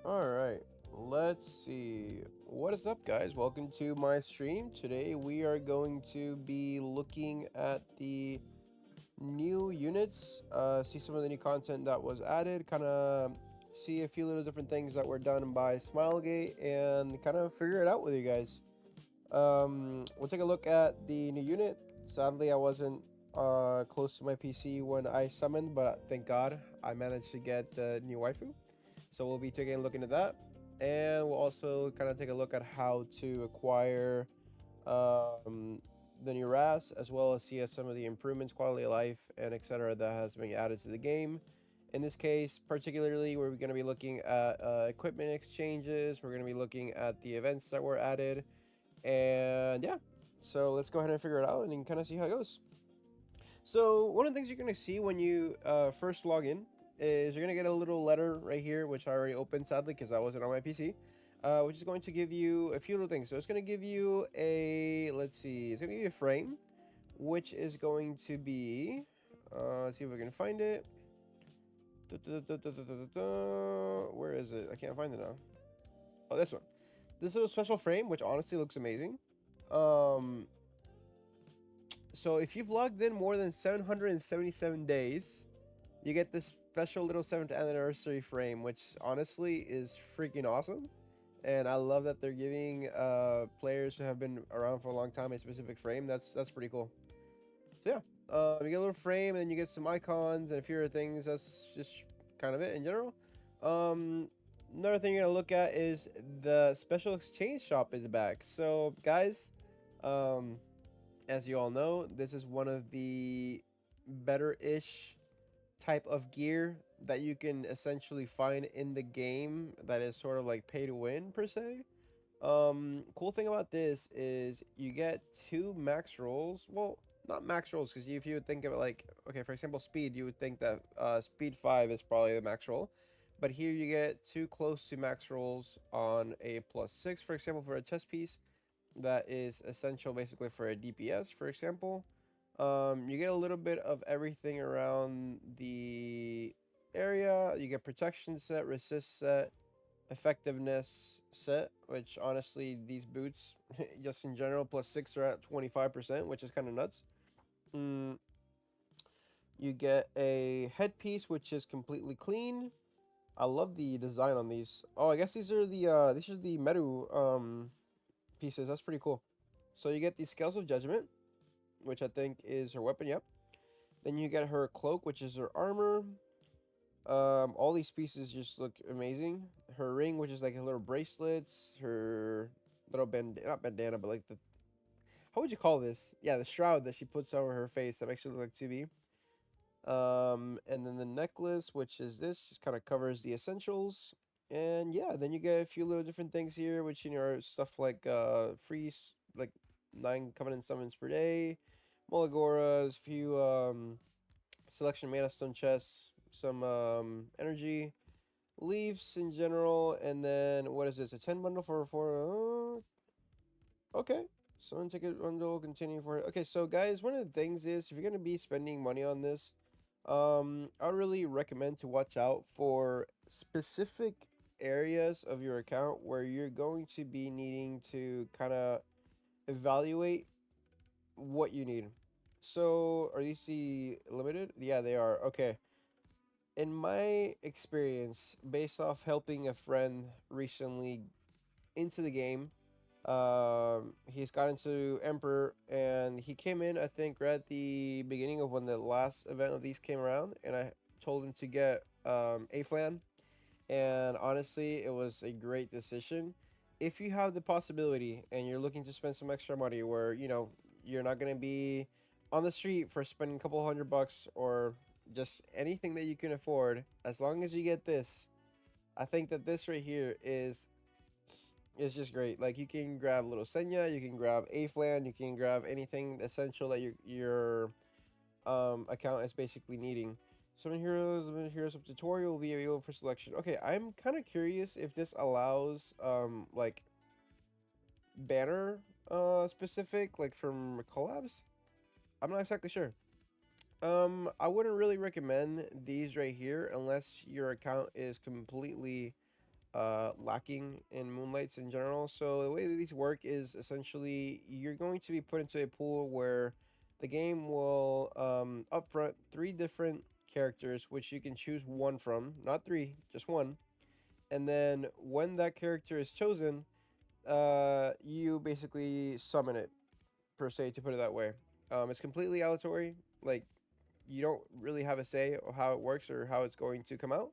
All right, let's see. What is up, guys? Welcome to my stream. Today we are going to be looking at the new units, see some of the new content that was added, kind of see a few little different things that were done by Smilegate, and kind of figure it out with you guys. We'll take a look at the new unit. Sadly, I wasn't close to my PC when I summoned, but thank God I managed to get the new waifu. So we'll be taking a look into that, and we'll also kind of take a look at how to acquire um, the new Ras, as well as see some of the improvements, quality of life, and etc. that has been added to the game. In this case, particularly, we're going to be looking at equipment exchanges. We're going to be looking at the events that were added, and yeah. So let's go ahead and figure it out and kind of see how it goes. So one of the things you're going to see when you first log in is you're going to get a little letter right here, which I already opened sadly because I wasn't on my PC, which is going to give you a few little things. So it's going to give you a, let's see, it's going to give you a frame, which is going to be, let's see if we can find it. Where is it? I can't find it now. Oh, this one. This little special frame, which honestly looks amazing. So if you've logged in more than 777 days, you get this special little 7th anniversary frame, which honestly is freaking awesome. And I love that they're giving players who have been around for a long time a specific frame. That's pretty cool. So yeah, you get a little frame, and then you get some icons and a few other things. That's just kind of it in general. Another thing you're gonna look at is the special exchange shop is back. So guys, as you all know, this is one of the better-ish type of gear that you can essentially find in the game that is sort of like pay to win per se. Cool thing about this is you get 2 max rolls. Well, not max rolls, because if you would think of it like, okay, for example, speed, you would think that speed 5 is probably the max roll. But here you get 2 close to max rolls on a +6, for example, for a chess piece that is essential basically for a DPS, for example. You get a little bit of everything around the area. You get protection set, resist set, effectiveness set, which honestly, these boots, just in general, +6 are at 25%, which is kind of nuts. You get a headpiece, which is completely clean. I love the design on these. Oh, I guess these are the Meru pieces. That's pretty cool. So you get the Scales of Judgment, which I think is her weapon. Yep. Then you get her cloak, which is her armor. All these pieces just look amazing. Her ring, which is like her little bracelets. Her little not bandana, but like the, how would you call this? Yeah, the shroud that she puts over her face that makes her look like 2B. And then the necklace, which is this, just kind of covers the essentials. And yeah, then you get a few little different things here, which, you know, are stuff like freeze, like 9 covenant summons per day, Molagoras, few selection mana stone chests, some energy, leaves in general, and then what is this? A 10 bundle for okay. Summon ticket bundle, continue for it. Okay, so guys, one of the things is if you're gonna be spending money on this, I really recommend to watch out for specific areas of your account where you're going to be needing to kind of evaluate what you need. So, are these the limited? Yeah, they are. Okay. In my experience, based off helping a friend recently into the game, he's got into Emperor, and he came in, I think, right at the beginning of when the last event of these came around, and I told him to get a flan, and honestly, it was a great decision. If you have the possibility and you're looking to spend some extra money, where you know you're not gonna be on the street for spending a couple $100 or just anything that you can afford, as long as you get this, I think that this right here is just great. Like, you can grab little Senya, you can grab a flan, you can grab anything essential that your account is basically needing. Summon heroes of tutorial will be available for selection. Okay, I'm kind of curious if this allows like banner specific, like from collabs. I'm not exactly sure. I wouldn't really recommend these right here unless your account is completely lacking in Moonlights in general. So the way that these work is essentially you're going to be put into a pool where the game will upfront three different characters, which you can choose one from, not three, just one. And then when that character is chosen, you basically summon it per se, to put it that way. It's completely aleatory. Like you don't really have a say of how it works or how it's going to come out.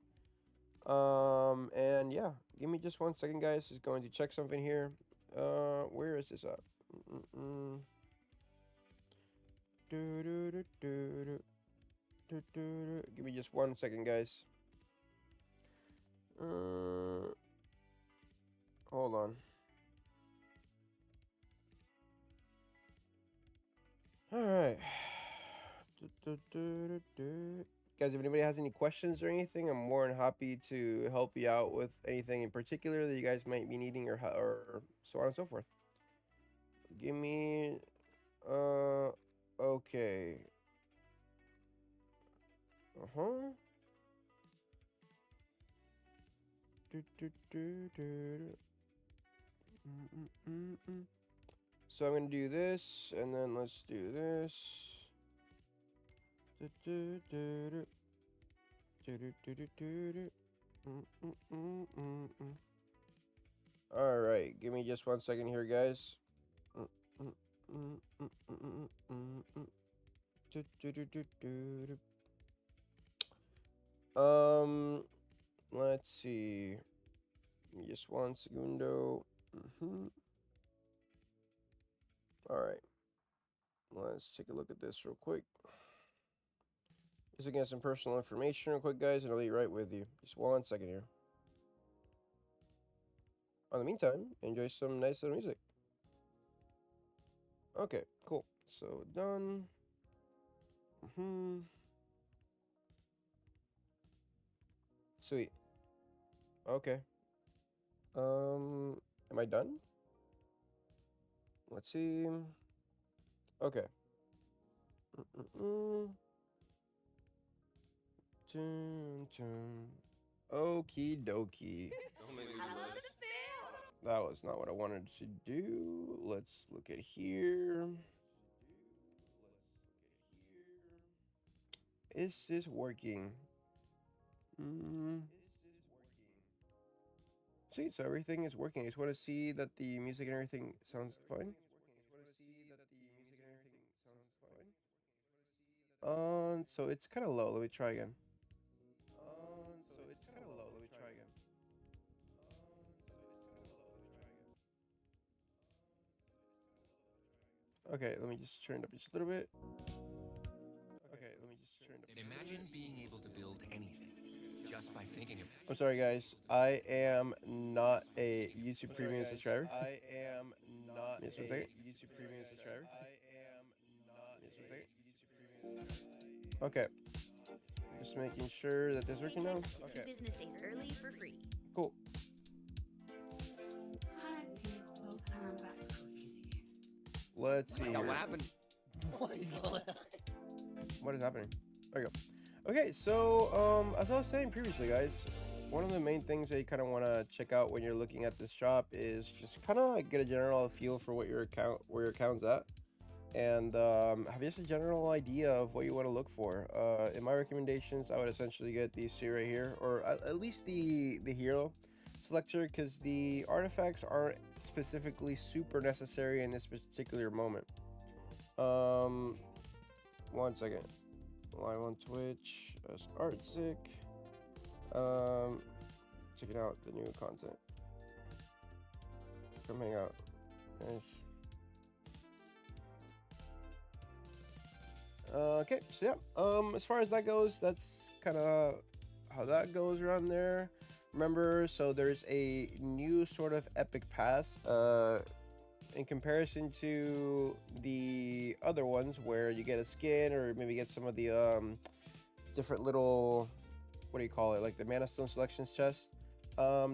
And yeah, give me just 1 second, guys. Just going to check something here. Where is this at? Mm-mm. Give me just 1 second, guys. Hold on. All right. Guys, if anybody has any questions or anything, I'm more than happy to help you out with anything in particular that you guys might be needing, or so on and so forth. Give me, okay. Uh huh. So I'm gonna do this, and then let's do this. All right, give me just 1 second here, guys. Um, let's see. Give me just 1 segundo. All right, let's take a look at this real quick. Just looking at some personal information real quick, guys, and I'll be right with you. Just 1 second here. In the meantime, enjoy some nice little music. Okay, cool. So done. Sweet. Okay. Am I done? Let's see. Okay. Okie dokie. That was not what I wanted to do. Let's look at here. Is this working? See, so everything is working. I just want to see that the music and everything sounds fine. So it's kind of low. Let me try again. Okay, let me just turn it up just a little bit. Imagine being able to build anything just by thinking of it. I'm sorry, guys. I am not a YouTube Premium subscriber. Yes, 1 second. Yes, 1 second. Okay. Just making sure that this is working now. Okay. Business days early for free. Cool. Let's see. What happened? What is going on? What is happening? There you go. Okay, so as I was saying previously, guys, one of the main things that you kind of want to check out when you're looking at this shop is just kind of get a general feel for what where your account's at, and have just a general idea of what you want to look for. In my recommendations, I would essentially get these two right here, or at least the hero selector, because the artifacts aren't specifically super necessary in this particular moment. 1 second. Live on Twitch as Artsick. Checking out the new content. Come hang out. Nice. Okay, so yeah. As far as that goes, that's kind of how that goes around there. Remember, so there's a new sort of epic pass. In comparison to the other ones where you get a skin or maybe get some of the different little, what do you call it, like the mana stone selections chest.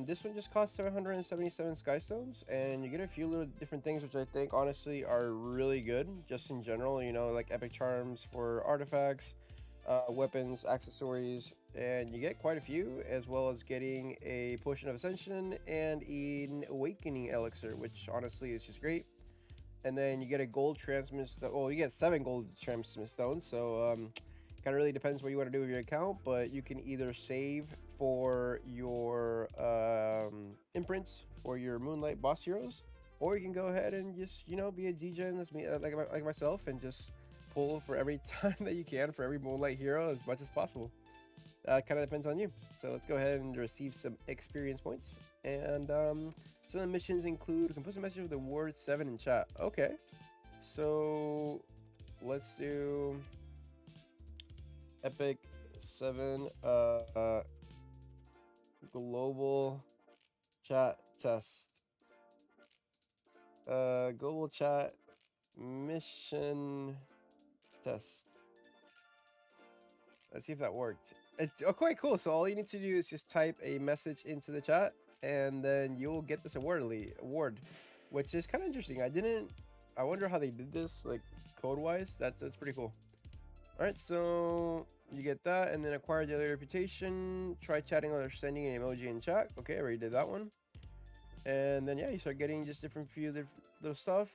This one just costs 777 sky stones, and you get a few little different things which I think honestly are really good just in general, you know, like epic charms for artifacts, weapons, accessories, and you get quite a few, as well as getting a potion of ascension and an awakening elixir, which honestly is just great. And then you get a gold transmit stone. Well, you get 7 gold transmit stones, so kind of really depends what you want to do with your account, but you can either save for your imprints or your moonlight boss heroes, or you can go ahead and just, you know, be a degen that's me, like myself, and just pull for every time that you can for every moonlight hero as much as possible. Kind of depends on you. So let's go ahead and receive some experience points. And some of the missions include compose a message with the word 7 in chat. Okay, so let's do epic 7 global chat test. Global chat mission test. Let's see if that worked. It's quite cool. So all you need to do is just type a message into the chat, and then you'll get this award, which is kind of interesting. I wonder how they did this, like code wise. That's pretty cool. All right, so you get that, and then acquire daily reputation. Try chatting or sending an emoji in chat. Okay, I already did that one. And then yeah, you start getting just different few little stuff.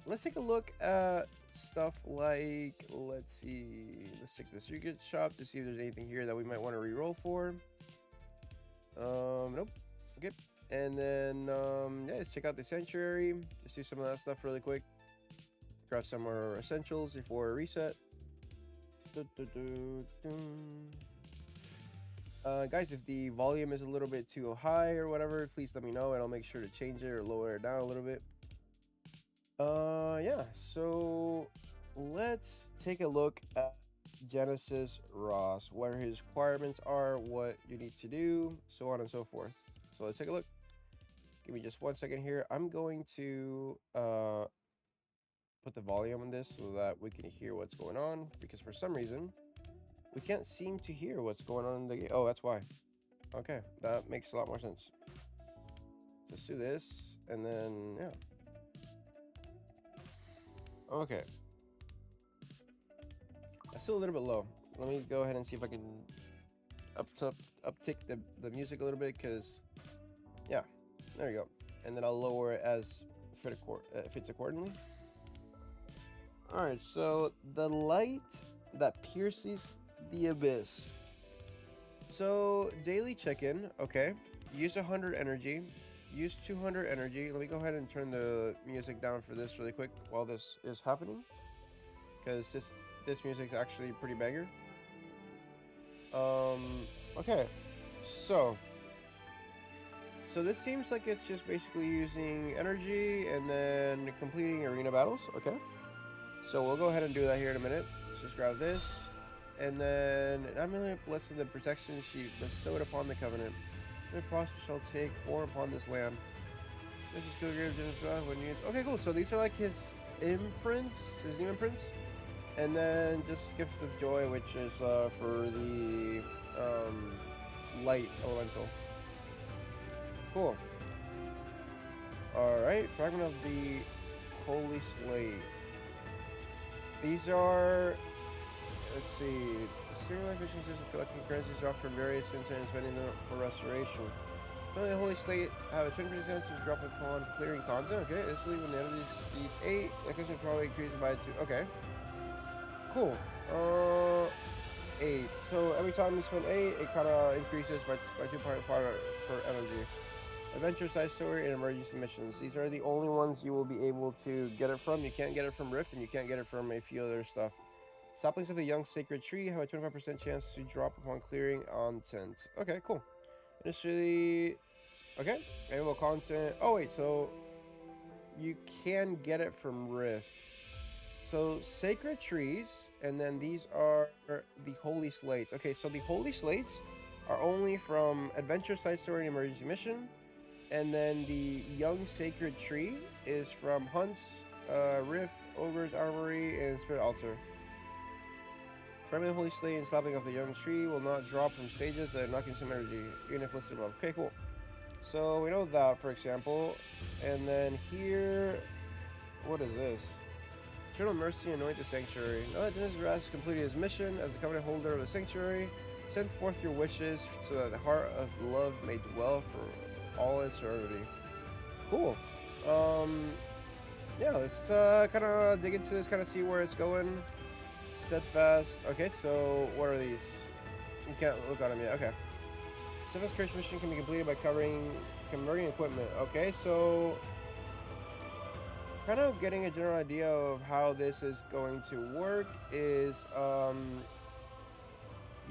Let's take a look at stuff like, let's see, let's check the secret shop to see if there's anything here that we might want to re-roll for. Nope. Okay. And then yeah, let's check out the sanctuary. Just do some of that stuff really quick. Grab some more essentials before a reset. Guys, if the volume is a little bit too high or whatever, please let me know and I'll make sure to change it or lower it down a little bit. Yeah, so let's take a look at Genesis Ross, where his requirements are, what you need to do, so on and so forth. So let's take a look. Give me just 1 second here. I'm going to put the volume on this so that we can hear what's going on, because for some reason we can't seem to hear what's going on in the game. Oh, that's why. Okay, that makes a lot more sense. Let's do this, and then yeah. Okay. That's still a little bit low. Let me go ahead and see if I can uptick the music a little bit, because yeah, there you go. And then I'll lower it as fits accordingly. All right, so the light that pierces the abyss. So daily check-in. Okay, use 100 energy. Use 200 energy. Let me go ahead and turn the music down for this really quick while this is happening, because this music's actually pretty banger. Okay, so this seems like it's just basically using energy and then completing arena battles. Okay, so we'll go ahead and do that here in a minute. Let's just grab this, and then I'm gonna bless the protection sheet bestowed upon the covenant. The prosper shall take 4 upon this land. This is good. When used. Okay, cool. So these are like his imprints, his new imprints, and then just Gift of Joy, which is for the light elemental. Cool. All right, fragment of the holy slate. These are, let's see. Serial efficiencies of collecting currencies offer various intent and spending them for restoration. The holy slate have a 20% chance to drop upon clearing content. Okay, this will when the enemy sees 8. That question probably increases by 2. Okay. Cool. 8. So every time you spend 8, it kind of increases by 2.5 per energy. Adventure side story and emergency missions. These are the only ones you will be able to get it from. You can't get it from Rift, and you can't get it from a few other stuff. Saplings of the young sacred tree have a 25% chance to drop upon clearing content. Okay, cool. Initially, okay. Annual content. Oh wait, so you can get it from Rift. So sacred trees, and then these are the holy slates. Okay, so the holy slates are only from Adventure Side Story and Emergency Mission, and then the young sacred tree is from Hunts, Rift, Ogre's Armory, and Spirit Altar. Fragment of the holy slate and slapping off the young tree will not drop from stages that are not consume energy, even if listed above. Okay, cool. So we know that, for example. And then here, what is this? Eternal Mercy anoint the sanctuary. Now that Menace Ras has completed his mission as the covenant holder of the sanctuary, send forth your wishes so that the heart of love may dwell for all eternity. Cool. Um, yeah, let's kind of dig into this, kind of see where it's going. Steadfast. Okay, so what are these? You can't look at them yet. Okay. Steadfast Courage mission can be completed by converting equipment. Okay, so kind of getting a general idea of how this is going to work is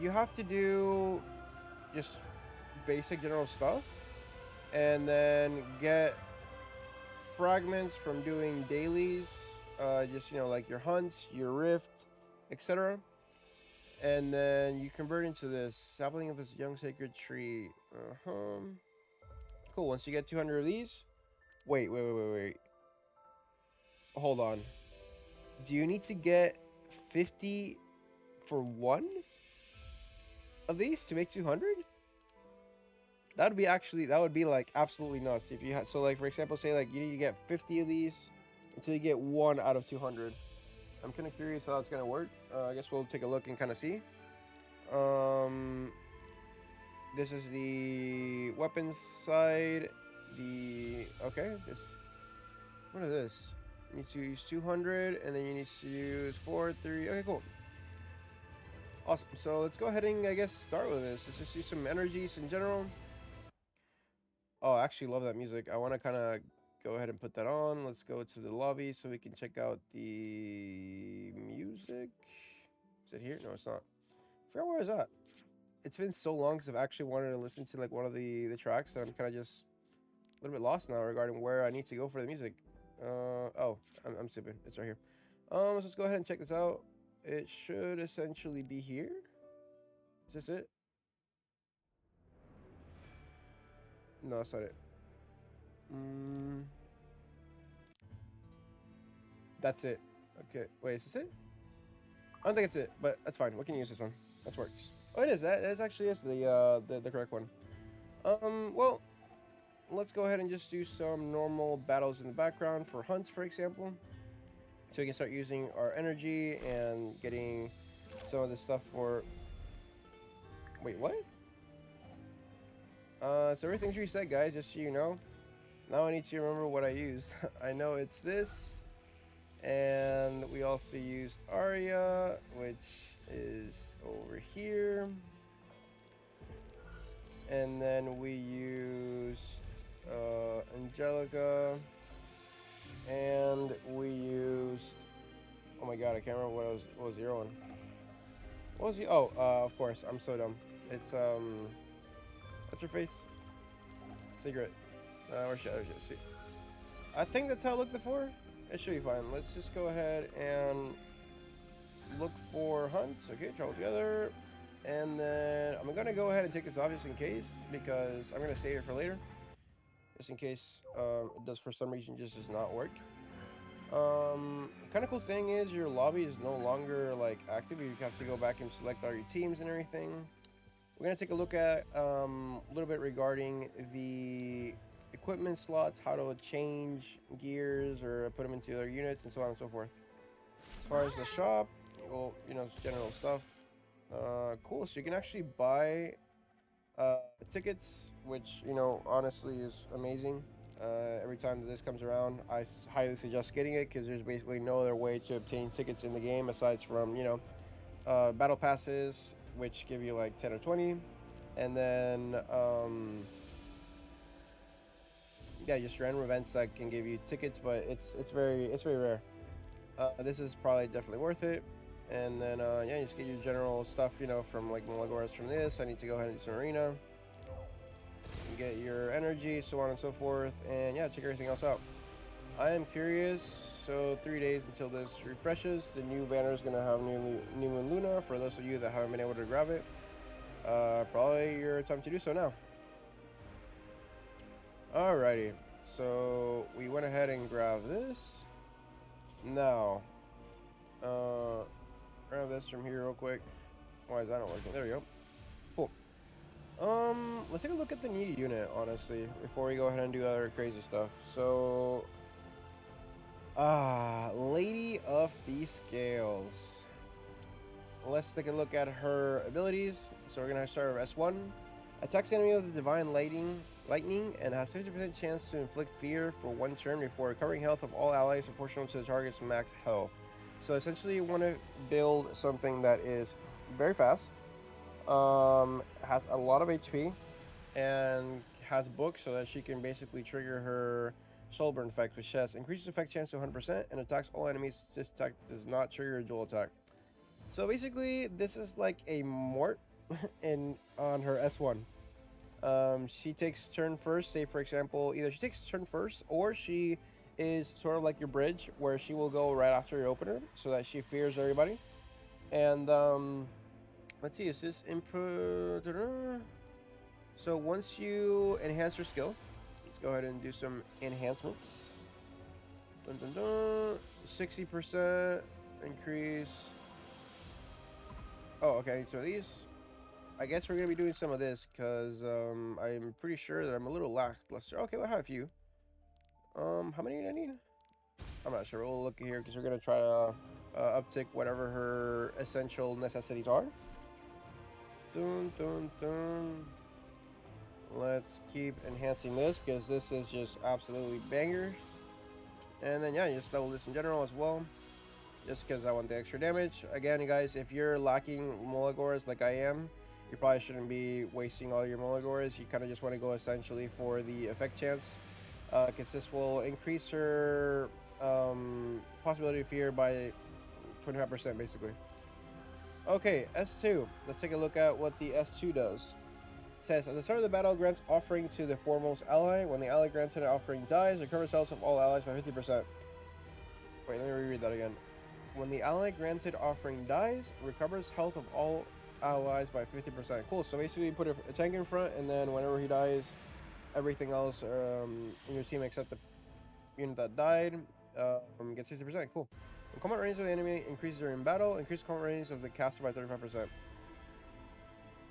you have to do just basic general stuff and then get fragments from doing dailies, just like your hunts, your rift, etc. And then you convert into this sapling of this young sacred tree. Cool. Once you get 200 of these, wait. Hold on. Do you need to get 50 for one of these to make 200? That would be like absolutely nuts if you had. So like for example, say like you need to get 50 of these until you get one out of 200. I'm kind of curious how it's gonna work. I guess we'll take a look and kind of see. This is the weapons side. What is this? You need to use 200, and then you need to use 4, 3. Okay, cool. Awesome. So let's go ahead and I guess start with this. Let's just use some energies in general. Oh, I actually love that music. I want to kind of go ahead and put that on. Let's go to the lobby so we can check out the music. Is it here? No, it's not. I forgot where it's at. It's been so long since I've actually wanted to listen to like one of the tracks that I'm kind of just a little bit lost now regarding where I need to go for the music. I'm stupid. It's right here. So let's go ahead and check this out. It should essentially be here. Is this it? No, that's not it. That's it. Okay. Wait, is this it? I don't think it's it, but that's fine. We can use this one. That works. Oh, it is. That actually is the correct one. Well, let's go ahead and just do some normal battles in the background for hunts, for example. So we can start using our energy and getting some of this stuff for... Wait, what? So everything's reset, guys, just so you know. Now I need to remember what I used. I know it's this. And we also used Arya, which is over here. And then we used Angelica. And we used... Oh my god, I can't remember what was the other one. What was the... Oh, of course, I'm so dumb. It's, what's her face? Cigarette. Where's she? See. I think that's how I looked before. It should be fine. Let's just go ahead and look for hunts. Okay, travel together. And then I'm going to go ahead and take this off just in case, because I'm going to save it for later. Just in case it does for some reason just does not work. Kind of cool thing is your lobby is no longer like active. You have to go back and select all your teams and everything. We're going to take a look at a little bit regarding the equipment slots, how to change gears or put them into other units and so on and so forth. As far as the shop, well, general stuff. Cool, so you can actually buy tickets, which, honestly is amazing. Every time that this comes around, I highly suggest getting it because there's basically no other way to obtain tickets in the game aside from, battle passes, which give you like 10 or 20. And then, just random events that can give you tickets, but it's very rare. This is probably definitely worth it. And then just get your general stuff, from like ML Ras from this. I need to go ahead and do some arena. Get your energy, so on and so forth, and check everything else out. I am curious. So 3 days until this refreshes. The new banner is gonna have New Moon Luna. For those of you that haven't been able to grab it, probably your time to do so now. Alrighty, so we went ahead and grabbed this. Now, grab this from here real quick. Why is that not working? There we go. Cool. Let's take a look at the new unit, honestly, before we go ahead and do other crazy stuff. So, Lady of the Scales. Let's take a look at her abilities. So we're gonna start with S1. Attacks the enemy with the divine lightning, and has 50% chance to inflict fear for one turn before recovering health of all allies proportional to the target's max health. So essentially, you want to build something that is very fast, has a lot of HP, and has books so that she can basically trigger her Soulburn effect, which has increases effect chance to 100% and attacks all enemies. This attack does not trigger a dual attack. So basically, this is like a Mort in on her S1. She takes turn first. Say for example, either she takes turn first or she is sort of like your bridge, where she will go right after your opener, so that she fears everybody. And let's see, is this input? So once you enhance your skill, let's go ahead and do some enhancements. 60% increase. Oh, okay. So these, I guess we're gonna be doing some of this because I'm pretty sure that I'm a little lackluster. Okay, we'll have a few. How many do I need? I'm not sure. We'll look here because we're gonna try to uptick whatever her essential necessities are. Dun dun dun. Let's keep enhancing this because this is just absolutely banger. And then yeah, just level this in general as well, just because I want the extra damage. Again, you guys, if you're lacking Molagors like I am, you probably shouldn't be wasting all your Molagors. You kind of just want to go essentially for the effect chance, because this will increase her possibility of fear by 25% basically. Okay, S2. Let's take a look at what the S2 does. It says, at the start of the battle, grants offering to the foremost ally. When the ally granted an offering dies, recovers health of all allies by 50%. Wait, let me reread that again. When the ally granted offering dies, recovers health of all allies by 50%. Cool, so basically you put a tank in front, and then whenever he dies, everything else in your team except the unit that died gets 60%. Cool. When combat range of the enemy increases during battle, increase combat range of the caster by 35%.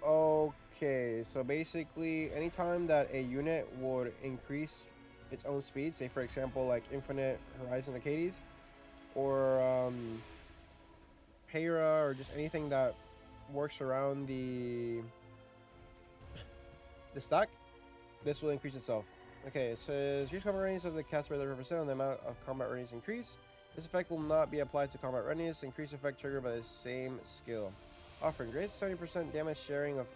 Okay, so basically, anytime that a unit would increase its own speed, say for example, like Infinite Horizon Acades, or Hera, or just anything that works around the stack, this will increase itself. Okay, it says increase combat range of the caster by 30% on the amount of combat readiness increase. This effect will not be applied to combat readiness. Increase effect triggered by the same skill. Offering grants 70% damage sharing of.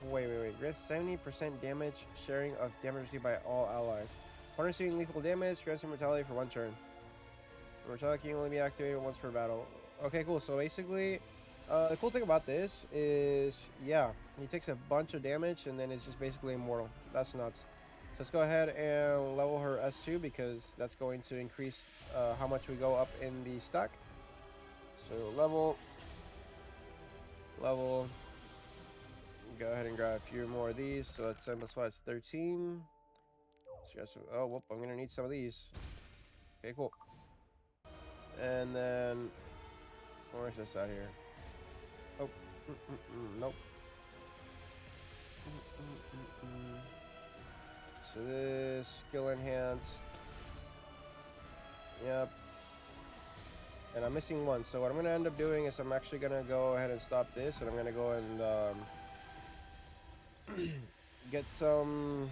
Wait. Grants 70% damage sharing of damage received by all allies. Upon receiving lethal damage, grants immortality for one turn. Immortality can only be activated once per battle. Okay, cool. So basically, the cool thing about this is, yeah, he takes a bunch of damage and then it's just basically immortal. That's nuts. So let's go ahead and level her S2 because that's going to increase how much we go up in the stack. So level. Go ahead and grab a few more of these. So that's 7 plus 5 is 13. So some, oh, whoop, I'm going to need some of these. Okay, cool. And then, where's this out here? Oh, nope. So this, skill enhance. Yep. And I'm missing one. So what I'm going to end up doing is I'm actually going to go ahead and stop this. And I'm going to go and get some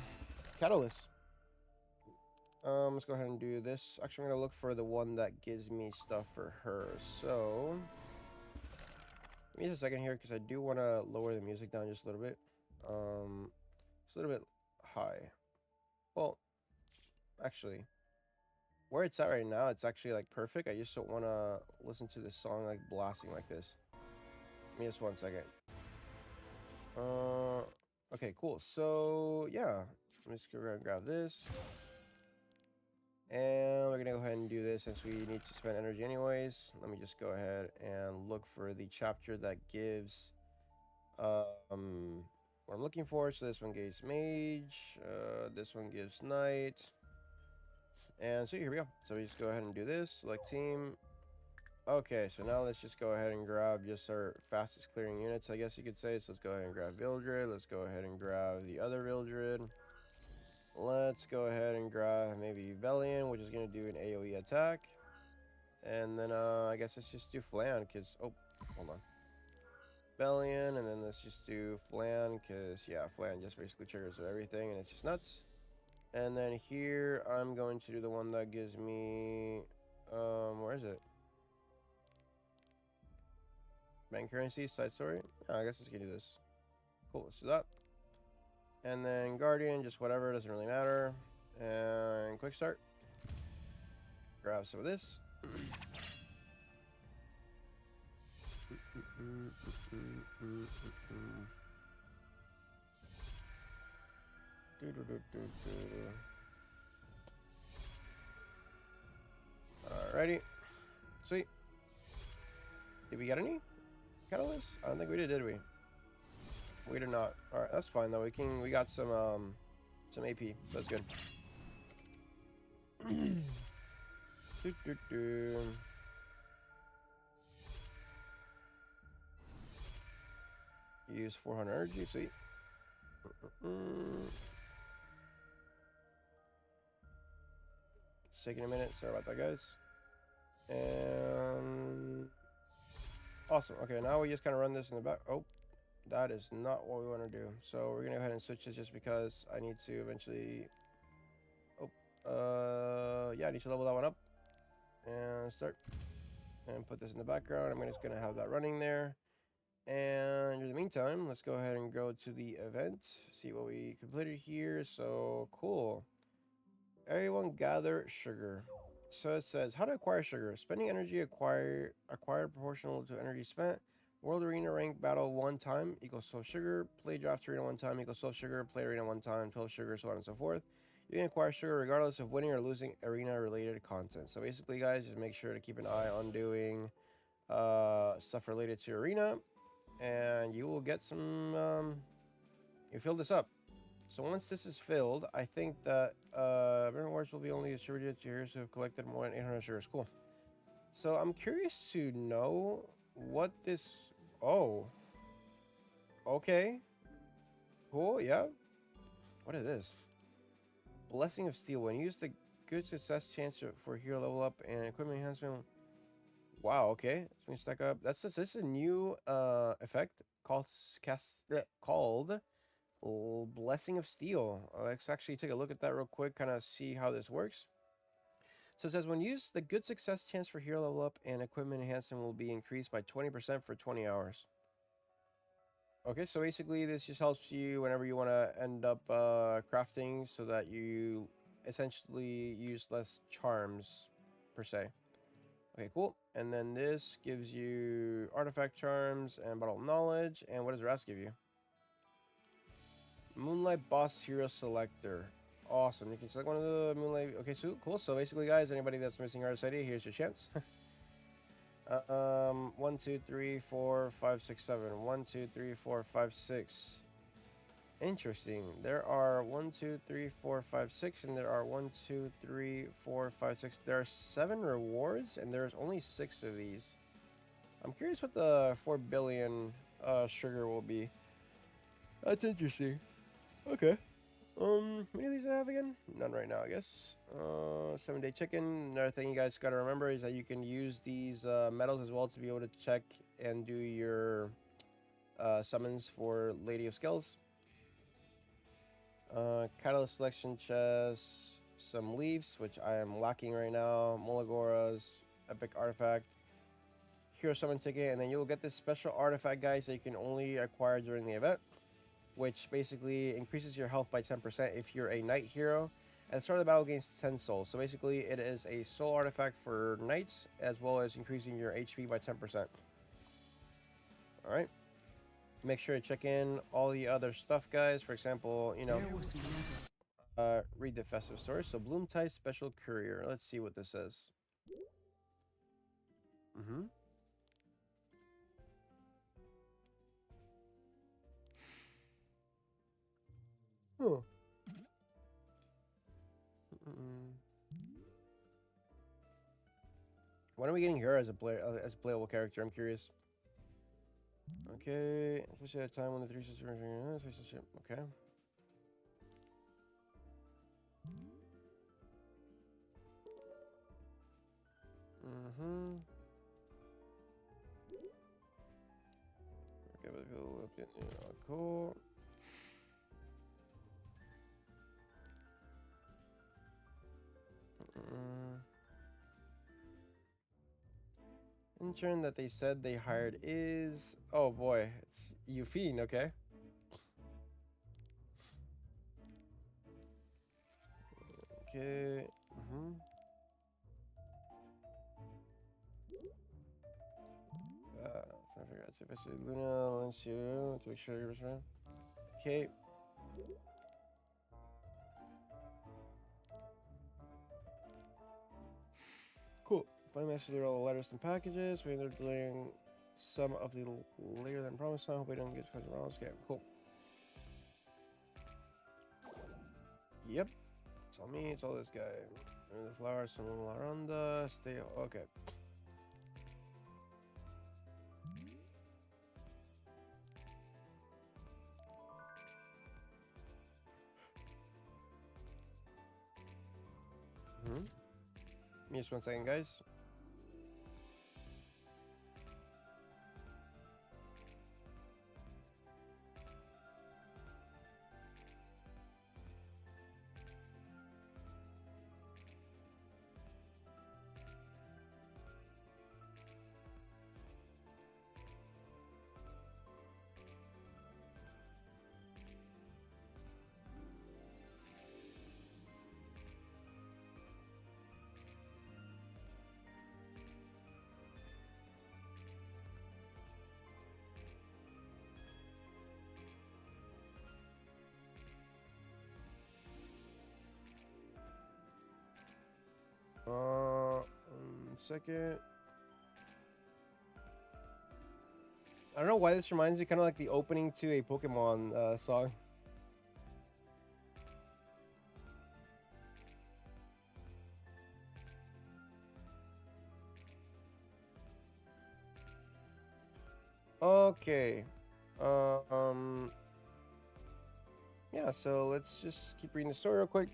catalysts. Let's go ahead and do this. Actually, I'm going to look for the one that gives me stuff for her. So, give me just a second here because I do want to lower the music down just a little bit. It's a little bit high. Well, actually, where it's at right now, it's actually like perfect. I just don't want to listen to this song like blasting like this. Give me just 1 second. Okay, cool. So yeah, I'm just gonna grab this, and we're gonna go ahead and do this since we need to spend energy anyways. Let me just go ahead and look for the chapter that gives what I'm looking for. So this one gives mage, this one gives knight. And so here we go. So we just go ahead and do this, select team. Okay, so now let's just go ahead and grab just our fastest clearing units, I guess you could say. So let's go ahead and grab Vildred. Let's go ahead and grab the other Vildred. Let's go ahead and grab maybe Velian, which is going to do an AoE attack. And then I guess let's just do Flan, because... Oh, hold on. Velian, and then let's just do Flan, because, yeah, Flan just basically triggers everything, and it's just nuts. And then here, I'm going to do the one that gives me... where is it? Bank currency, side story? Oh, I guess let's do this. Cool, let's do that. And then Guardian, just whatever, doesn't really matter. And quick start. Grab some of this. Alrighty. Sweet. Did we get any catalysts? I don't think we did we? We did not. Alright, that's fine though. We got some AP. So that's good. Use 400 energy, sweet. It's taking a minute. Sorry about that, guys. And awesome. Okay, now we just kind of run this in the back. Oh, that is not what we want to do. So we're gonna go ahead and switch this just because I need to eventually. Oh, yeah, I need to level that one up and start and put this in the background. I'm just gonna have that running there. And in the meantime, let's go ahead and go to the event, see what we completed here. So cool. Everyone gather sugar. So it says how to acquire sugar. Spending energy acquired proportional to energy spent. World Arena rank battle 1 time equals 12 sugar. Play draft arena 1 time equals 12 sugar. Play arena 1 time, 12 sugar, so on and so forth. You can acquire sugar regardless of winning or losing arena related content. So basically, guys, just make sure to keep an eye on doing stuff related to arena, and you will get some. You fill this up. So once this is filled, I think that rewards will be only distributed to heroes who have collected more than 800 sugars. Cool. So I'm curious to know what this... Oh. Okay. Cool, yeah. What is this? Blessing of Steel. When you use the good success chance for hero level up and equipment enhancement... Wow, okay. So we stack up. This is a new effect called Blessing of Steel. Let's actually take a look at that real quick, kind of see how this works. So it says when used, the good success chance for hero level up and equipment enhancement will be increased by 20% for 20 hours. Okay, so basically this just helps you whenever you want to end up crafting so that you essentially use less charms per se. Okay, cool. And then this gives you artifact charms and bottle of knowledge. And what does Ras give you? Moonlight Boss Hero Selector. Awesome. You can select one of the Moonlight. Okay, so cool. So basically, guys, anybody that's missing Artist ID, here's your chance. 1, 2, 3, 4, 5, 6, 7. 1, 2, 3, 4, 5, 6. Interesting. There are 1, 2, 3, 4, 5, 6, and there are 1, 2, 3, 4, 5, 6. There are 7 rewards, and there's only 6 of these. I'm curious what the 4 billion sugar will be. That's interesting. Okay. How many of these do I have again? None right now, I guess. 7-day chicken. Another thing you guys gotta remember is that you can use these medals as well to be able to check and do your summons for Lady of Scales. Catalyst selection chest. Some leaves, which I am lacking right now. Molagoras. Epic artifact. Hero summon ticket. And then you'll get this special artifact, guys, that you can only acquire during the event, which basically increases your health by 10% if you're a knight hero. At the start of the battle gains 10 souls. So basically it is a soul artifact for knights, as well as increasing your HP by 10%. Alright. Make sure to check in all the other stuff, guys. For example, you know, read the festive story. So Bloomtide Special Courier. Let's see what this says. Oh. When are we getting her as a player, as a playable character? I'm curious. Okay, especially at a time when the 3 sisters. Okay. Mm-hmm. Okay, but people will get, cool. Intern that they said they hired is, oh boy, it's Eufine. Okay. Okay. Mm-hmm. So I figured out if I say Luna wants you to make sure you're around. Okay. Cool. Finally managed to clear all the letters and packages. We ended up delaying some of the later than promised. I hope we don't get because of okay, cool. Yep. It's all me, it's all this guy. And the flowers from La Ronda. Stay okay. Hmm. Just 1 second, guys. Second. I don't know why this reminds me kind of like the opening to a Pokemon song. Okay. Yeah, so let's just keep reading the story real quick.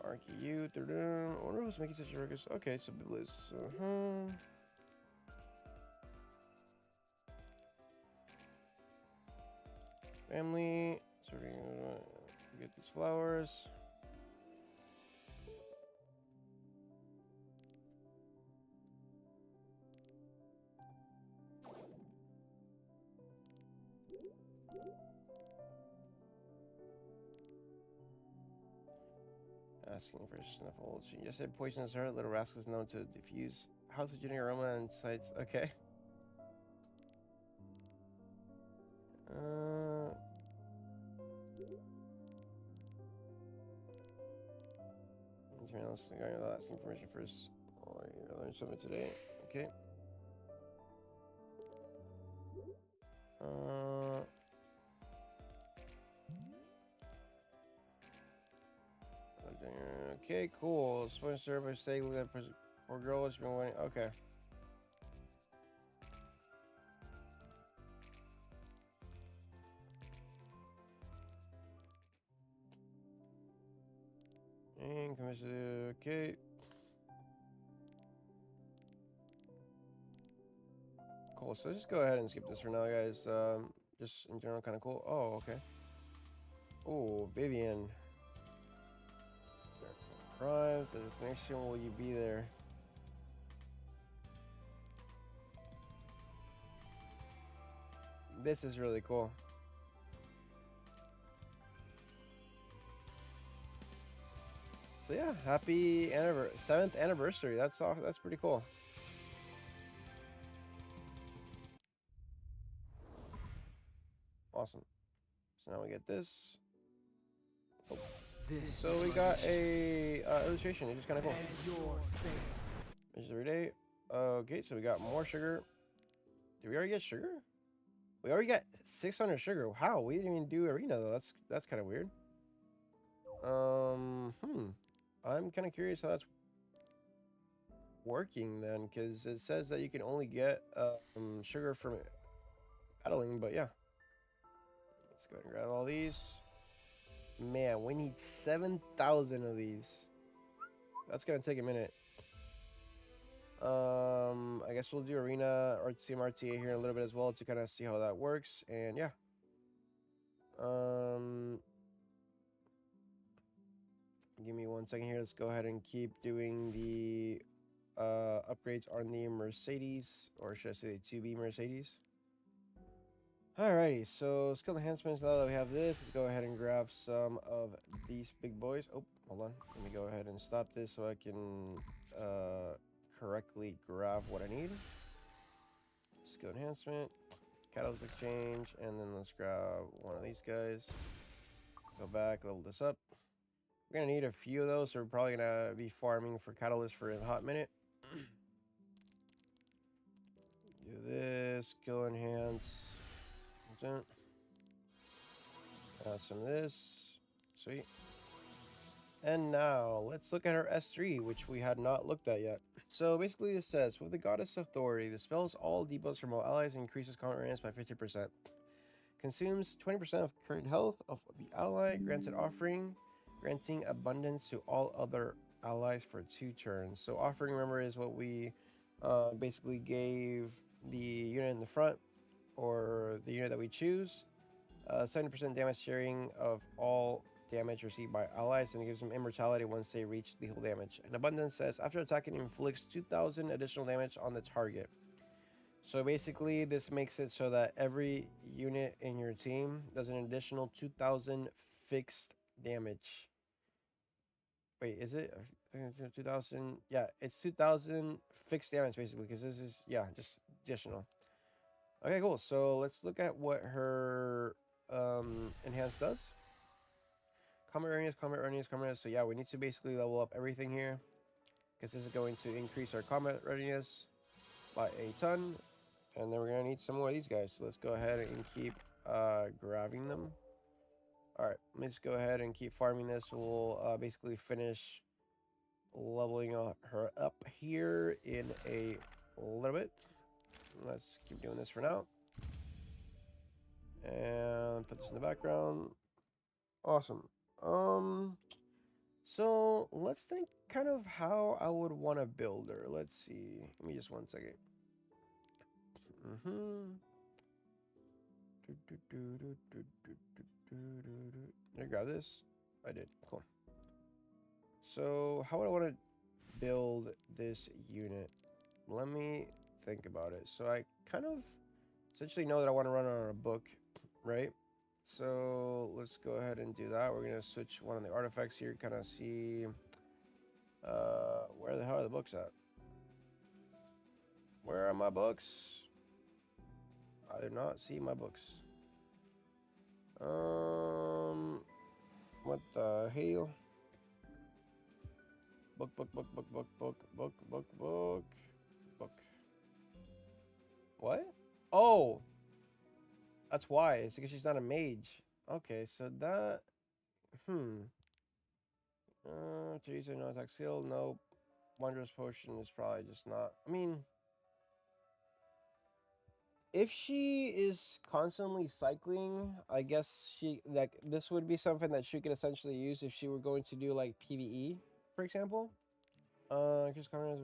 RQ, I wonder who's making such a ruckus. Okay, so Bliss. Family. So we're gonna get these flowers. Asking for snuffles. She just said poisonous heart. Little rascals known to diffuse hallucinogenic aroma and sights. Okay. Asking permission first. Oh, I learned something today. Okay. Okay, cool. Sponsor service stay with that poor girl has been waiting. Okay. And commission. Okay. Cool. So just go ahead and skip this for now, guys. Just in general, kind of cool. Oh, okay. Oh, Vivian. Crimes. The destination. Will you be there? This is really cool. So yeah, happy 7th anniversary. That's pretty cool. Awesome. So now we get this. Oh. So we got a illustration. It's just kind of cool. It's every day. Okay, so we got more sugar. Did we already get sugar? We already got 600 sugar. How? We didn't even do arena though. That's kind of weird. I'm kind of curious how that's working then, because it says that you can only get sugar from battling. But yeah, let's go ahead and grab all these. Man, we need 7,000 of these. That's gonna take a minute. I guess we'll do arena or team RTA here in a little bit as well to kind of see how that works. And yeah. Give me 1 second here. Let's go ahead and keep doing the upgrades on the Mercedes, or should I say the 2B Mercedes. Alrighty, so skill enhancements. Now that we have this, let's go ahead and grab some of these big boys. Oh, hold on. Let me go ahead and stop this so I can correctly grab what I need. Skill enhancement, catalyst exchange, and then let's grab one of these guys. Go back, level this up. We're gonna need a few of those, so we're probably gonna be farming for catalyst for a hot minute. Do this, skill enhance. Some of this. Sweet. And now let's look at our S3, which we had not looked at yet. So basically it says, with the Goddess Authority, dispels all debuffs from all allies and increases combat range by 50%. Consumes 20% of current health of the ally, granted offering, granting abundance to all other allies for 2 turns. So offering, remember, is what we basically gave the unit in the front, or the unit that we choose. 70% damage sharing of all damage received by allies, and it gives them immortality once they reach lethal damage. And abundance says, after attacking, inflicts 2,000 additional damage on the target. So basically this makes it so that every unit in your team does an additional 2,000 fixed damage. Wait, is it 2,000? Yeah, it's 2,000 fixed damage basically, because this is, yeah, just additional. Okay, cool. So let's look at what her enhance does. Combat readiness. So yeah, we need to basically level up everything here, because this is going to increase our combat readiness by a ton. And then we're gonna need some more of these guys. So let's go ahead and keep grabbing them. Alright, let me just go ahead and keep farming this. We'll basically finish leveling her up here in a little bit. Let's keep doing this for now. And put this in the background. Awesome. So let's think kind of how I would want to build her. Let's see. Give me just 1 second. Did I grab this? I did. Cool. So how would I want to build this unit? Let me think about it. So I kind of essentially know that I want to run on a book, right? So let's go ahead and do that. We're gonna switch one of the artifacts here, kind of see where the hell are the books at? Where are my books? I do not see my books. What the hell? Book. What? Oh, that's why. It's because she's not a mage. Okay, so that. To use no attack skill, no. Wondrous potion is probably just not. I mean, if she is constantly cycling, I guess this would be something that she could essentially use if she were going to do like PvE, for example. Increase combat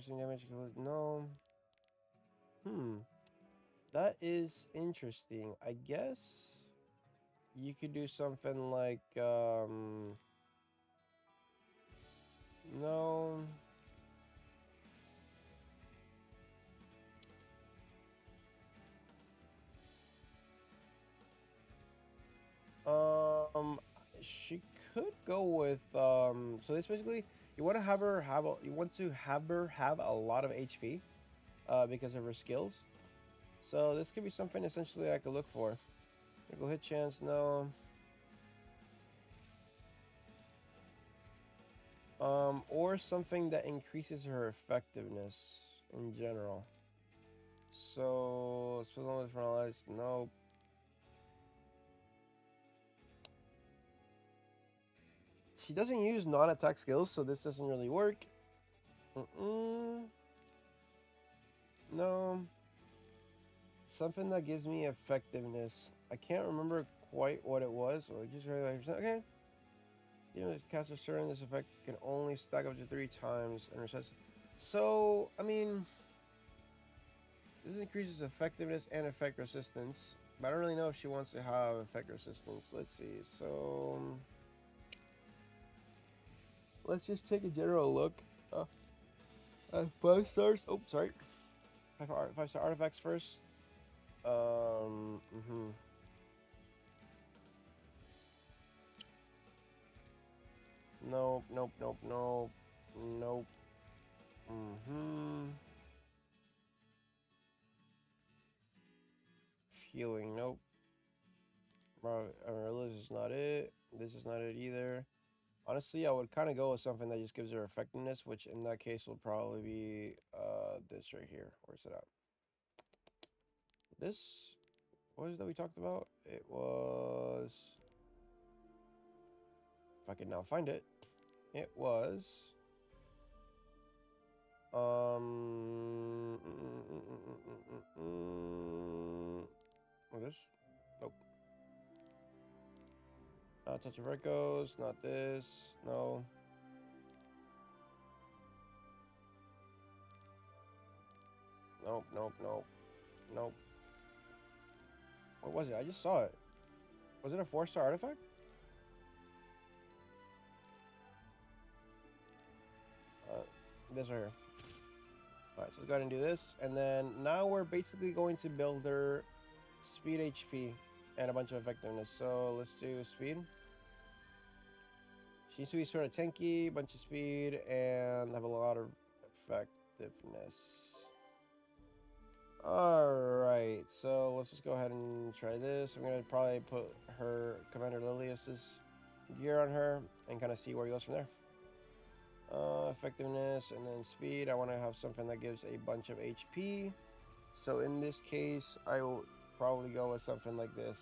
damage. No. That is interesting. I guess you could do something like no. She could go with so this basically you want to have her have a lot of HP because of her skills. So this could be something essentially I could look for. Critical hit chance, no. Or something that increases her effectiveness in general. So special for allies, no. She doesn't use non-attack skills, so this doesn't really work. No. Something that gives me effectiveness. I can't remember quite what it was. So just okay. You know, cast a certain this effect can only stack up to 3 times and resets. So, I mean, this increases effectiveness and effect resistance. But I don't really know if she wants to have effect resistance. Let's see. So, let's just take a general look at 5 stars. Oh, sorry. Five-star artifacts first. Mm-hmm. Nope, nope, nope, nope, nope. Mm-hmm. Healing, nope. This is not it. This is not it either. Honestly, I would kind of go with something that just gives her effectiveness, which in that case will probably be this right here. Where's it at? This? What is it that we talked about? It was. If I can now find it, it was. What is? Nope. Not Touch of Echoes. Not this. No. Nope. Nope. Nope. Nope. What was it? I just saw it. Was it a 4-star artifact? This right here. Alright, so let's go ahead and do this. And then now we're basically going to build her speed HP and a bunch of effectiveness. So let's do speed. She needs to be sort of tanky, bunch of speed, and have a lot of effectiveness. Alright, so let's just go ahead and try this. I'm going to probably put her Commander Lilius's gear on her and kind of see where he goes from there. Effectiveness and then speed. I want to have something that gives a bunch of HP. So in this case, I will probably go with something like this.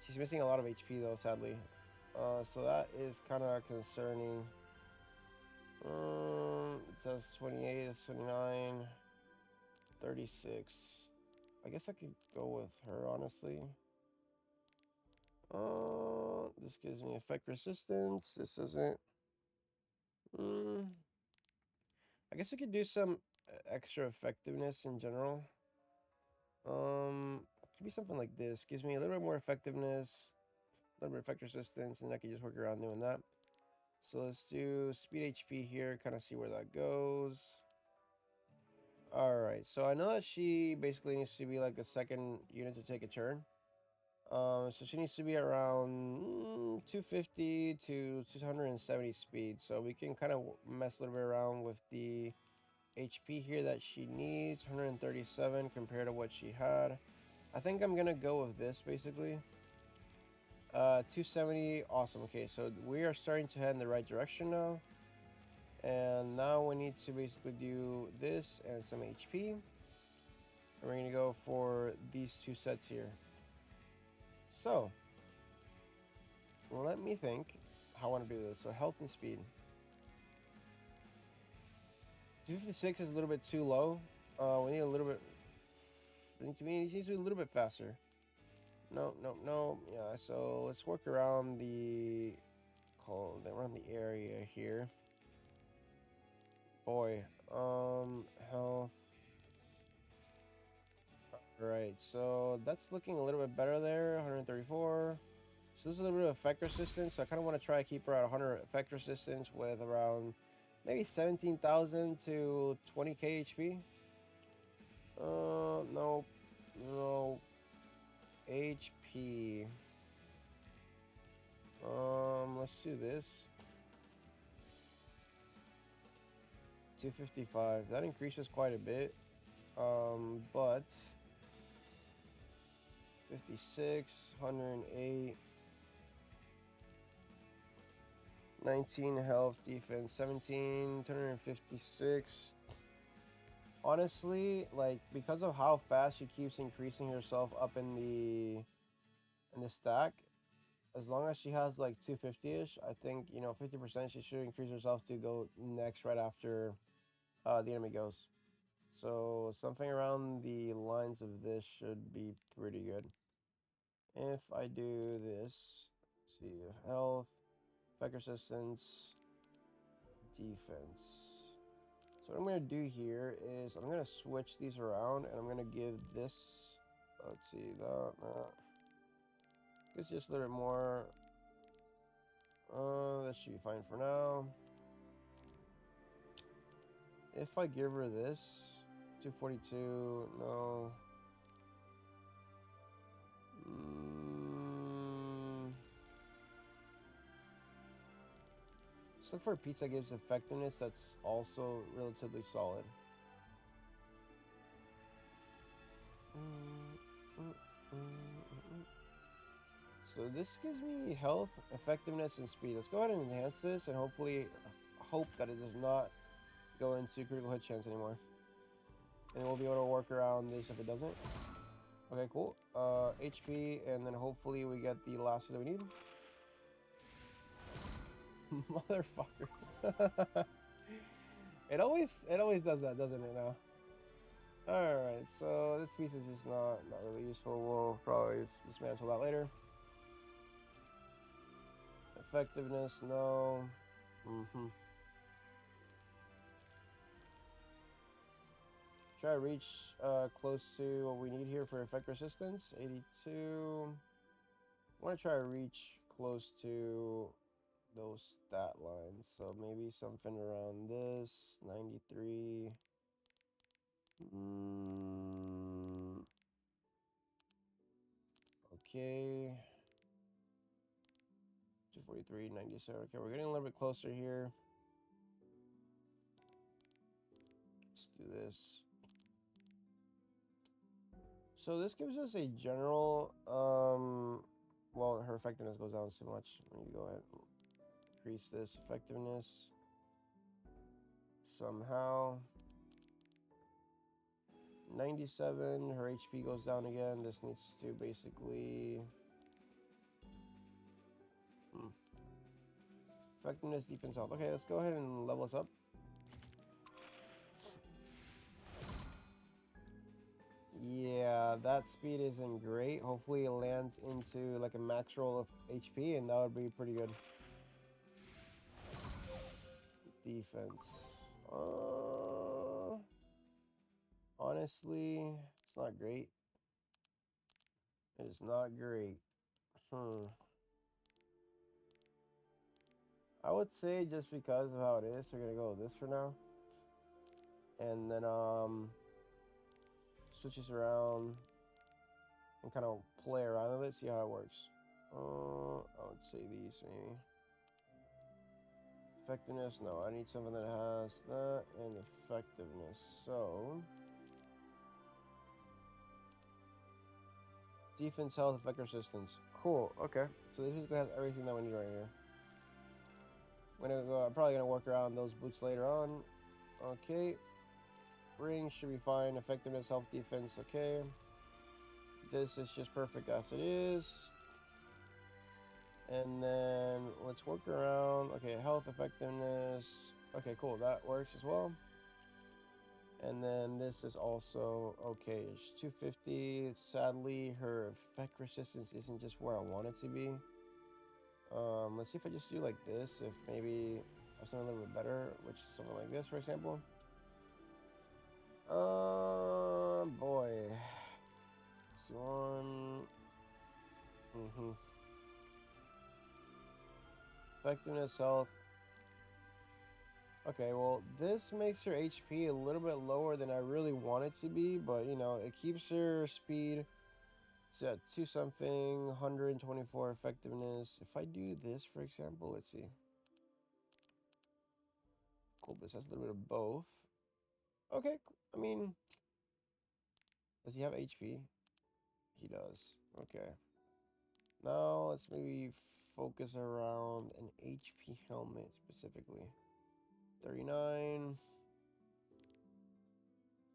She's missing a lot of HP though, sadly. So that is kind of concerning. It says 28, it's 29, 36. I guess I could go with her, honestly. This gives me effect resistance. This doesn't. I guess I could do some extra effectiveness in general. Could be something like this. Gives me a little bit more effectiveness, a little bit of effect resistance, and I can just work around doing that. So let's do speed HP here, kind of see where that goes. Alright, so I know that she basically needs to be like a second unit to take a turn. So she needs to be around 250 to 270 speed. So we can kind of mess a little bit around with the HP here that she needs. 137 compared to what she had. I think I'm gonna go with this basically. 270, awesome. Okay, so we are starting to head in the right direction now. And now we need to basically do this and some HP. And we're gonna go for these two sets here. So, let me think how I want to do this. So health and speed. 256 is a little bit too low. We need a little bit. To me, it needs to be a little bit faster. No, no, no. Yeah, so let's work around the area here. Boy, health. Alright, so that's looking a little bit better there. 134. So this is a little bit of effect resistance. So I kind of want to try to keep her at 100 effect resistance with around maybe 17,000 to 20k HP. No, no. HP. Let's do this. 255. That increases quite a bit. But 56, 108, 19 health, defense, 17, 256. Honestly, like because of how fast she keeps increasing herself up in the stack, as long as she has like 250-ish, I think 50% she should increase herself to go next right after the enemy goes. So something around the lines of this should be pretty good. If I do this, let's see, health, effect resistance, defense. So what I'm going to do here is I'm going to switch these around, and I'm going to give this, let's see, that. It's just a little bit more. That should be fine for now. If I give her this, 242, no. Let's look for a piece that gives effectiveness that's also relatively solid. So this gives me health, effectiveness, and speed. Let's go ahead and enhance this and hopefully hope that it does not go into critical hit chance anymore. And we'll be able to work around this if it doesn't. Okay, cool. HP, and then hopefully we get the last that we need. Motherfucker. It always does that, doesn't it now? Alright, so this piece is just not really useful. We'll probably dismantle that later. Effectiveness, no. Try to reach close to what we need here for effect resistance. 82. I want to try to reach close to those stat lines. So maybe something around this. 93. Okay. 243, 97. Okay, we're getting a little bit closer here. Let's do this. So this gives us a general, well, her effectiveness goes down so much. We need to go ahead and increase this effectiveness somehow. 97, her HP goes down again. This needs to basically... Effectiveness, defense, health. Okay, let's go ahead and level us up. Yeah, that speed isn't great. Hopefully it lands into like a max roll of HP, and that would be pretty good. Defense. Honestly, it's not great. It is not great. I would say just because of how it is, we're gonna go with this for now. And then switch this around and kind of play around with it, see how it works. I would say these maybe. Effectiveness, no, I need something that has that and effectiveness. So defense, health, effect resistance. Cool. Okay. So this basically has everything that we need right here. I'm probably gonna work around those boots later on. Okay. Ring should be fine. Effectiveness, health, defense. Okay. This is just perfect as it is. And then let's work around. Okay, health, effectiveness. Okay, cool. That works as well. And then this is also okay. It's 250. Sadly, her effect resistance isn't just where I want it to be. Let's see if I just do like this. If maybe I have something a little bit better, which is something like this, for example. Boy. This one. Effectiveness, health. Okay, well, this makes her HP a little bit lower than I really want it to be, but, you know, it keeps her speed at 2 something, 124 effectiveness. If I do this, for example, let's see. Cool, this has a little bit of both. Okay, I mean, does he have HP? He does. Okay. Now, let's maybe focus around an HP helmet specifically. 39.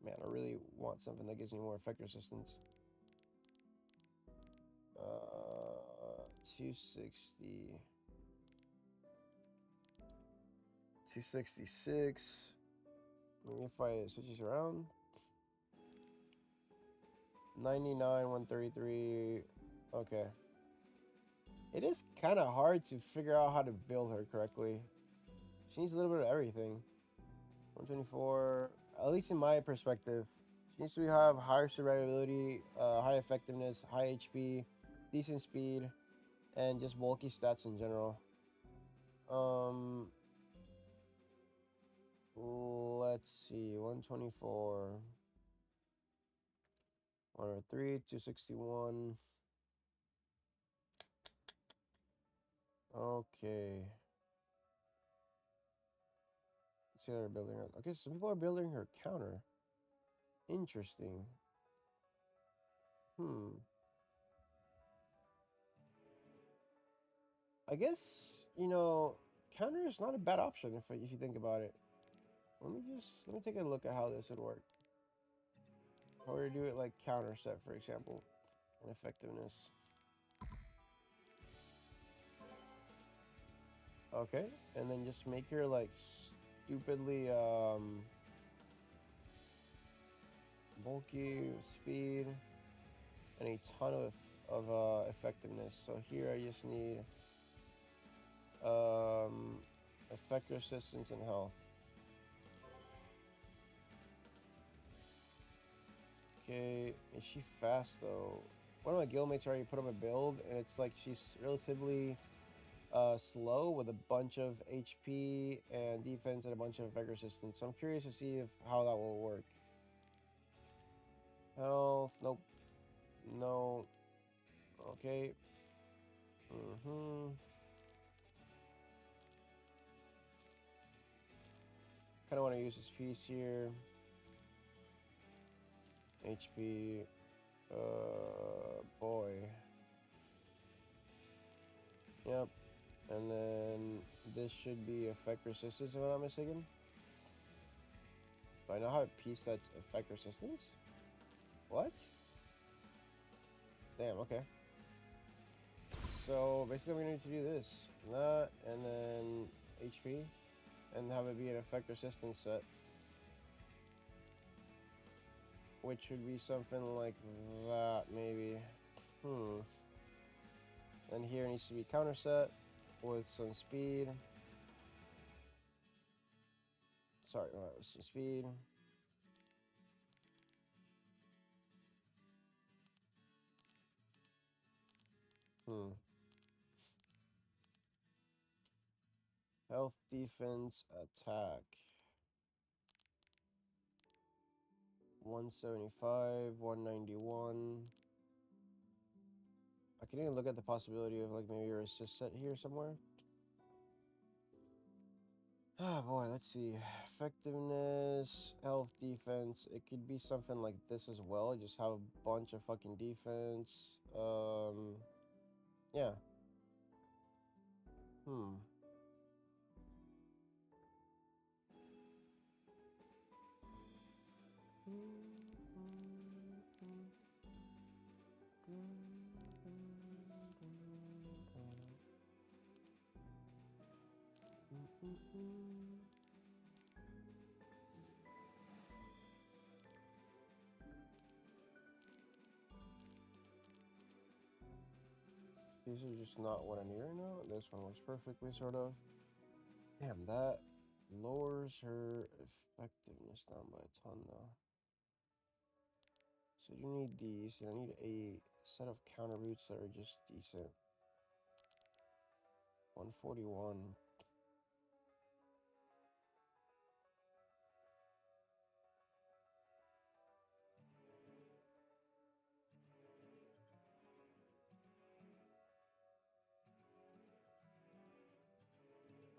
Man, I really want something that gives me more effect resistance. 260. 266. Maybe if I switch this around. 99, 133. Okay. It is kind of hard to figure out how to build her correctly. She needs a little bit of everything. 124, at least in my perspective. She needs to have higher survivability, high effectiveness, high HP, decent speed, and just bulky stats in general. Let's see, 124, 103, 261. Okay. Let's see how they're building her. Okay, some people are building her counter. Interesting. I guess, counter is not a bad option if you think about it. Let me take a look at how this would work. How would you do it like counter set, for example, and effectiveness. Okay, and then just make her like stupidly bulky, speed, and a ton of effectiveness. So here I just need effect resistance and health. Okay, is she fast though? One of my guildmates already put up a build, and it's like she's relatively slow with a bunch of HP and defense and a bunch of effect resistance. So I'm curious to see how that will work. Health, nope, no, okay. Kind of want to use this piece here. HP, boy. Yep. And then this should be effect resistance if I'm not mistaken. Do I now have a piece that's effect resistance? What? Damn, okay. So basically we need to do this. That, and then HP. And have it be an effect resistance set. Which would be something like that, maybe. And here needs to be counter set with some speed. Sorry, no, with some speed. Health, defense, attack. 175, 191. I can even look at the possibility of like maybe a resist set here somewhere. Ah, boy, let's see. Effectiveness, health, defense. It could be something like this as well. Just have a bunch of fucking defense. Yeah. These are just not what I need right now. This one works perfectly, sort of. Damn, that lowers her effectiveness down by a ton, though. So you need these, and I need a set of counter roots that are just decent. 141.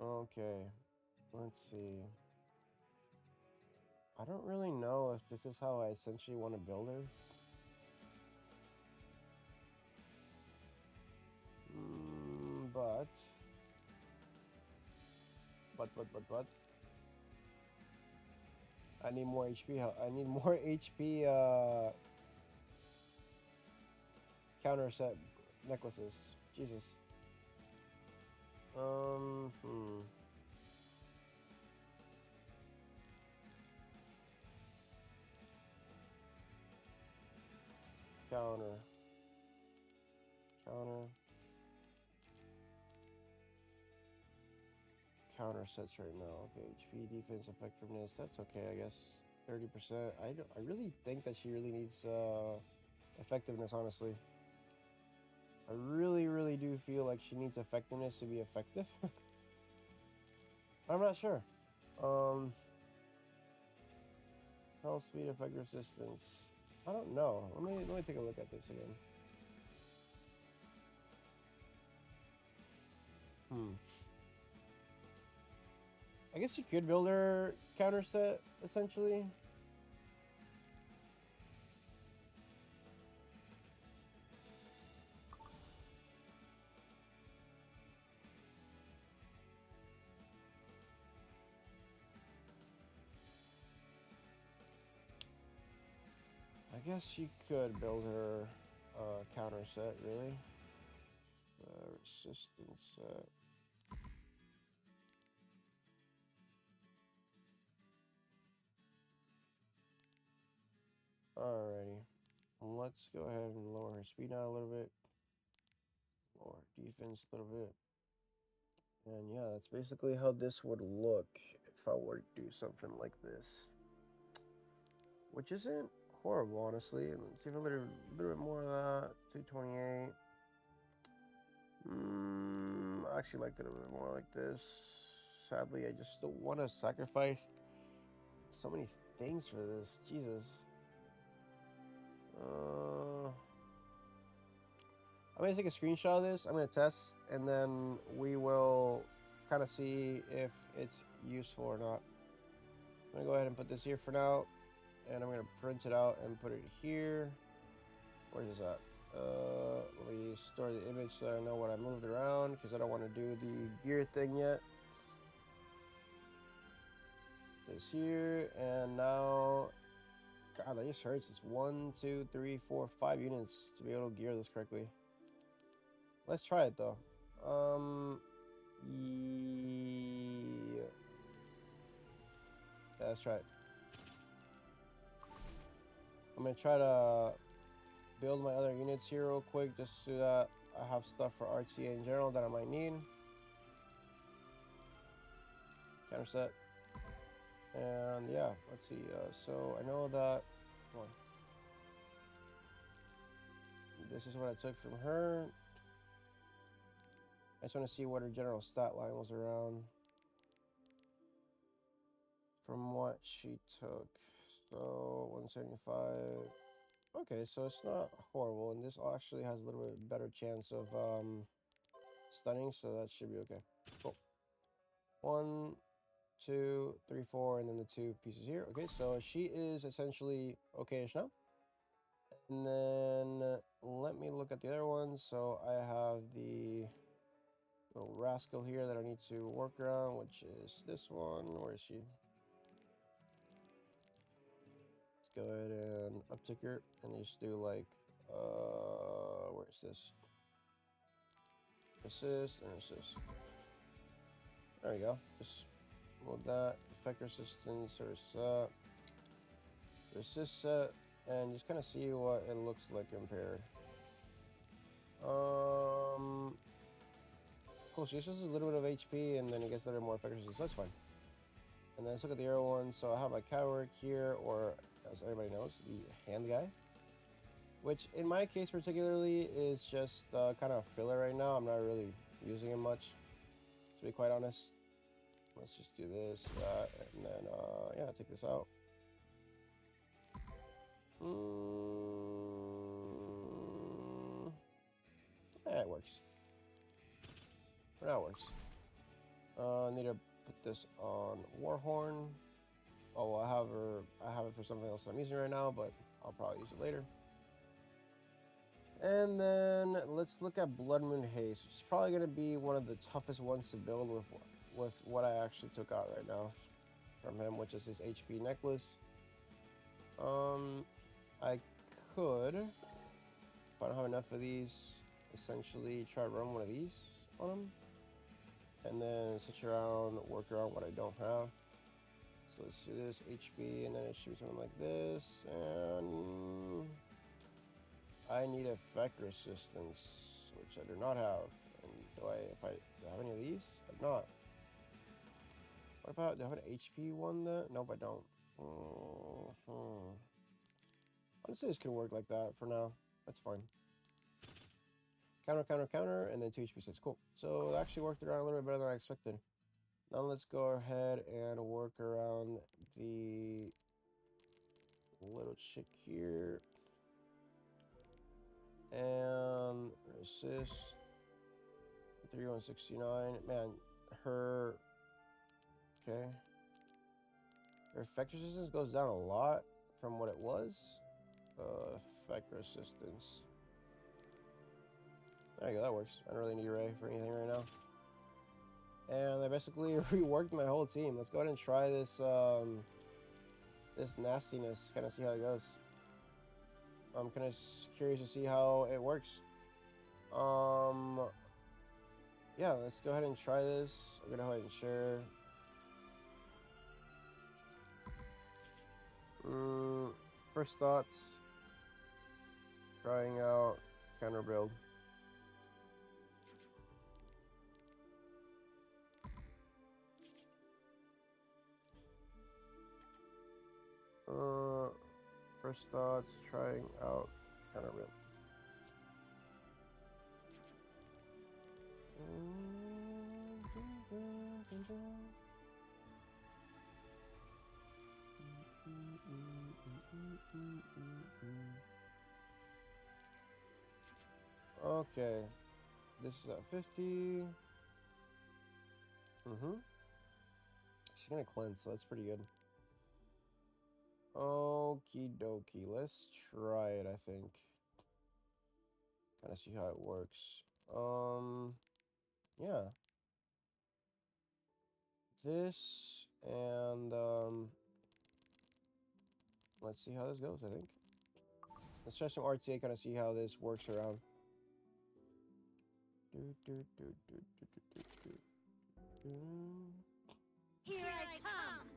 Okay, let's see. I don't really know if this is how I essentially want to build her. But I need more HP. I need more HP counter set necklaces. Jesus. Counter. counter sets right now. Okay, HP, defense, effectiveness. That's okay, I guess. 30%. I really think that she really needs effectiveness, honestly. I really do feel like she needs effectiveness to be effective. I'm not sure. Health, speed, effective resistance. I don't know. Let me take a look at this again. I guess you could build her counter set essentially. I guess you could build her counter set, really. Resistance set. Alrighty. Let's go ahead and lower her speed down a little bit. Lower her defense a little bit. And yeah, that's basically how this would look if I were to do something like this. Which isn't horrible, honestly. Let's see if a little bit more of that. 228. I actually liked it a bit more like this. Sadly, I just don't want to sacrifice so many things for this. Jesus. I'm going to take a screenshot of this. I'm going to test, and then we will kind of see if it's useful or not. I'm going to go ahead and put this here for now, and I'm going to print it out and put it here. Where is that? Let me store the image so that I know what I moved around, because I don't want to do the gear thing yet. This here, and now, God, that just hurts. It's 1, 2, 3, 4, 5 units to be able to gear this correctly. Let's try it though. Yeah. Let's try it. I'm gonna try to build my other units here real quick, just so that I have stuff for RTA in general that I might need. Counter set. And yeah, let's see. So I know that. Come on. This is what I took from her. I just want to see what her general stat line was around from what she took. So 175. Okay, so it's not horrible, and this actually has a little bit better chance of stunning, so that should be okay. Cool. 1, 2, 3, 4, and then the 2 pieces here. Okay, so she is essentially okay-ish now. And then let me look at the other ones. So I have the little rascal here that I need to work around, which is this one. Where is she? Let's go ahead and uptick her and just do like, where is this? Assist and assist. There we go. Just load that. Effect resistance or resist set, and just kind of see what it looks like compared. Cool. She just has a little bit of HP, and then it gets a little more effect resistance. That's fine. And then let's look at the arrow one. So I have my cower here, or as everybody knows, the hand guy, which in my case particularly is just kind of filler right now. I'm not really using it much, to be quite honest. Let's just do this, that, and then yeah, take this out. Yeah, it works. For now, it works. I need to put this on Warhorn. Oh, well, I have it for something else that I'm using right now, but I'll probably use it later. And then let's look at Blood Moon Haste, which is probably going to be one of the toughest ones to build with what I actually took out right now from him, which is his HP necklace. I could, if I don't have enough of these, essentially try to run one of these on him, and then switch around, work around what I don't have. So let's do this HP, and then it should be something like this, and I need effect resistance, which I do not have. And do I have any of these? I do not. What if do I have an HP one there? Nope, I don't. Mm-hmm. Honestly, this could work like that for now. That's fine. Counter, counter, counter, and then 2 HP 6. Cool. So it actually worked around a little bit better than I expected. Now let's go ahead and work around the little chick here. And assist. 3169. Man, her. Okay. Her effect resistance goes down a lot from what it was. Effect resistance. There you go, that works. I don't really need Ray for anything right now. And I basically reworked my whole team. Let's go ahead and try this this nastiness, kind of see how it goes. I'm kind of curious to see how it works. Yeah, let's go ahead and try this. I'm gonna go ahead and share. First thoughts. Trying out counter build. First thoughts, trying out counter build. Okay, this is at 50. She's gonna cleanse, so that's pretty good. Okie dokie, let's try it, I think. Kind of see how it works. Yeah. This, and, let's see how this goes, I think. Let's try some RTA, kind of see how this works around. Here I come!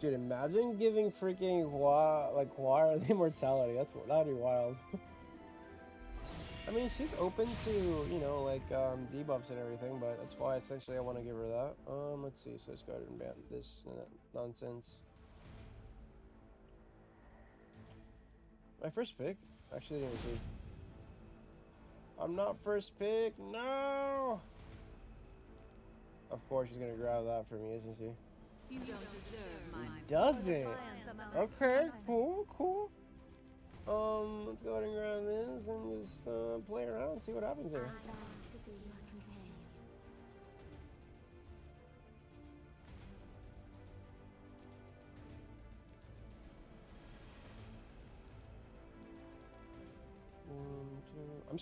Dude, imagine giving freaking Wire the immortality. That'd be wild. I mean, she's open to, you know, like debuffs and everything, but that's why essentially I want to give her that. Let's see. So let's go ahead and ban this nonsense. My first pick? Actually, didn't even see. I'm not first pick. No. Of course, she's gonna grab that for me, isn't she? You don't deserve my Doesn't. Okay, cool, cool. Let's go ahead and grab this and just play around and see what happens here. I'm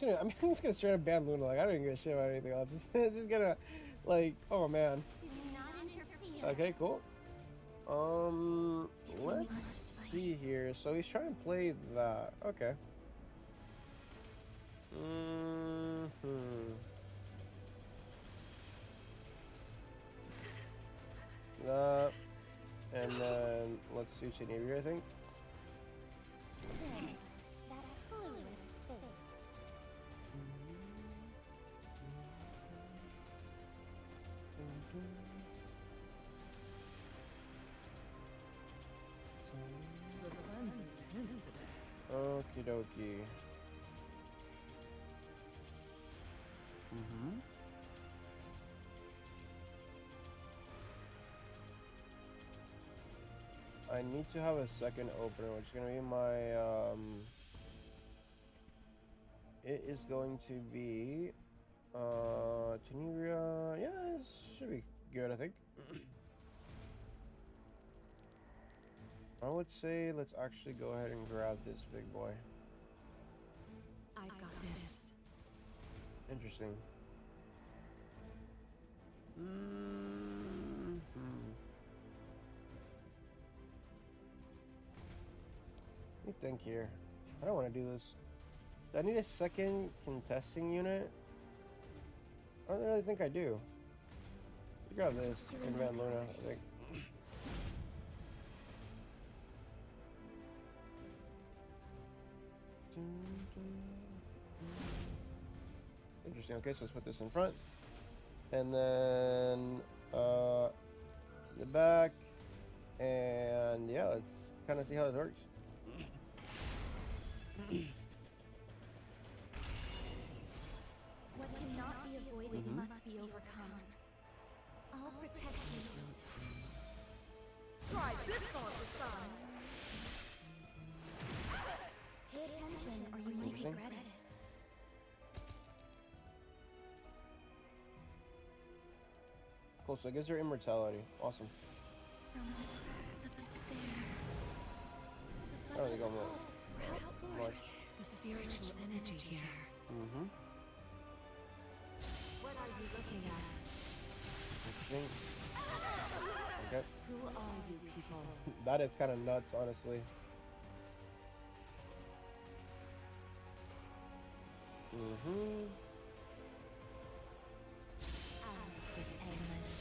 just gonna straight up ban Luna. Like, I don't even give a shit about anything else. Just gonna, like, oh man. Okay, cool. Let's see here. So he's trying to play that. Okay. That. And then let's do Chinivir, I think. Okie dokie. I need to have a second opener, which is gonna be my it is going to be Tenebria. Yeah, it should be good, I think. I would say let's actually go ahead and grab this big boy. I've got this. Interesting. Let me think here. I don't want to do this. Do I need a second contesting unit? I don't really think I do. You got this in Van Luna, I think. Interesting. Okay, so let's put this in front. And then the back. And yeah, let's kind of see how this works. What cannot be avoided must be overcome. I'll protect you. Try this on for size. Pay attention or you may Interesting. regret it. Cool, so it gives her immortality. Awesome. From the cracks of despair. I don't think I'm much. The spiritual energy here. Mm-hmm. What are you looking at? Interesting. Okay. Who are you people? That is kind of nuts, honestly. Mm-hmm. This endless.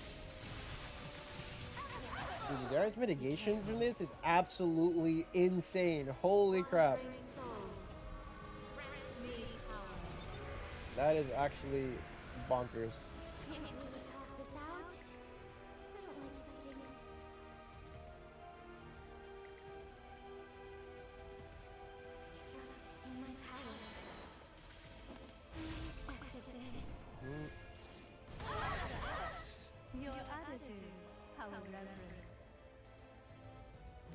Dude, the damage mitigation from this is absolutely insane. Holy crap. Souls. Grant me power. That is actually bonkers. Can't we talk this out? I don't like fighting. Trust in my power. Respect this. Mm. Your attitude, how reverent.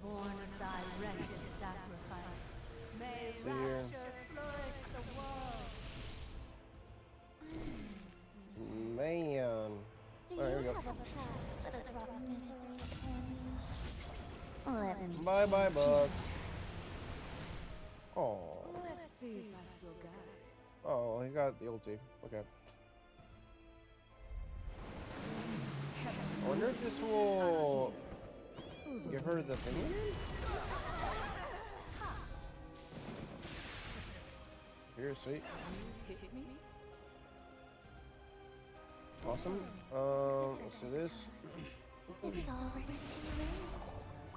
Born of thy wretched sacrifice, may See here. rapture flourish the world. Man. Do Alright, here we go. have a past that has brought misery upon you? Let me Bye bye, Bucks. Oh. Let's see if I still got it. Oh, he got the ulti. Okay. I wonder if this will give her the thing again? Here, sweet. Awesome. Let's do this. It's already too late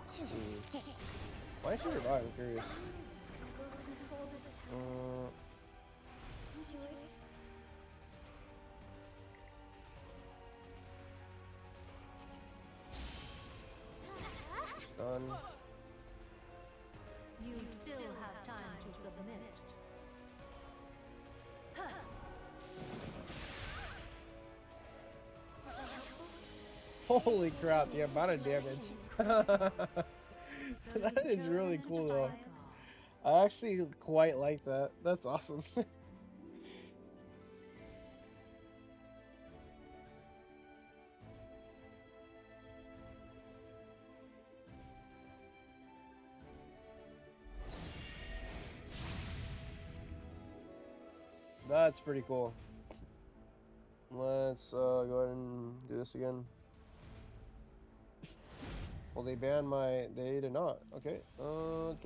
to escape. Why is she revive? I'm curious. Done. You still have time to submit. Holy crap, the amount of damage. That is really cool though. I actually quite like that. That's awesome. That's pretty cool. Let's go ahead and do this again. Well, they banned my. They did not. Okay. You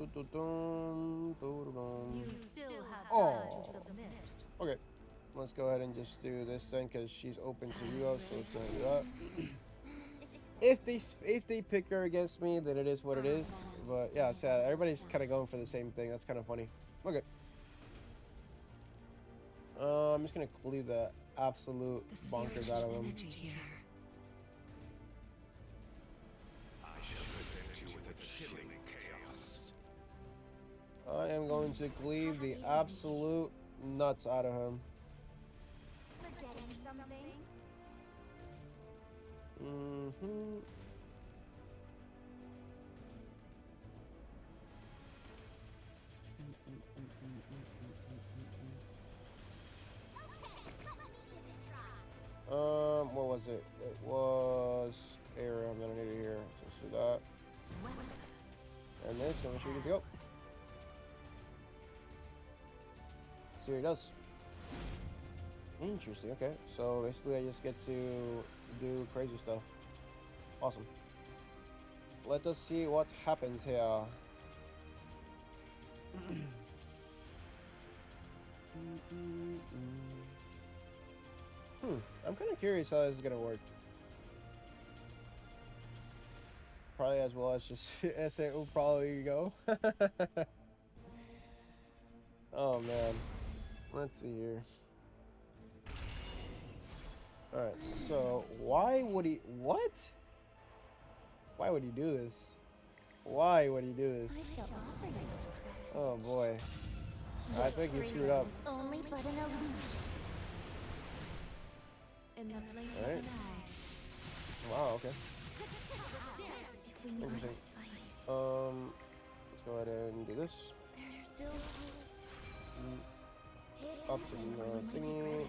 still have Oh. time to submit. Okay. Let's go ahead and just do this then, because she's open to Rio, so let's go ahead and do that. If they pick her against me, then it is what it is. But yeah, so everybody's kind of going for the same thing. That's kind of funny. Okay. I'm just gonna cleave the absolute bonkers out of him. I shall present you with a chilling chaos. I am going to cleave the absolute nuts out of him. Forgetting something? Mm-hmm. What was it? It was area. I'm gonna need it here. So let's do that. And this, and we should be good to go. See what he does. Interesting. Okay, so basically, I just get to do crazy stuff. Awesome. Let us see what happens here. I'm kind of curious how this is gonna work. probably as well as just as it will probably go. Oh man, let's see here. All right, so why would he? What? Why would he do this? Why would he do this? I shall offer you a present. Oh boy, I think he screwed up. Only but an illusion. In the blink of Alright. an eye. Wow. Okay. If we must Interesting. fight, Let's go ahead and do this. there's still hope. Pay Up attention in or you the might thingy, regret it.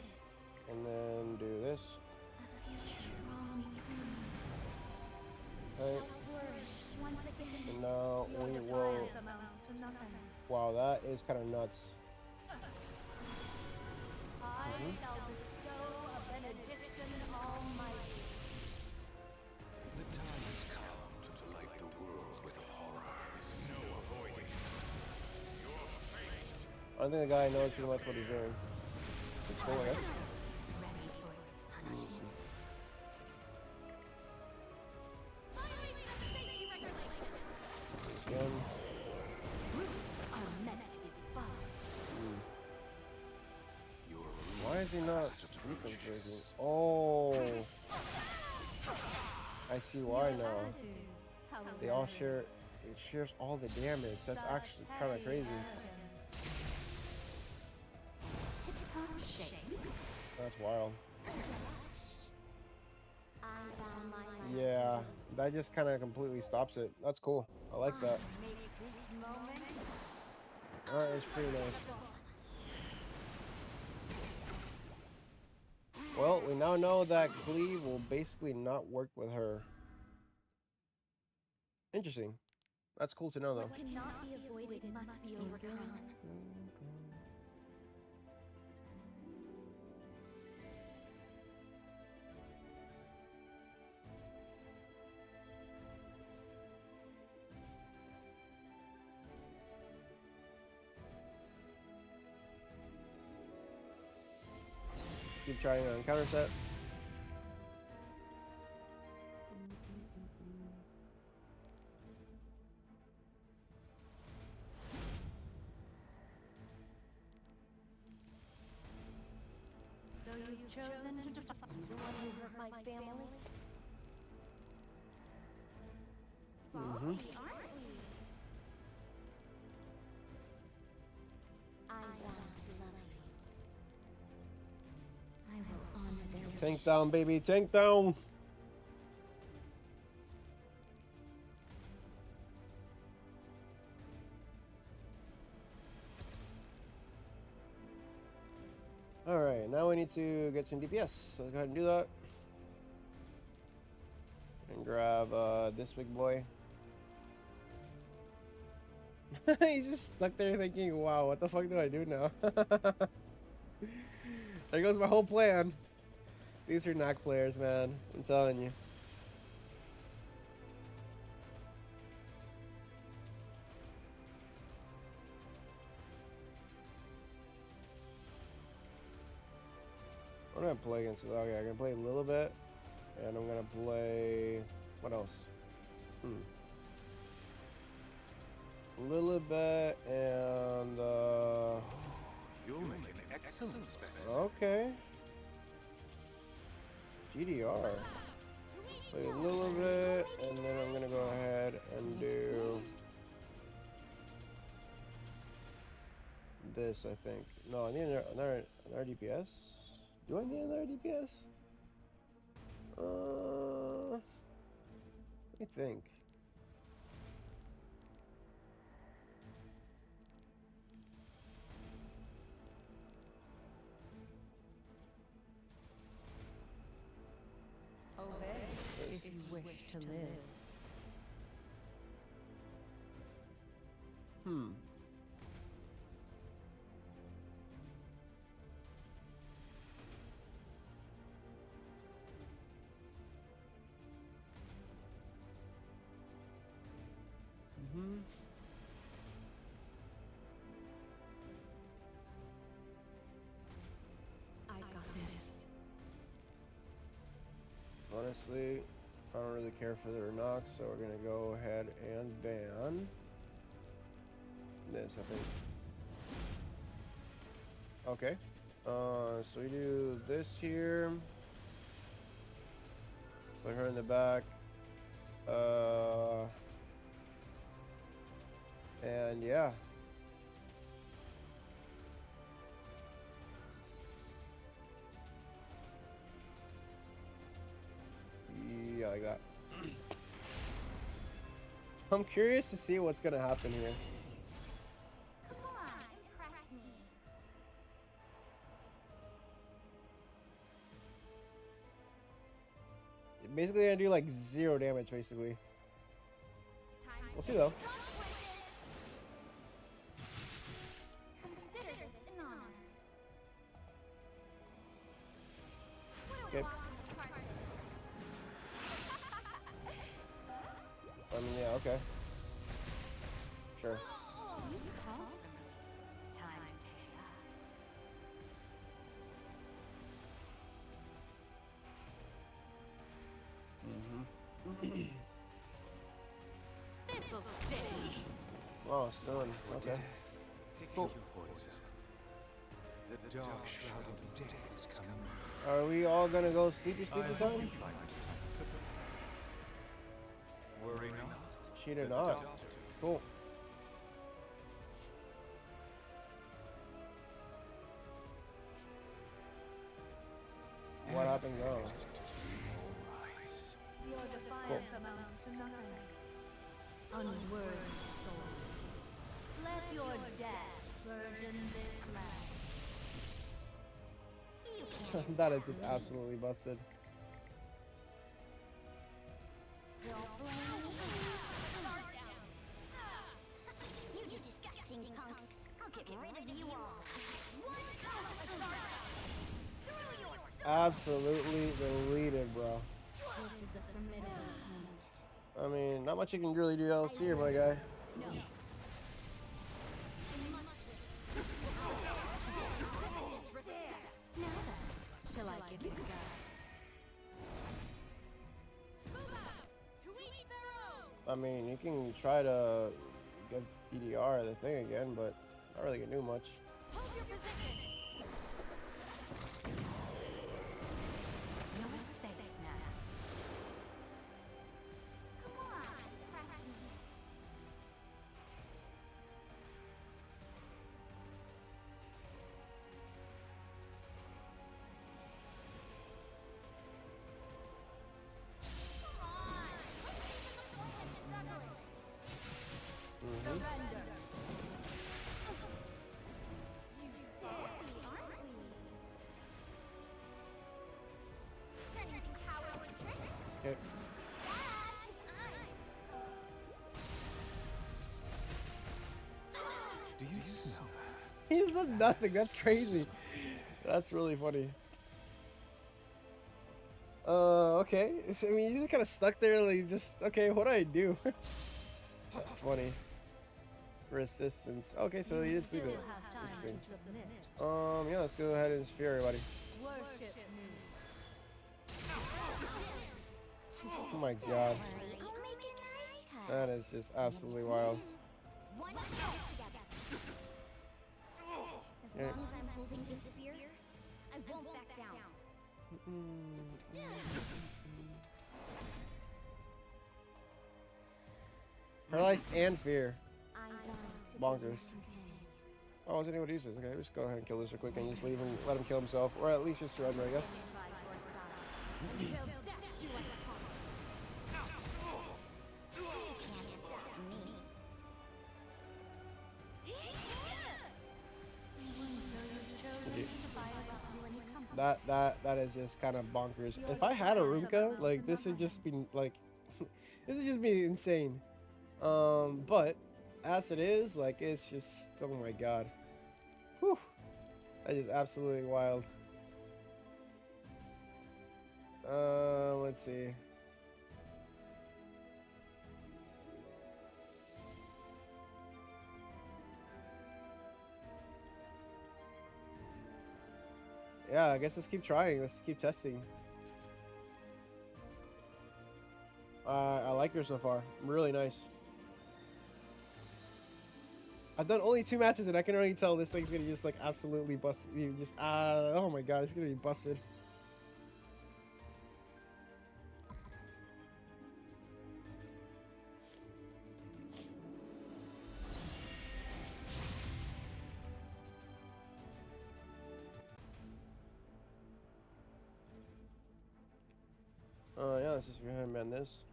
and then do this. A future wrongly pruned Right. shall flourish once again. And now Your we defiance will. amounts to nothing. Wow, that is kind of nuts. I shall bestow a benediction almighty. The time has come to delight the world with horror. There's no avoiding your fate. I don't think the guy knows too much what he's doing. It's cool, I guess. Ready for punishment. Again. Are meant to be followed. Why is he not defense breaking? Oh, I see why now. They all share. It shares all the damage. That's actually kind of crazy. Tip-top shape. That's wild. I found my Yeah, that just kind of completely stops it. That's cool. I like that. Make this moment That is pretty nice. Well, we now know that Cleave will basically not work with her. Interesting. That's cool to know, though. what cannot be avoided must be overcome. Keep trying on counter set. So you've chosen to defy the one who hurt my family? Mm-hmm. Aren't we? I vow to love you. I will honor their Tank wishes. down, baby. Tank down. Alright, now we need to get some DPS. So let's go ahead and do that. And grab this big boy. He's just stuck there thinking, wow, what the fuck do I do now? There goes my whole plan. These are knack players, man. I'm telling you. What do I play against? Okay, I'm gonna play a little bit, and I'm gonna play what else? A little bit, and You'll make an excellent specimen. okay. GDR. Play a little bit, and then I'm gonna go ahead and do this. I think. No, I need another DPS. Do I need another DPS? Let me think. Obey if you wish to live. I got this. Honestly, I don't really care for their knocks, so we're gonna go ahead and ban this, I think. Okay. So we do this here. Put her in the back. And yeah. Yeah, like that. I'm curious to see what's gonna happen here. Come on, impress me. Basically gonna do like 0 damage, basically. We'll see though. Consider this an honor. Okay. I mean, yeah, okay. Sure. You called for me. Time to pay up. This'll stay. Oh, Sterling. Okay. Cool. The dark shroud of death is coming. Are we all gonna go sleepy time? Worry not. Cheat or not? Cool. What happened though? Your defiance amounts to nothing. Unworthy soul. Let your death burden this land. That is just absolutely busted. Don't blame me. You disgusting punks. I'll get rid of you all. One Absolutely deleted, bro. This is a formidable opponent. I mean, not much you can really do else here, my guy. No. Now then, shall I give you guide? I mean, you can try to get BDR the thing again, but not really gonna do much. You're safe now. Come on, impress me. Surrender. Okay. Do you smell that? He just does nothing. That's crazy. That's really funny. Okay. I mean, you just kind of stuck there, like, just, okay, what do I do? That's funny. Resistance. Okay, so he did sleep Still it. have time Interesting. to submit. Yeah, let's go ahead and sphere everybody. Worship me. Oh my god. I'll make a nice cut. That is just absolutely wild. One step together. As Yeah. long as I'm holding this spear, I won't back down. Paralyzed and fear. I want to Bonkers. Oh, is anyone uses? Okay, let's go ahead and kill this real quick and just leave him, let him kill himself, or at least just surrender, I guess. Until death do us apart. You can't stop me. That is just kind of bonkers. If I had a Ruka, like this would just be like, this would just be insane. But as it is, like it's just, oh my god, whew, that is absolutely wild. Let's see. Yeah, I guess let's keep trying. Let's keep testing. I like her so far. Really nice. I've done only 2 matches and I can already tell this thing's gonna just like absolutely bust. You just oh my god, it's gonna be busted. Yeah, let's just go ahead and ban this.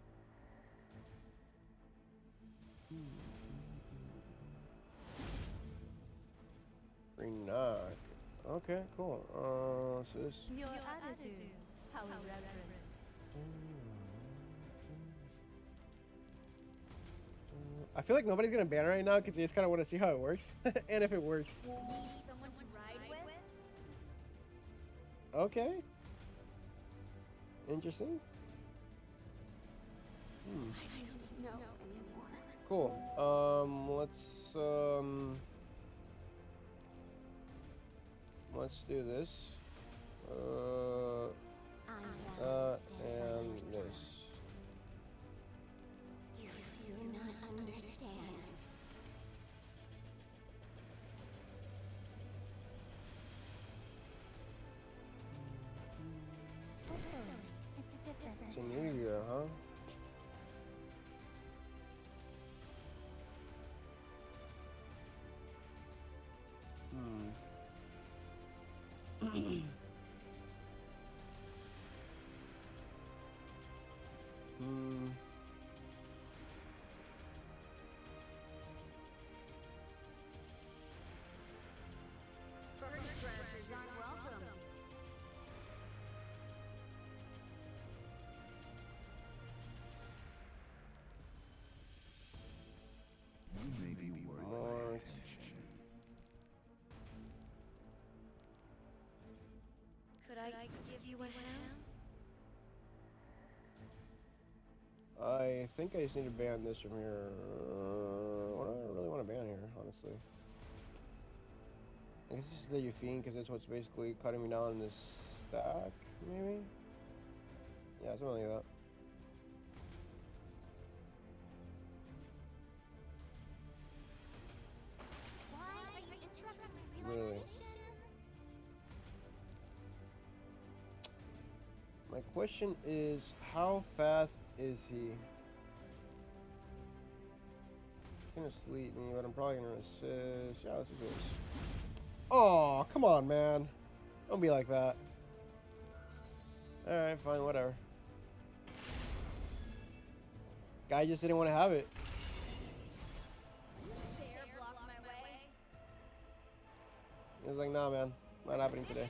Green knock. Okay, cool. So this. Your attitude, how irreverent. I feel like nobody's gonna ban it right now because they just kind of want to see how it works and if it works. Need someone to ride with? Okay. Interesting. Hmm. No anymore. Cool. Let's do this. And this. You do not understand. It's different. Genelia, huh? Hmm. Hmm. Burger scratchers aren't welcome. You may be worth my Mark. attention. Could I give you a hand? I think I just need to ban this from here. What do I really want to ban here, honestly? I guess this is the Euphine because that's what's basically cutting me down in this stack, maybe? Yeah, something like that. Why are you interrupting my Really? relaxation? My question is, how fast is he? He's gonna sleep me, but I'm probably gonna assist. Yeah, let's just do this. Oh, come on, man. Don't be like that. Alright, fine, whatever. Guy just didn't want to have it. Dare block my way? He was like, nah, man. Not happening today.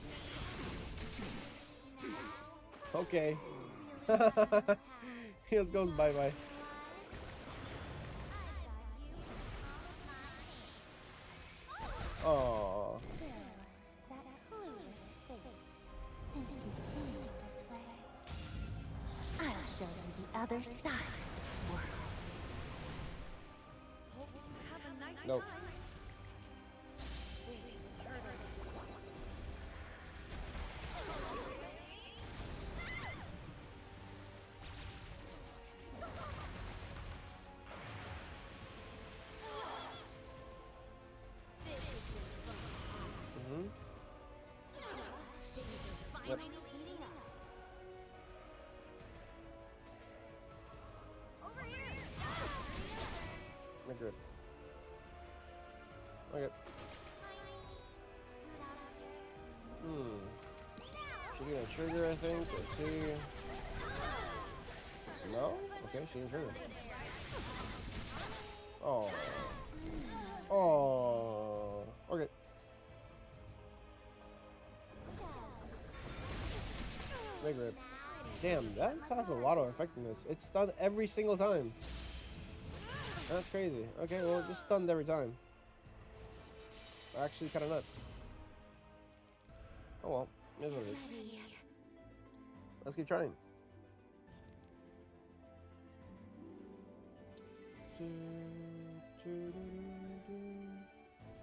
Okay. He just goes bye-bye. Oh. That clueless face. Since you came this way, I'll show you the other side of this world. Hope you have a nice Nope. time. This is hurting. Mm-hmm. Yep. Over here! Make good. Okay. She gonna trigger, I think. Let's see. No? Okay, she didn't trigger. Oh. Oh. Okay. Big rip. Damn, that has a lot of effectiveness. It's stunned every single time. That's crazy. Okay, well, it just stunned every time. Actually, kind of nuts. Oh well, it is what it is. Let's keep trying.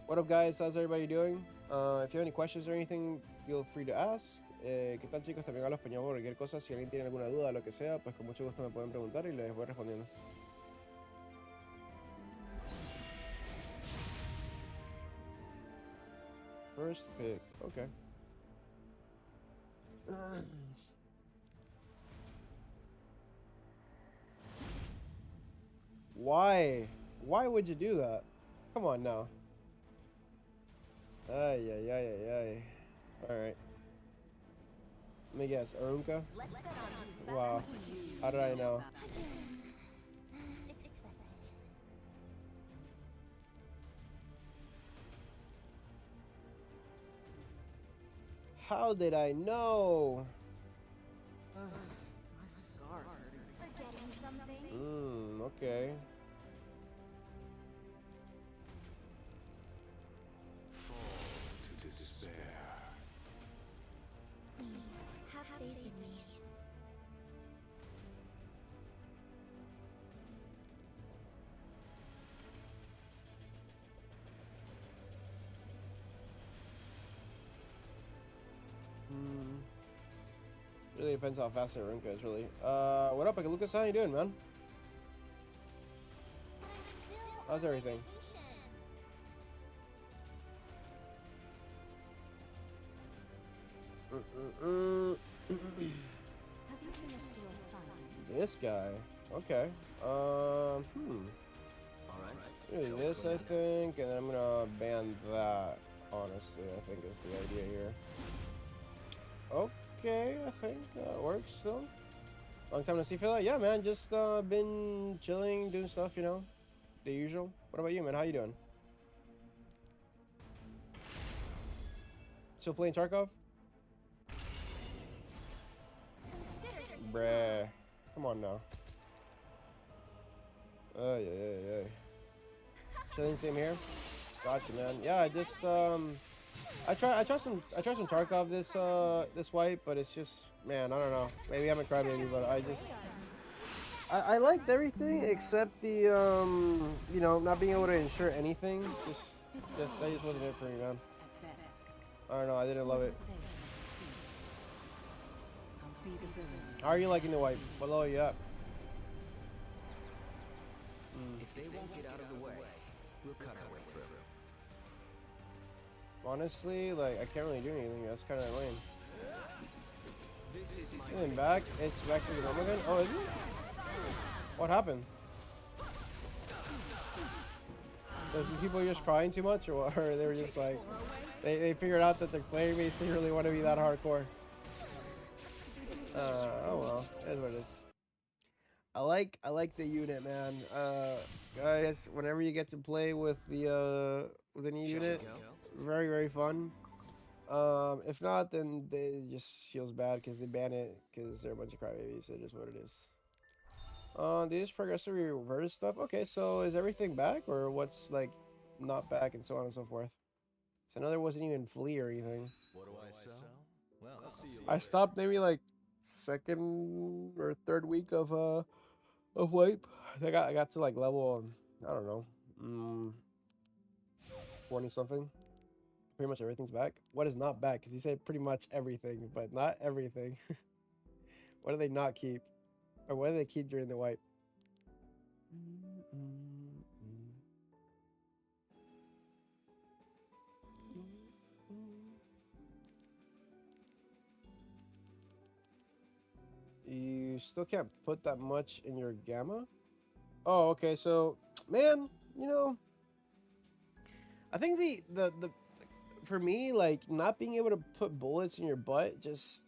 What up, guys? How's everybody doing? If you have any questions or anything, feel free to ask. ¿Qué tal, chicos? También hablo español por cualquier cosa. Si alguien tiene alguna duda, lo que sea, pues con mucho gusto me pueden preguntar y les voy respondiendo. First pick. Okay. Why? Why would you do that? Come on now. Ay, ay, ay, ay, ay. Alright. Let me guess. Arunka? Wow. How did I know? As expected. How did I know? Forgetting something? Okay. Fall to despair. Please, have faith in me. Really depends how fast Arunka is, really. What up, Lucas? How you doing, man? How's everything? Have you finished your assignments? This guy. Okay. Do this, I think, and then I'm gonna ban that. Honestly, I think is the idea here. Okay, I think that works still. Long time to see, fella. Yeah, man, just been chilling, doing stuff, you know, the usual. What about you, man? How you doing? Still playing Tarkov? Bruh. Come on now. Oh, yeah. Chilling, same here. Gotcha, man. Yeah, I just I tried some Tarkov this wipe, but it's just, man, I don't know. Maybe I'm a crybaby, but I liked everything except the you know, not being able to ensure anything. That just wasn't it for me, man. I don't know. I didn't love it. How are you liking the wipe? What level are you at? If they won't get out of the way, we'll cut our way through. Honestly, like, I can't really do anything. That's kind of lame. This is my Getting back. It's back to the normal again. Oh, is it? What happened? Are people just crying too much, or what? Or they were just like, they figured out that their player base didn't really want to be that hardcore. Oh well, that's what it is. I like the unit, man. Guys, whenever you get to play with the new unit, very fun. If not, then it just feels bad because they ban it because they're a bunch of crybabies. It is what it is. They just progressively reverse stuff. Okay, so is everything back, or what's like not back, and so on and so forth? So I know there wasn't even flea or anything. What do I sell? Well, I'll see you. I stopped maybe like second or third week of wipe. I got to like level, I don't know, 20 something. Pretty much everything's back. What is not back? Because you said pretty much everything, but not everything. What do they not keep, or what do they keep during the wipe? You still can't put that much in your gamma? Oh, okay. So, man, you know, I think the for me, like, not being able to put bullets in your butt, just,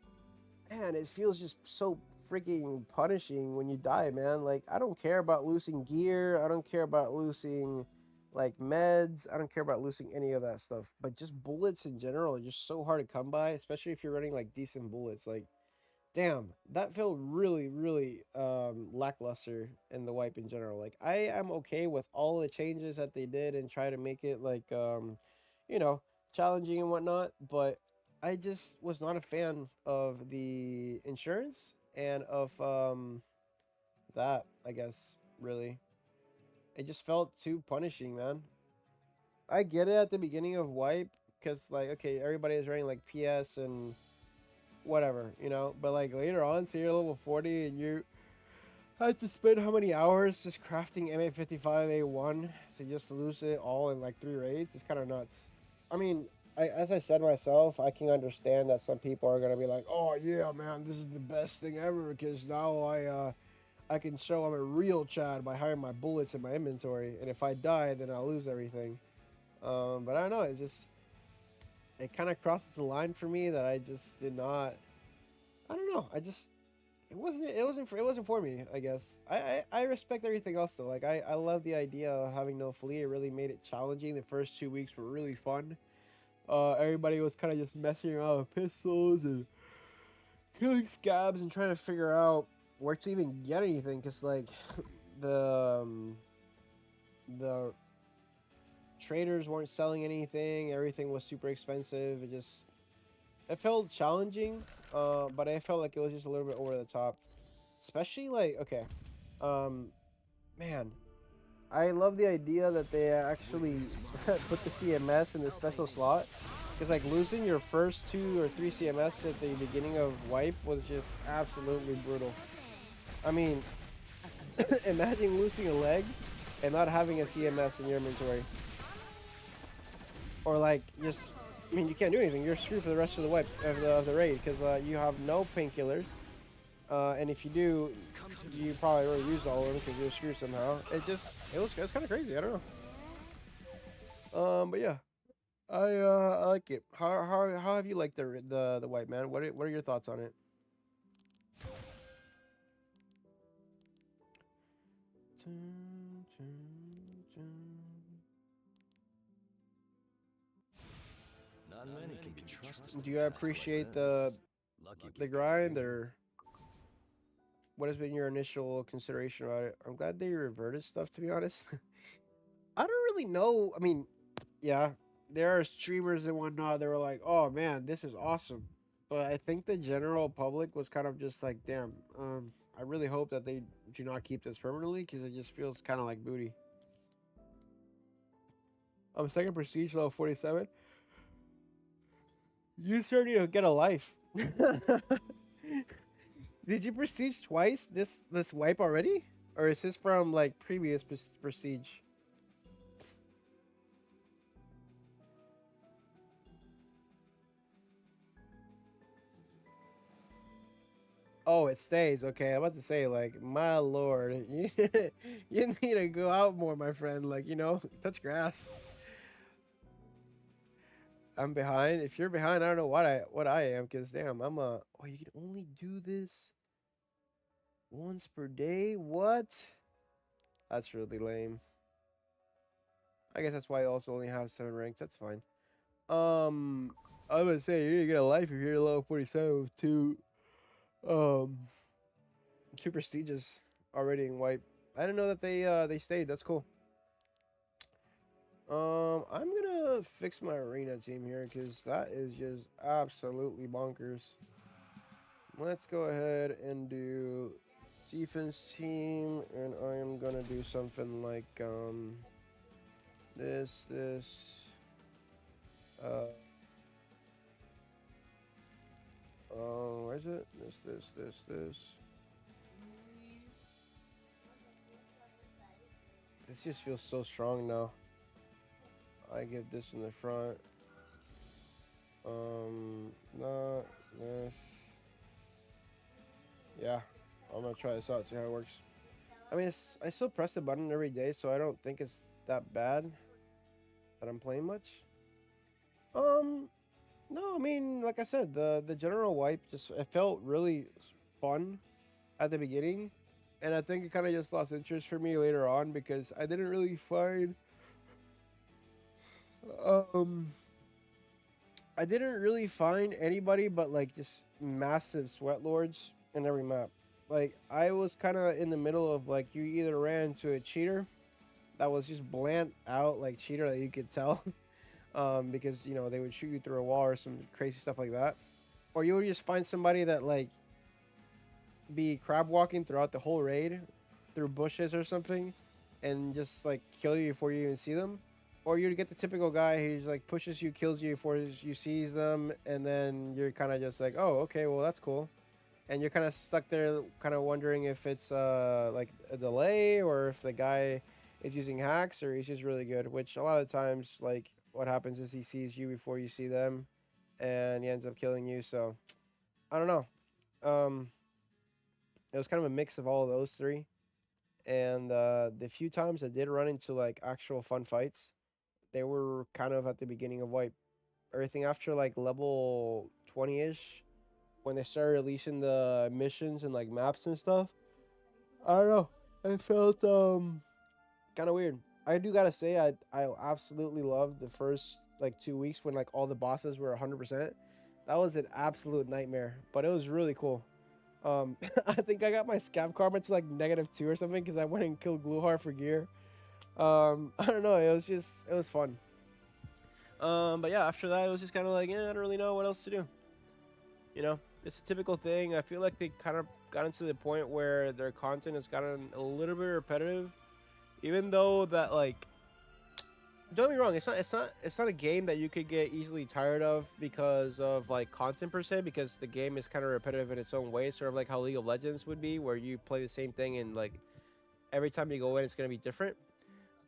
man, it feels just so freaking punishing when you die, man. Like, I don't care about losing gear. I don't care about losing, like, meds. I don't care about losing any of that stuff. But just bullets in general are just so hard to come by, especially if you're running, like, decent bullets. Like, damn, that felt really lackluster in the wipe in general. Like, I am okay with all the changes that they did and try to make it like you know, challenging and whatnot, but I just was not a fan of the insurance and of that, I guess, really. It just felt too punishing, man. I get it at the beginning of wipe because like okay, everybody is running like PS and whatever, you know. But like later on, say you're level 40 and you had to spend how many hours just crafting MA55A1 to just lose it all in like 3 raids? It's kind of nuts. I mean, as I said myself, I can understand that some people are gonna be like, "Oh yeah, man, this is the best thing ever," because now I can show I'm a real Chad by having my bullets in my inventory, and if I die, then I'll lose everything. But I don't know. It's just it kind of crosses the line for me that I just did not. I don't know. I just it wasn't for me. I guess I respect everything else though. Like I love the idea of having no flee. It really made it challenging. The first 2 weeks were really fun. Everybody was kind of just messing around with pistols and killing scabs and trying to figure out where to even get anything. Cause like the traders weren't selling anything. Everything was super expensive. It felt challenging, but I felt like it was just a little bit over the top. Especially like okay, um, man, I love the idea that they actually put the CMS in the special slot. Because like losing your first 2 or 3 CMS at the beginning of wipe was just absolutely brutal. I mean, imagine losing a leg and not having a CMS in your inventory, or like just I mean you can't do anything. You're screwed for the rest of the wipe of the raid because you have no painkillers. And if you do, you probably already used all of them because you're screwed somehow. It was kind of crazy. I don't know. But yeah, I like it. How have you liked the white man? What are your thoughts on it? Not many can be trusted. Do you appreciate the grind, or what has been your initial consideration about it? I'm glad they reverted stuff. To be honest, I don't really know. I mean, yeah, there are streamers and whatnot. They were like, "Oh man, this is awesome," but I think the general public was kind of just like, "Damn, I really hope that they do not keep this permanently because it just feels kind of like booty." I'm second prestige level 47. You starting to get a life. Did you prestige twice this wipe already, or is this from like previous prestige? Oh, it stays. Okay, I'm about to say, like, my lord, you need to go out more, my friend. Like, touch grass. I'm behind. If you're behind, I don't know what I am, cause damn, I'm a. Oh, you can only do this once per day. What? That's really lame. I guess that's why I also only have 7 ranks. That's fine. I would say you need to get a life if you're level 47 with um two prestigious already in wipe. I didn't know that they stayed. That's cool. I'm gonna fix my arena team here because that is just absolutely bonkers. Let's go ahead and do defense team, and I am gonna do something like this uh where's it? This. This just feels so strong now. I get this in the front. Not this. Yeah, I'm gonna try this out, see how it works. I mean, I still press the button every day, so I don't think it's that bad that I'm playing much. Um, no, I mean, like I said, the general wipe just it felt really fun at the beginning, and I think it kind of just lost interest for me later on because I didn't really find um I didn't really find anybody but like just massive sweat lords in every map. Like I was kind of in the middle of like you either ran to a cheater that was just bland out like cheater that you could tell, because they would shoot you through a wall or some crazy stuff like that, or you would just find somebody that like be crab walking throughout the whole raid through bushes or something, and just like kill you before you even see them. or you get the typical guy who's like pushes you, kills you before you sees them, and then you're kind of just like, oh, okay, well that's cool, and you're kind of stuck there, kind of wondering if it's like a delay or if the guy is using hacks or he's just really good. Which a lot of times, like what happens is he sees you before you see them, and he ends up killing you. So I don't know. Um, it was kind of a mix of all of those three, and the few times I did run into like actual fun fights, they were kind of at the beginning of Wipe. Everything after like level 20 ish, when they started releasing the missions and like maps and stuff. I don't know. I felt kind of weird. I do gotta say I absolutely loved the first like 2 weeks when like all the bosses were 100%. That was an absolute nightmare, but it was really cool. I think I got my scab karma to like -2 or something because I went and killed Gluhar for gear. I don't know. It was fun. But yeah, after that, it was just kind of like, I don't really know what else to do. You know, it's a typical thing. I feel like they kind of gotten to the point where their content has gotten a little bit repetitive, even though that like, don't get me wrong, it's not a game that you could get easily tired of because of like content per se, because the game is kind of repetitive in its own way, sort of like how League of Legends would be, where you play the same thing and like every time you go in, it's gonna be different.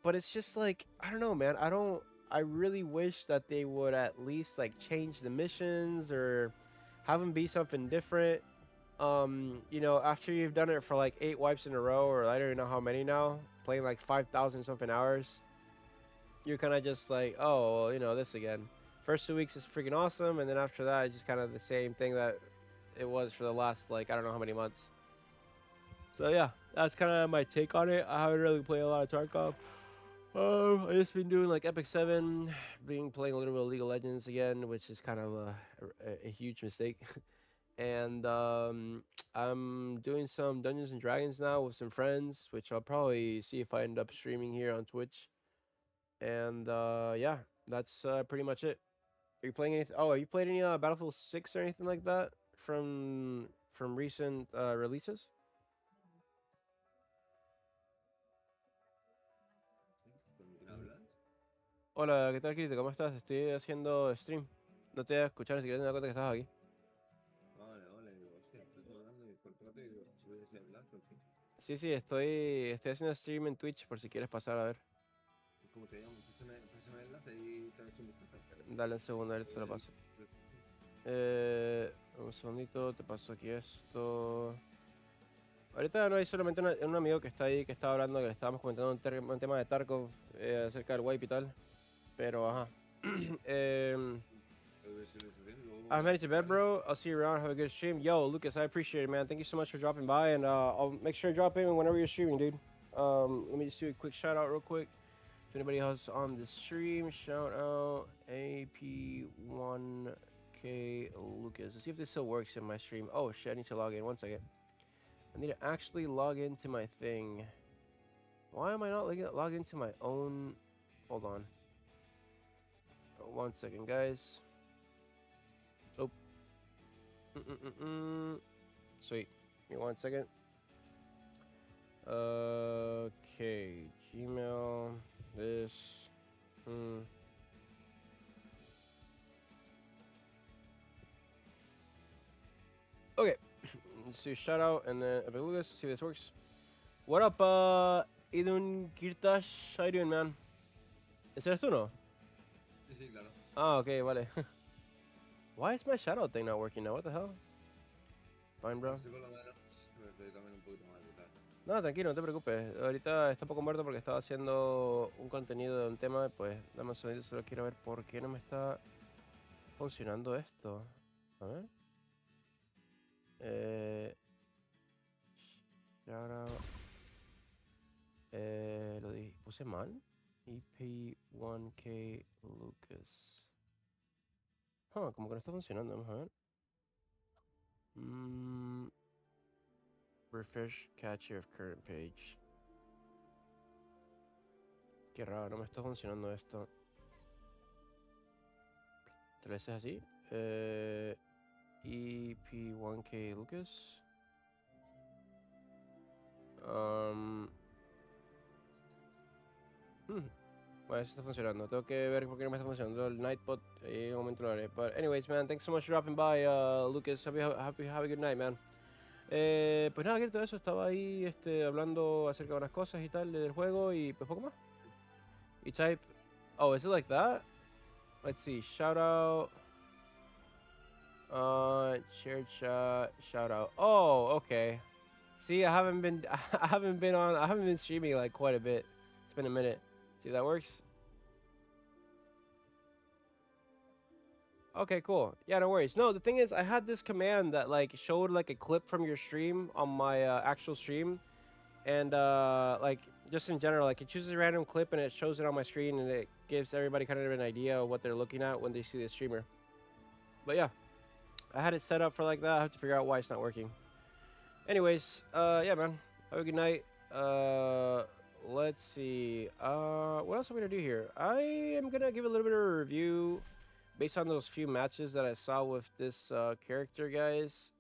But it's just like, I don't know, man. I really wish that they would at least like change the missions or have them be something different. You know, after you've done it for like 8 wipes in a row, or I don't even know how many now, playing like 5,000 something hours, you're kind of just like, oh, well, you know, this again. First 2 weeks is freaking awesome, and then after that, it's just kind of the same thing that it was for the last like I don't know how many months. So yeah, that's kind of my take on it. I haven't really played a lot of Tarkov. I just been doing like Epic 7, being playing a little bit of League of Legends again, which is kind of a huge mistake. And I'm doing some Dungeons and Dragons now with some friends, which I'll probably see if I end up streaming here on Twitch. And yeah, that's pretty much it. Are you playing anything? Oh, have you played any Battlefield 6 or anything like that from recent releases? ¿Con quién hablas? Hola, ¿qué tal, Kirito? ¿Cómo estás? Estoy haciendo stream. No te voy a escuchar, ni siquiera te das cuenta que estás aquí. Vale, vale, digo, hostia, estás hablando y por rato y digo, ¿se puede decir hablar o qué? Sí, sí, estoy haciendo stream en Twitch por si quieres pasar a ver. ¿Cómo te llamo? Pásame el enlace y te lo echo un vistazo. Dale un segundo, ahorita te lo paso. Un segundito, te paso aquí esto. Ahorita no hay solamente un amigo que está ahí, que estaba hablando, que le estábamos comentando un tema de Tarkov acerca del wipe y tal. Pero, ajá. I'm heading to bed, bro. I'll see you around. Have a good stream. Yo, Lucas, I appreciate it, man. Thank you so much for dropping by, and I'll make sure to drop in whenever you're streaming, dude. Let me just do a quick shout out real quick to anybody else on the stream. Shout out AP1K Lucas. Let's see if this still works in my stream. Oh shit, I need to log in. 1 second. I need to actually log into my thing. Why am I not logged into my own? Hold on. 1 second, guys. Oh. Sweet. Give me 1 second. Okay. Gmail. This. Okay. Let's do shout out and then Epic Lucas. See if this works. What up, Idun Kirtash? How you doing, man? ¿Ese eres tú, no? Sí, sí, claro. Ah, okay, vale. Why is my shadow thing not working now? What the hell? Fine, bro. Estoy con la mano, estoy también un poquito mal y tal. No, tranquilo, no te preocupes. Ahorita está un poco muerto porque estaba haciendo un contenido de un tema. Pues dame un segundito, solo quiero ver por qué no me está funcionando esto. A ver. Shout out. Puse mal. EP1K Lucas. Como que no está funcionando. Vamos a ver. Refresh catcher of current page. Qué raro, no me está funcionando esto. ¿Te lo haces así? EP1K Lucas. Bueno, eso está funcionando. Tengo que ver por qué no me está funcionando el Nightbot. En un momento lo haré. But anyways, man, thanks so much for dropping by, Lucas. Have a good night, man. Pues nada, que todo eso. Estaba ahí hablando acerca de unas cosas y tal del juego y pues poco más. You type... Oh, is it like that? Let's see. Shout out... shared chat, shout out. Oh, okay. See, I haven't been, I haven't been streaming like quite a bit. It's been a minute. See if that works. Okay, cool. Yeah, no worries. No, the thing is, I had this command that like showed like a clip from your stream on my actual stream, and like just in general, like it chooses a random clip and it shows it on my screen, and it gives everybody kind of an idea of what they're looking at when they see the streamer. But yeah, I had it set up for like that. I have to figure out why it's not working. Anyways, yeah, man. Have a good night. Let's see. What else are we gonna do here? I am gonna give a little bit of a review based on those few matches that I saw with this character, guys.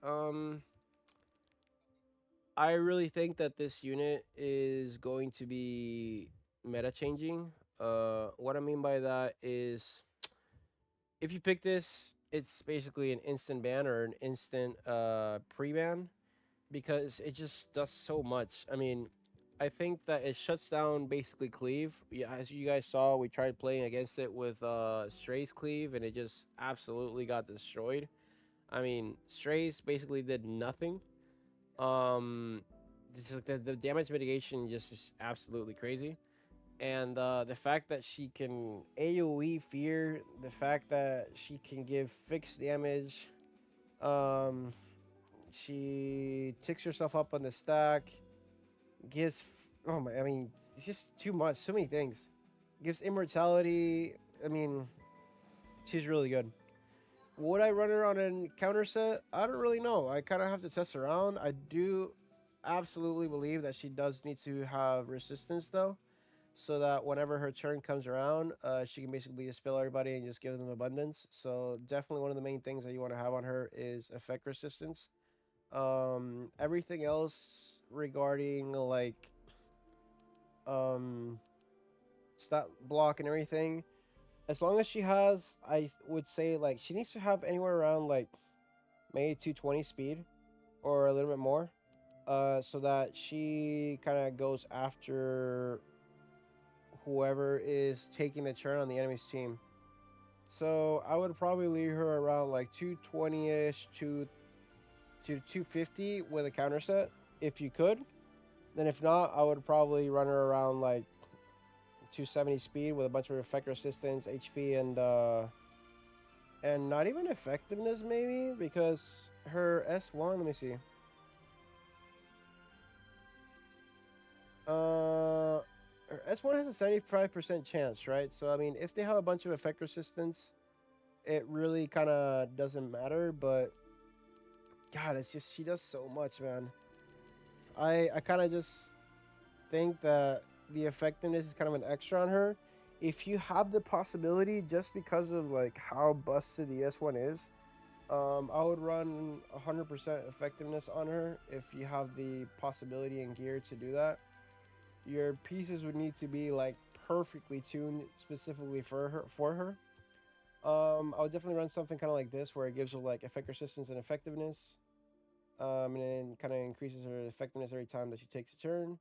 I really think that this unit is going to be meta changing. What I mean by that is, if you pick this, it's basically an instant ban or an instant pre-ban because it just does so much. I mean, I think that it shuts down basically cleave. Yeah, as you guys saw, we tried playing against it with Stray's cleave, and it just absolutely got destroyed. I mean, Stray's basically did nothing. This like the damage mitigation just is absolutely crazy, and the fact that she can AOE fear, the fact that she can give fixed damage, um, she ticks herself up on the stack, gives oh my, I mean, it's just too much, so many things. Gives immortality. I mean, she's really good. Would I run her on a counter set? I don't really know. I kind of have to test around. I do absolutely believe that she does need to have resistance though, so that whenever her turn comes around, she can basically dispel everybody and just give them abundance. So definitely one of the main things that you want to have on her is effect resistance. Everything else regarding like stat block and everything, as long as she has, I would say like she needs to have anywhere around like maybe 220 speed or a little bit more, so that she kind of goes after whoever is taking the turn on the enemy's team. So I would probably leave her around like 220ish to 250 with a counter set if you could. Then if not, I would probably run her around like 270 speed with a bunch of effect resistance, HP, and not even effectiveness maybe, because her S1, let me see. Her S1 has a 75% chance, right? So I mean, if they have a bunch of effect resistance, it really kind of doesn't matter, but God, it's just she does so much, man. I kind of just think that the effectiveness is kind of an extra on her. If you have the possibility, just because of like how busted the S1 is, I would run 100% effectiveness on her if you have the possibility and gear to do that. Your pieces would need to be like perfectly tuned specifically for her. I would definitely run something kind of like this, where it gives her like effect resistance and effectiveness, and then kind of increases her effectiveness every time that she takes a turn,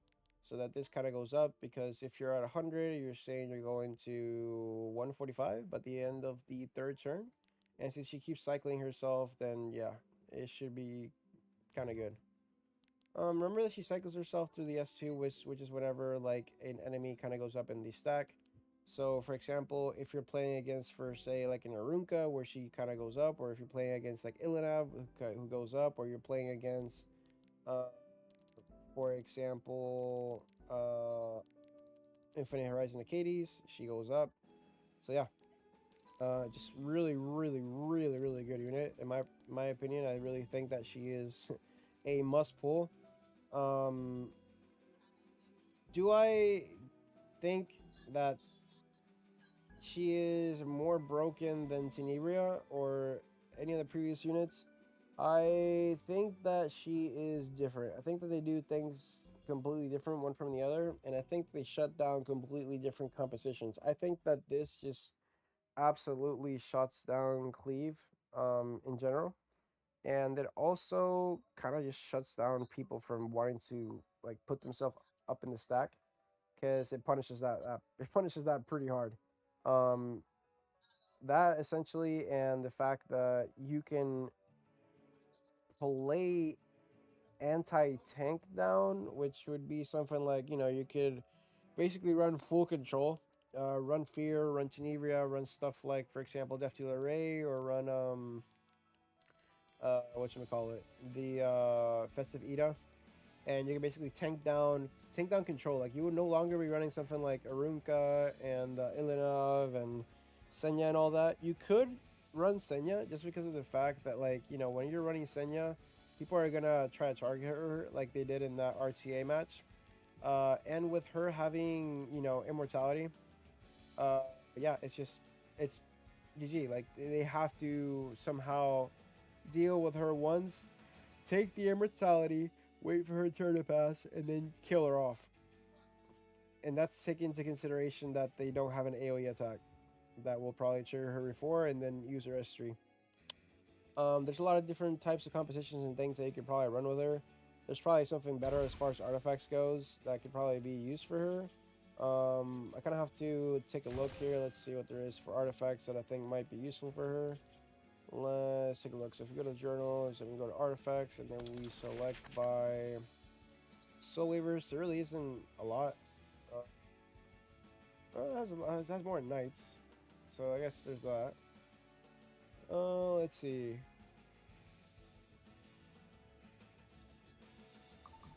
so that this kind of goes up. Because if you're at 100, you're saying you're going to 145 by the end of the third turn, and since she keeps cycling herself, then yeah, it should be kind of good. Remember that she cycles herself through the S2, which is whenever like an enemy kind of goes up in the stack. So, for example, if you're playing against, for say, like an Arunka, where she kind of goes up, or if you're playing against like Ilinav, who goes up, or you're playing against, uh, for example, Infinite Horizon Acades, she goes up. So yeah, just really, really, really, really good unit in my opinion. I really think that she is a must pull. Um, do I think that she is more broken than Tenebria or any of the previous units? I think that she is different. I think that they do things completely different one from the other, and I think they shut down completely different compositions. I think that this just absolutely shuts down Cleave in general, and it also kind of just shuts down people from wanting to like put themselves up in the stack because it punishes it punishes that pretty hard. Um, that essentially, and the fact that you can play anti tank down, which would be something like, you know, you could basically run full control, run Fear, run Tenebria, run stuff like, for example, Death Dealer Ray, or run whatchamacallit, the Festive Ida, and you can basically tank down control. Like you would no longer be running something like Arunka and Ilinov and Senya and all that. You could run Senya just because of the fact that, like, you know, when you're running Senya, people are gonna try to target her like they did in that RTA match. And with her having, you know, immortality, uh, yeah, it's GG. Like they have to somehow deal with her once, take the immortality, wait for her turn to pass, and then kill her off. And that's taking into consideration that they don't have an AoE attack that will probably trigger her before and then use her S3. There's a lot of different types of compositions and things that you could probably run with her. There's probably something better as far as artifacts goes that could probably be used for her. I kind of have to take a look here. Let's see what there is for artifacts that I think might be useful for her. Let's take a look. So if we go to journals and we go to artifacts and then we select by soul weavers, there really isn't a lot. It has more knights, so I guess there's that. Let's see.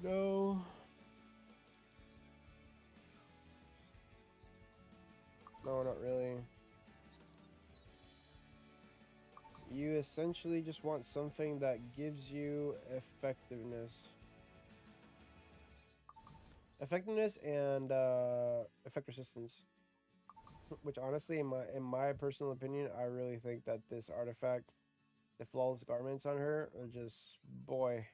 No. No, not really. You essentially just want something that gives you effectiveness. Effectiveness and effect resistance. Which honestly, in my personal opinion, I really think that this artifact, the flawless garments on her, are just, boy,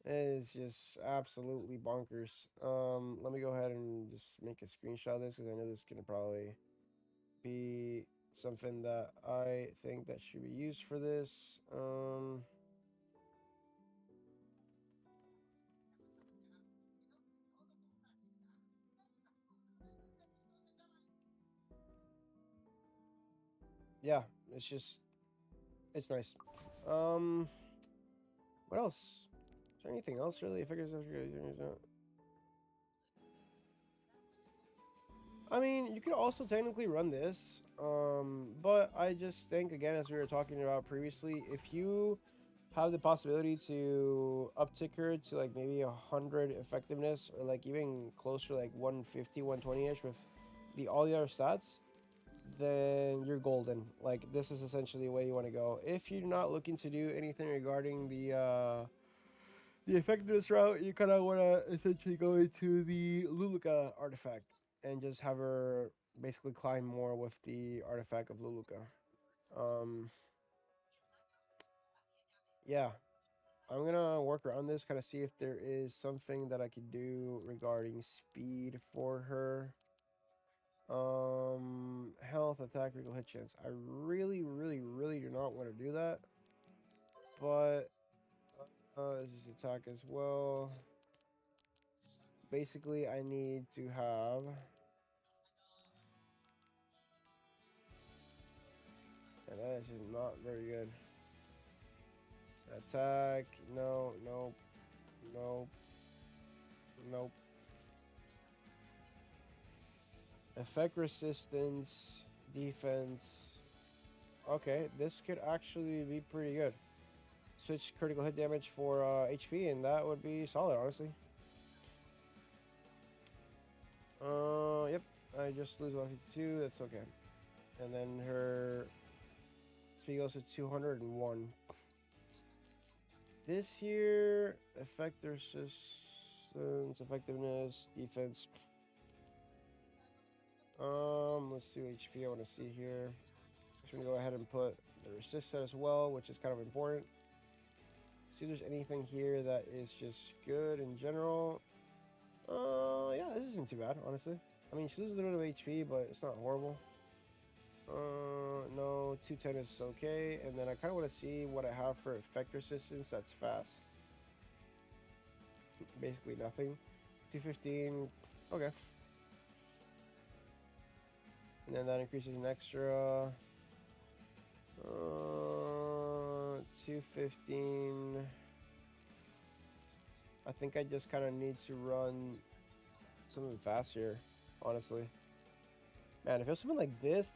it is just absolutely bonkers. Let me go ahead and just make a screenshot of this because I know this is gonna probably be something that I think that should be used for this. Yeah, it's just, it's nice. Um, what else? Is there anything else really? I mean, you could also technically run this, but I just think, again, as we were talking about previously, if you have the possibility to uptick her to like maybe 100 effectiveness, or like even closer, like 150, 120ish with all the other stats, then you're golden. Like this is essentially the way you want to go. If you're not looking to do anything regarding the effectiveness route, you kind of want to essentially go into the Luluka artifact and just have her basically climb more with the artifact of Luluka. Um, yeah, I'm gonna work around this, kind of see if there is something that I could do regarding speed for her. Health, attack, critical hit chance. I really, really, really do not want to do that, but this is attack as well. Basically, I need to have. And that is just not very good. Attack. No, nope. Nope. Nope. Effect resistance. Defense. Okay, this could actually be pretty good. Switch critical hit damage for HP, and that would be solid, honestly. Yep. I just lose 152. That's okay. And then her speed goes to 201. This year, effect resistance, effectiveness, defense. Let's see what HP I want to see here. I'm gonna go ahead and put the resist set as well, which is kind of important. See if there's anything here that is just good in general. Yeah, this isn't too bad, honestly. I mean, she loses a little bit of HP, but it's not horrible. No, 210 is okay. And then I kind of want to see what I have for effect resistance that's fast. Basically nothing. 215, okay. And then that increases an extra. 215. I think I just kind of need to run something fast here, honestly. Man, if it was something like this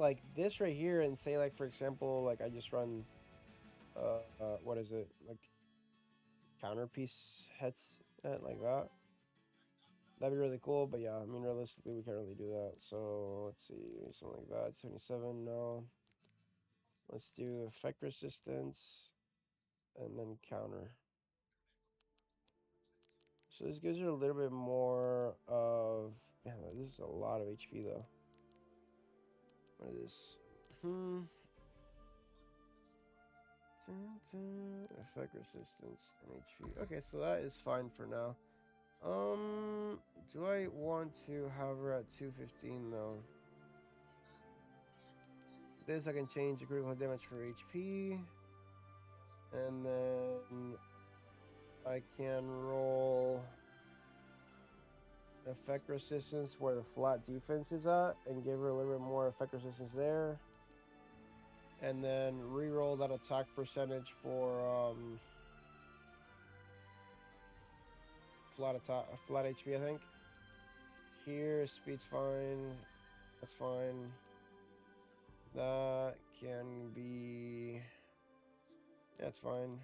right here, and say like for example, like I just run, what is it, like counterpiece heads like that. That'd be really cool, but yeah, I mean realistically we can't really do that. So let's see, something like that. 77, no. Let's do effect resistance and then counter. So this gives her a little bit more of. Yeah, this is a lot of HP though. What is this? Effect resistance and HP. Okay, so that is fine for now. Do I want to have her at 215 though? This I can change the critical damage for HP, and then I can roll effect resistance where the flat defense is at and give her a little bit more effect resistance there, and then re-roll that attack percentage for flat HP, I think. Here speed's fine, that's fine. That can be, that's fine.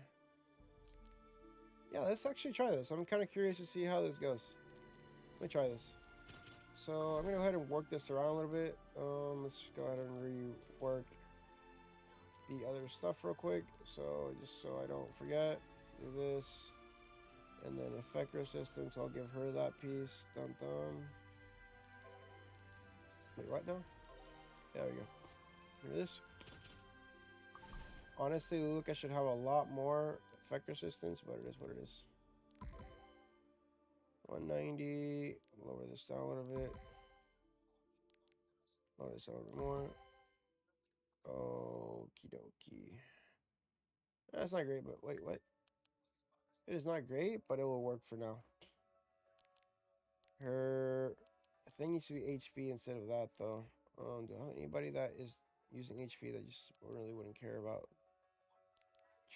Yeah, let's actually try this. I'm kind of curious to see how this goes. Let me try this. So I'm gonna go ahead and work this around a little bit. Let's just go ahead and rework the other stuff real quick. So just so I don't forget, do this, and then effect resistance. I'll give her that piece. Dum dum. Wait, what now? There we go. Hear this? Honestly, look, I should have a lot more effect resistance, but it is what it is. 190. Lower this down a little bit. Lower this down a little bit more. Okie dokie. That's not great, but wait, what? It is not great, but it will work for now. Her thing needs to be HP instead of that, though. Do I have anybody that is using HP that just really wouldn't care about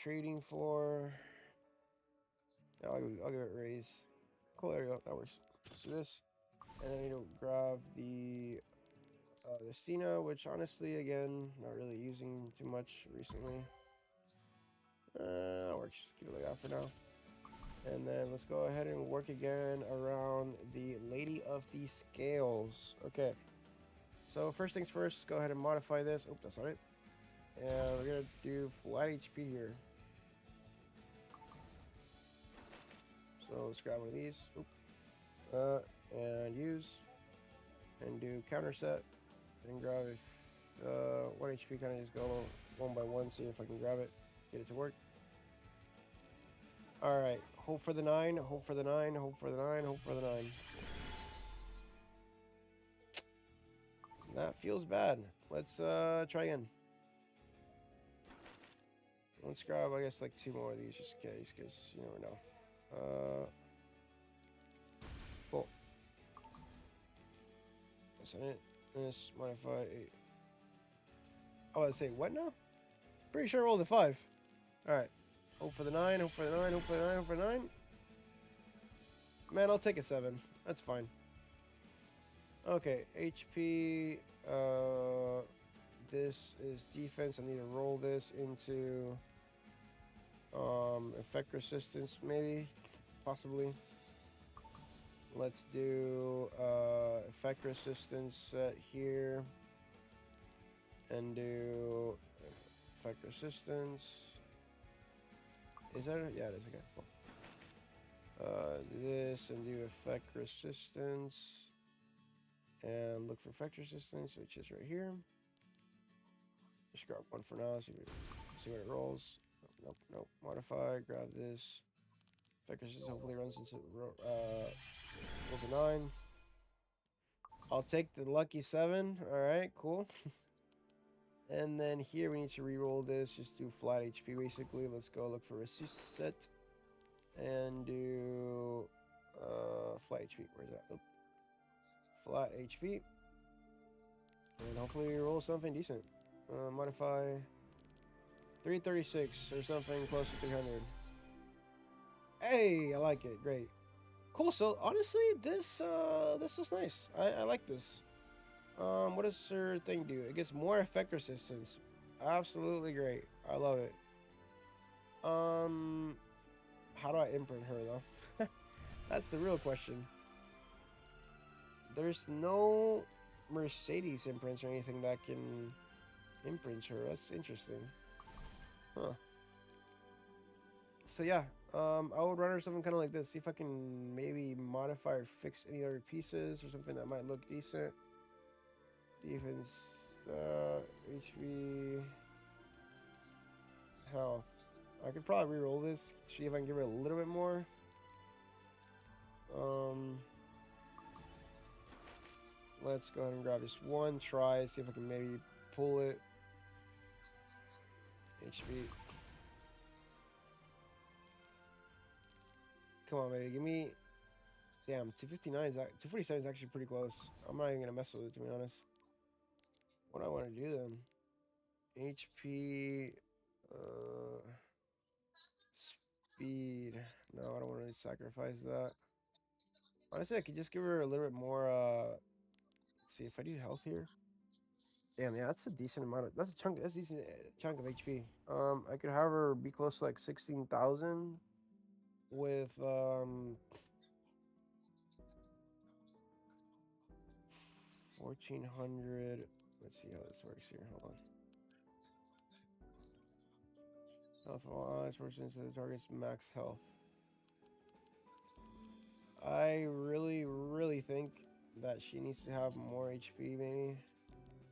trading for? No, I'll give it raise. Cool, there you go. That works. So this, and then I need to grab the Stina, which honestly, again, not really using too much recently. That works. Keep it like that for now. And then let's go ahead and work again around the Lady of the Scales. Okay. So first things first, let's go ahead and modify this. Oh, that's not it. And we're gonna do flat HP here. So let's grab one of these. Oop. And use. And do counter set. And grab if 1 HP, kind of just go one by one, see if I can grab it, get it to work. Alright, hope for the 9, hope for the 9, hope for the 9, hope for the 9. That feels bad. Let's try again. Let's grab, I guess, like 2 more of these just in case, because you never know. Cool. That's it. This, modify 8. Oh, let's say, what now? Pretty sure I rolled a 5. Alright. Hope for the 9, hope for the 9, hope for the 9, hope for the 9. Man, I'll take a 7. That's fine. Okay, HP. This is defense. I need to roll this into effect resistance, maybe, possibly. Let's do effect resistance set here, and do effect resistance. Is that it? Yeah, it is. Okay, cool. Do this and do effect resistance, and look for effect resistance, which is right here. Just grab one for now, see what it rolls. Nope, nope. Modify, grab this, Focus just hopefully runs into rolls a 9. I'll take the lucky 7. Alright, cool. And then here we need to re-roll this. Just do flat HP basically. Let's go look for a set. And do flat HP. Where's that? Oh. Flat HP. And hopefully we roll something decent. Modify 336 or something close to 300. Hey, I like it. Great. Cool. So honestly, this looks nice. I like this. What does her thing do? It gets more effect resistance. Absolutely great. I love it. How do I imprint her though? That's the real question. There's no Mercedes imprints or anything that can imprint her. That's interesting. Huh. So yeah, I would run her something kind of like this. See if I can maybe modify or fix any other pieces or something that might look decent. Defense, HP, health. I could probably re-roll this. See if I can give her a little bit more. Let's go ahead and grab this one try. See if I can maybe pull it. HP. Come on, baby. Give me. Damn, 259 is 247 is actually pretty close. I'm not even gonna mess with it to be honest. What do I want to do then? HP. Speed. No, I don't want to sacrifice that. Honestly, I could just give her a little bit more. Let's see if I do health here. Damn, yeah, that's a decent amount of. That's a chunk. That's a decent chunk of HP. I could have her be close to like 16,000 with 1,400. Let's see how this works here. Hold on. Health of all allies works into the target's max health. I really think that she needs to have more HP, maybe.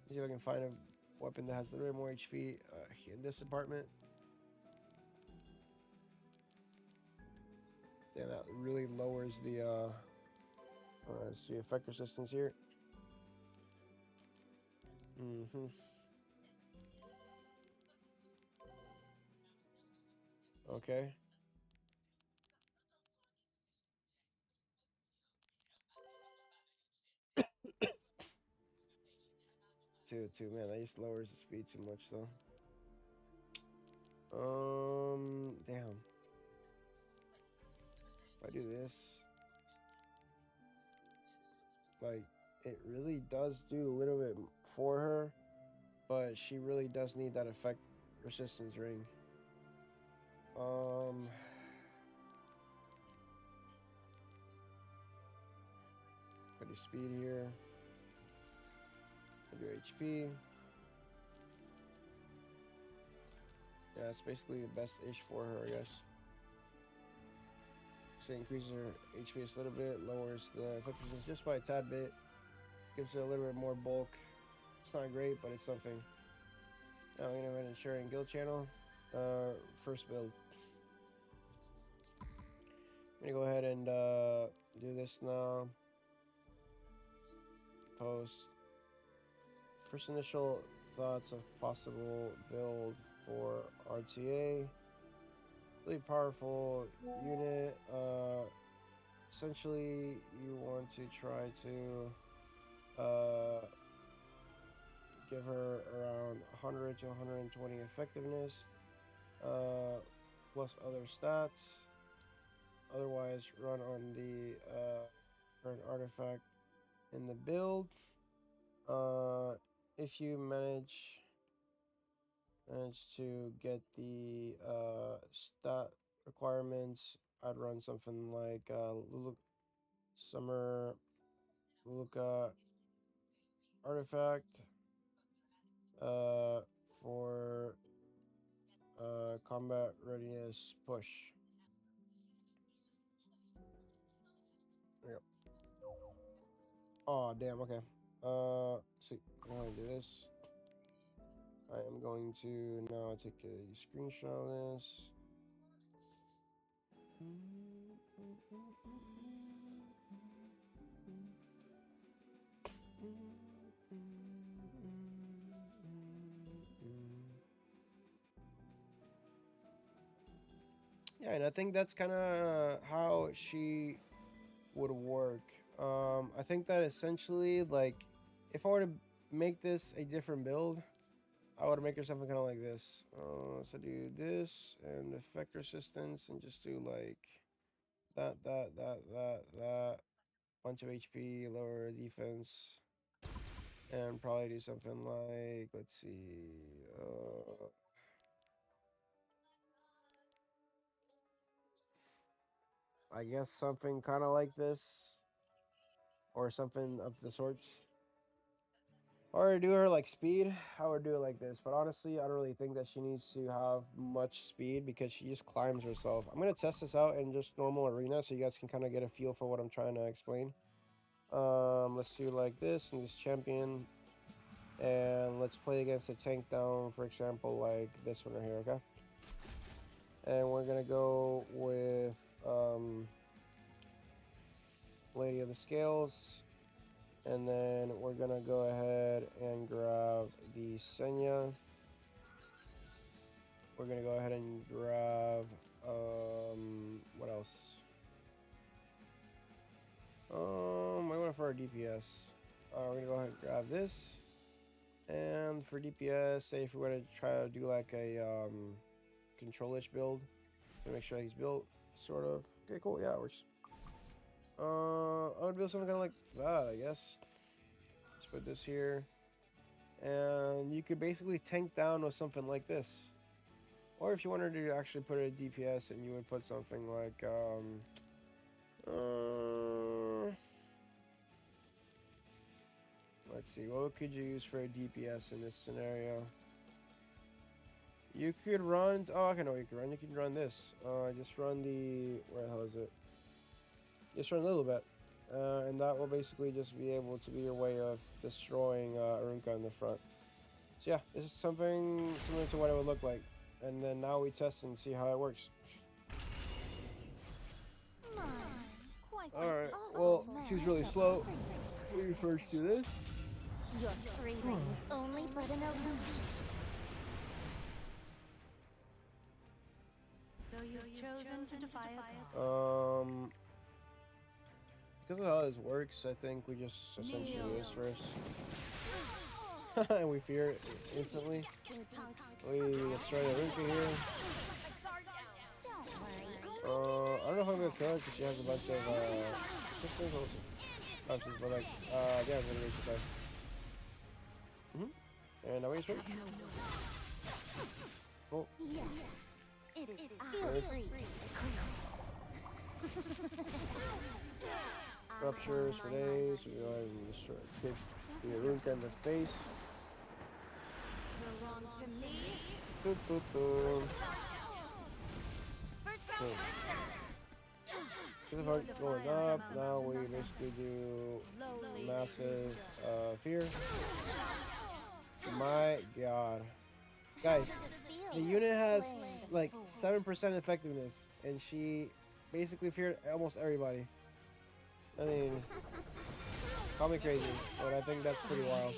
See if I can find a weapon that has a little bit more HP in this department. Yeah, that really lowers the let's see, effect resistance here. Okay. Two, man, that just lowers the speed too much though. Damn. If I do this, like, it really does do a little bit for her, but she really does need that effect resistance ring. I do speed here. I do HP. Yeah, it's basically the best ish for her, I guess. So it increases her HP just a little bit, lowers the effect resistance just by a tad bit, gives it a little bit more bulk. It's not great, but it's something. Now I'm gonna go ahead and share in guild channel. First build. I'm gonna go ahead and do this now. Post. First initial thoughts of possible build for RTA. Really powerful unit. Essentially, you want to try to give her around 100 to 120 effectiveness, plus other stats. Otherwise, run on the current artifact in the build. If you manage to get the stat requirements, I'd run something like Summer Luca artifact for combat readiness push. There we go. Oh damn, okay. See, I'm gonna do this. I am going to now take a screenshot of this. Yeah, and I think that's kind of how she would work. I think that essentially, like, if I were to make this a different build, I would make her something kind of like this. So do this and effect resistance, and just do like that. Bunch of HP, lower defense, and probably do something like, let's see, I guess something kind of like this, or something of the sorts. Or do her like speed, I would do it like this. But honestly, I don't really think that she needs to have much speed because she just climbs herself. I'm gonna test this out in just normal arena so you guys can kind of get a feel for what I'm trying to explain. Let's do like this in this champion, and let's play against a tank down, for example, like this one right here, okay? And we're gonna go with Lady of the Scales. And then we're gonna go ahead and grab the Senya. We're gonna go ahead and grab what else? I went for our DPS. We're gonna go ahead and grab this. And for DPS, say if we were to try to do like a control-ish build, to make sure he's built, sort of. Okay, cool. Yeah, it works. I would build something kind of like that, I guess. Let's put this here. And you could basically tank down with something like this. Or if you wanted to actually put a DPS, and you would put something like, let's see, what could you use for a DPS in this scenario? You could run, oh, I know what you can run. You can run this. Just run the, where the hell is it? Just run a little bit. And that will basically just be able to be your way of destroying Arunka in the front. So yeah, this is something similar to what it would look like. And then now we test and see how it works. Alright, well, she's really slow. We first do this. Your freedom is only but an illusion. So you've chosen to defy a Because of how this works, I think we just essentially do this first. And we fear it instantly. We destroy the Ruka here. I don't know if I'm gonna kill her because she has a bunch of pistols also. But like, yeah, I'm gonna reach the side. And now we just wait. Cool. Yes, it is Nice. free Ruptures for days. We go ahead and destroy, kick the Ruka in the face. belong to me. Boop, boop, boom. Cool. This part going up. Now we basically do massive fear. My god. Guys, the unit has like 7% effectiveness, and she basically feared almost everybody. I mean, call me crazy, but I think that's pretty wild.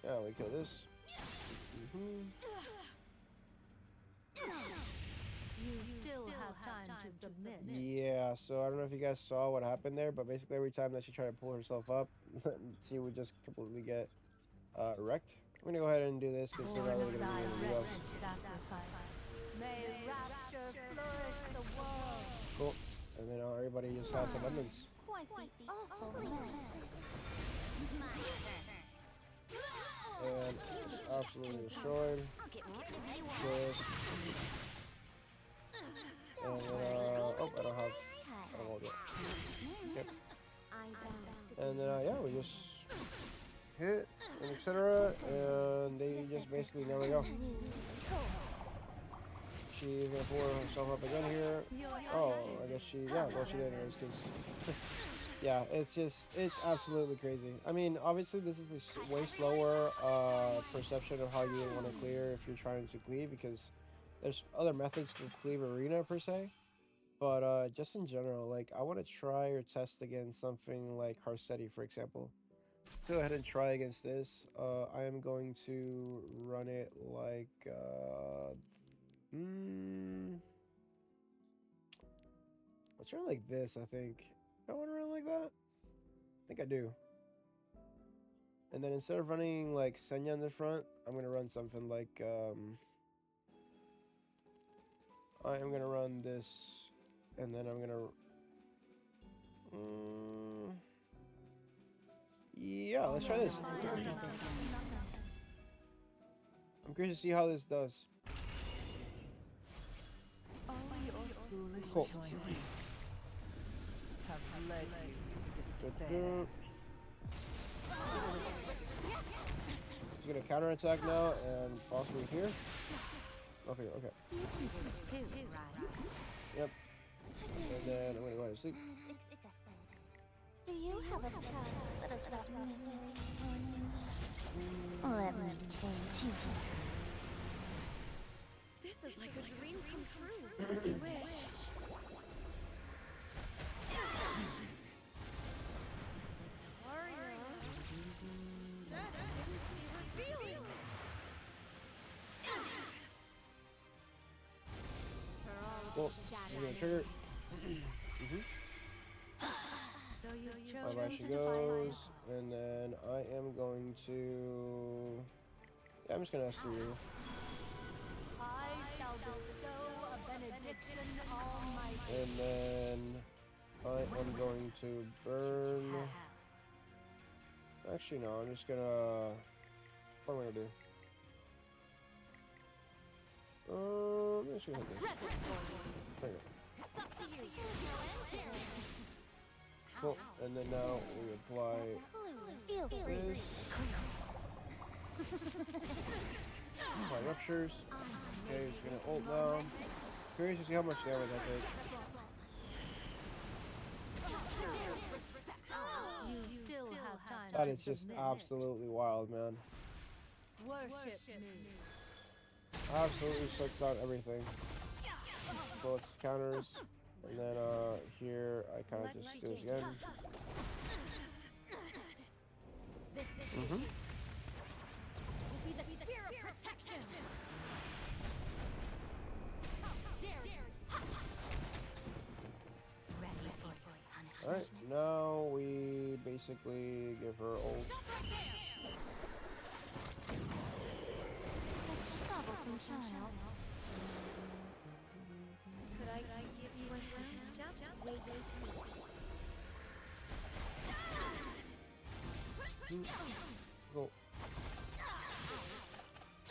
Yeah, we kill this. You still have time to submit. Yeah, so I don't know if you guys saw what happened there, but basically every time that she tried to pull herself up, she would just completely get wrecked. I'm gonna go ahead and do this because they're not really gonna be able to do else. May rapture flourish the world. Cool. And then everybody just has abundance. Quite the ugliness. And absolutely destroyed. This. And then, oh, I don't hold it. Yep. And then, yeah, we just hit, and etc. And they just basically never go. She's gonna pull herself up again here. Oh, I guess she, yeah, well, she did anyways, because Yeah, it's absolutely crazy. I mean, obviously this is a way slower perception of how you would want to clear if you're trying to cleave, because there's other methods to cleave arena per se. But just in general, like I want to try or test against something like Harsetti, for example. Let's go ahead and try against this. I am going to run it like let's run it like this. I think. I want to run like that. I think I do. And then instead of running like Senya in the front, I'm gonna run something like I am gonna run this, and then I'm gonna yeah, let's try this. I'm curious to see how this does. All your foolish Cool. choices have led you to despair. He's gonna counterattack now and possibly here. Okay, okay. You can do it too, right? Yep. And then I'm gonna go ahead and sleep. As expected. Do you have a past that has brought misery upon you? Let me change you. This is like a dream come true. As you wish. Cool. I'm gonna trigger. So you've My chosen Rashi to defy goes, and then I am going to. Yeah, I'm just gonna ask you. I shall bestow a benediction on my And then I am going to burn. Actually, no, I'm just gonna. What am I gonna do? I'm just gonna hit this. There you go. Cool. And then now we apply Feel free. this. Apply ruptures. Okay, just gonna ult down. Curious to see how much damage I take. You still have time. That to is just submit. absolutely wild, man. Worship me. Absolutely shuts down everything. Bullets, counters, and then here I kind of just do this again. Mm-hmm. Alright, now we basically give her ult. Troublesome child. Could I give you a hand? Just wait and see. Cool.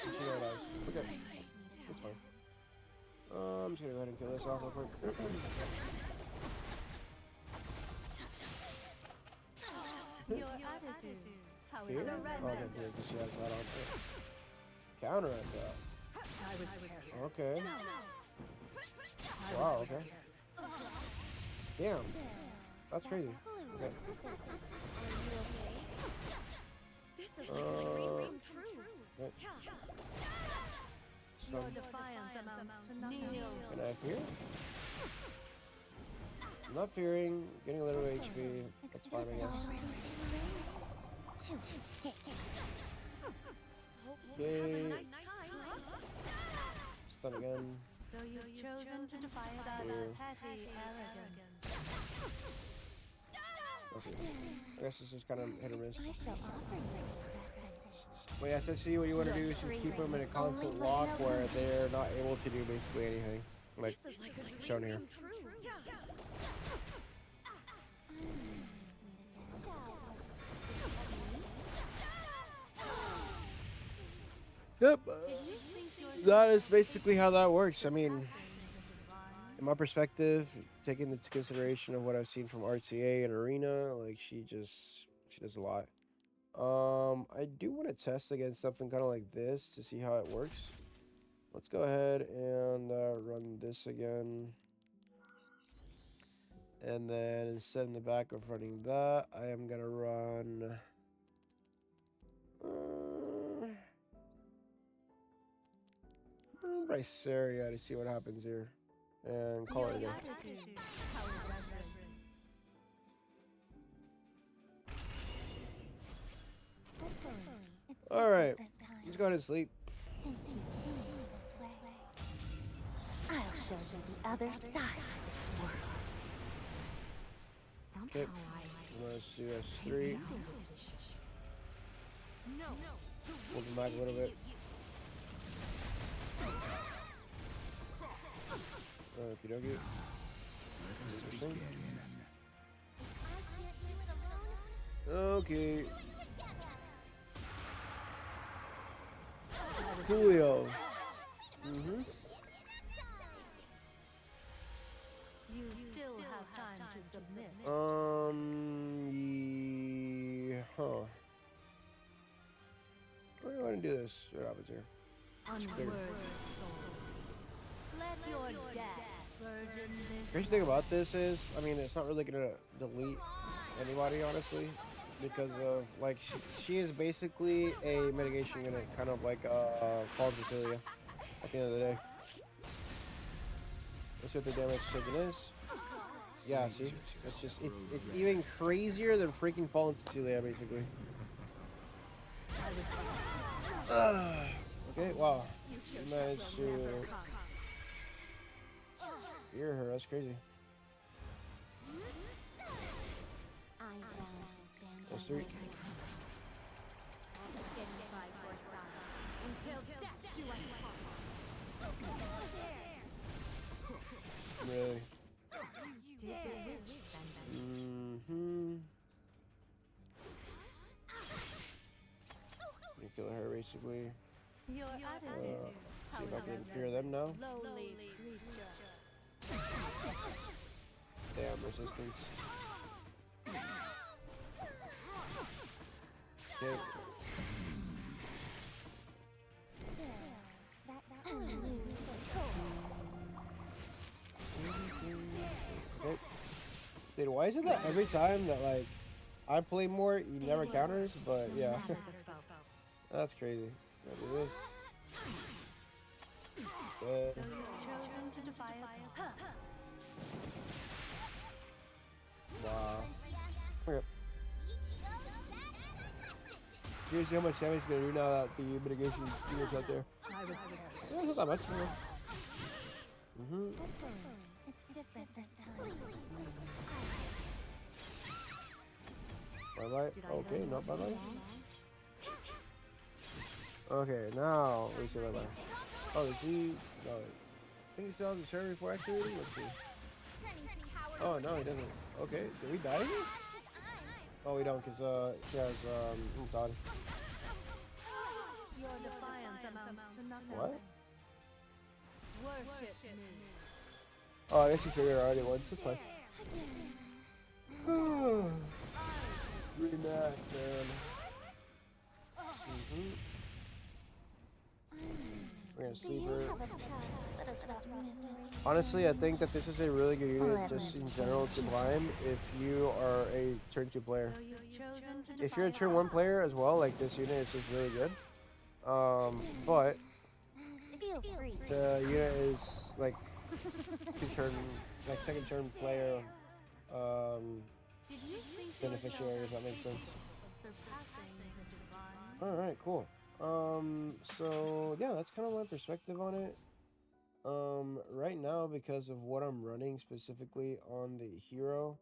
She got eyes. Okay. That's fine. I'm just gonna go ahead and kill this off real quick. Your attitude. How Fear? is Oh, okay, fear, because she has that on. Counter attack. I was careless. Okay. Wow, okay. Damn. That's crazy. Okay. This is like a dream true. Right. So, Your defiance amounts to nothing. can I fear? I'm not fearing. Getting a little HP. That's fine, I guess. Okay. Stun again. So you've chosen to defy that petty arrogance. Okay. I guess this is kind of hit or miss. I shall offer you a message. Well, yeah, essentially what you want to do is just keep them in a constant lock where they're not able to do basically anything. Like shown here. Yep. That is basically how that works. I mean, in my perspective, taking into consideration of what I've seen from RTA and Arena, like she does a lot. I do want to test against something kind of like this to see how it works. Let's go ahead and run this again. And then instead in the back of running that, I am gonna run Bryceria to see what happens here. And call it a day. Alright, let's go ahead and sleep. Since you came this way, I'll show you the other side of this world. Okay, let's do S3. Hold him back a little bit. Okie dokie. Okay. Coolio. You still have time to submit. Huh. We're going to do this. What happens here? Unworthy soul. Let your death burden this. Crazy thing about this is, I mean, it's not really gonna delete anybody, honestly, because of like she is basically a mitigation unit, kind of like Fallen Cecilia. At the end of the day, let's see what the damage taken is. Yeah, see, it's just it's even crazier than freaking Fallen Cecilia, basically. Okay, wow, you managed to hear her. That's crazy. That's three. Really? You kill her basically. Your attitude. See if I can fear them now. Lowly creature. Damn resistance. Okay. Okay. Dude, why is it that every time that like I play more, he never counters? But yeah, that's crazy. I'll do this. So you've chosen to defy a god. Wow. Okay. Here's how much damage it's gonna do now that the mitigation unit's out there. Yeah, it's not that much, you know. It's different this time. Bye-bye. Okay, not bye-bye. Okay, now we say bye-bye. Oh, is he? No, I think he still has a cherry before activating? Let's see. Oh, no, he doesn't. Okay, did we die here? Oh, we don't, because, he has, Todd. Your defiance amounts to nothing. What? Worship me. Oh, I guess you figured it already once. That's fine. Rematch, man. We're gonna sleep her. Honestly, I think that this is a really good unit just in general to climb if you are a turn 2 player. So you've chosen to If you're a defy turn 1 player as well, like this unit is just really good. But the unit is like second turn player beneficiary, if that makes sense. surpassing the divine. Alright, cool. So yeah, that's kind of my perspective on it. Right now, because of what I'm running specifically on the hero,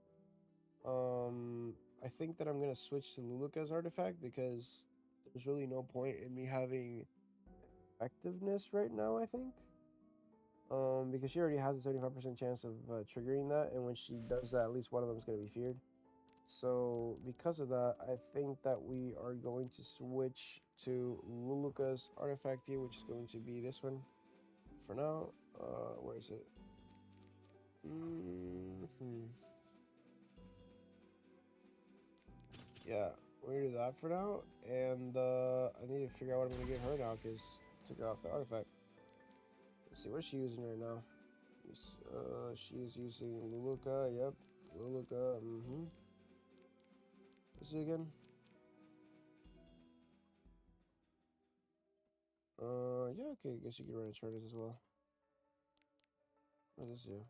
I think that I'm gonna switch to Luluka's artifact because there's really no point in me having effectiveness right now, I think. Because she already has a 75% chance of triggering that, and when she does that, at least one of them is gonna be feared. So because of that, I think that we are going to switch to Luluka's artifact here, which is going to be this one for now. Where is it? Yeah, we're gonna do that for now, and I need to figure out what I'm gonna give her now because I took her off the artifact. Let's see, what's she using right now? She is using Luluka, yep. We'll look What's it again? Yeah, okay, I guess you can run a charters as well. What does this do?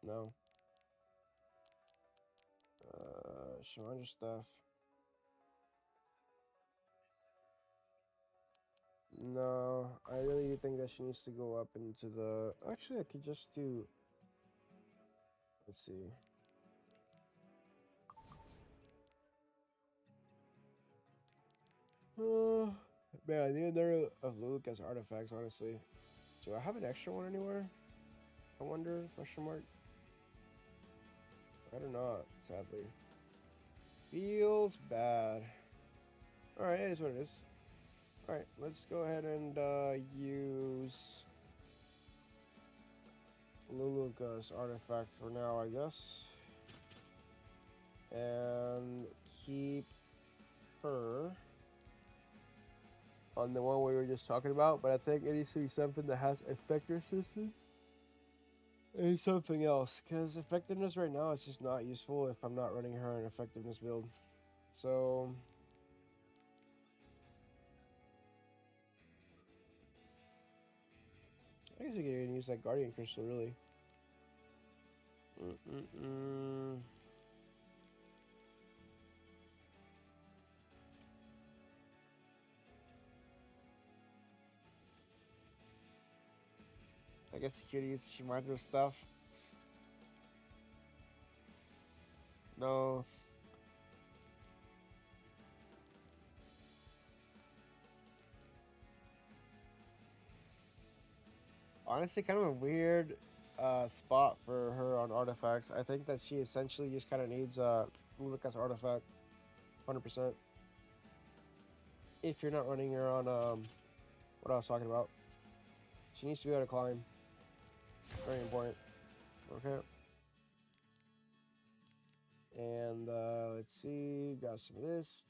No. Shamandra stuff. No, I really do think that she needs to go up into the. Actually, I could just do. Let's see. Man, I need another of Lucas artifacts. Honestly, do I have an extra one anywhere? I wonder. Question mark. I do not. Sadly, feels bad. All right, it is what it is. All right, let's go ahead and use Luluka's artifact for now, I guess, and keep her on the one we were just talking about. But I think it needs to be something that has effect resistance and something else, because effectiveness right now is just not useful if I'm not running her an effectiveness build. So I guess you can even use that Guardian Crystal, really. I guess you could use Shimadra stuff. No. Honestly, kind of a weird spot for her on artifacts. I think that she essentially just kind of needs Luluka's artifact, 100%. If you're not running her on what I was talking about, she needs to be able to climb. Very important. Okay. And let's see, got some of this.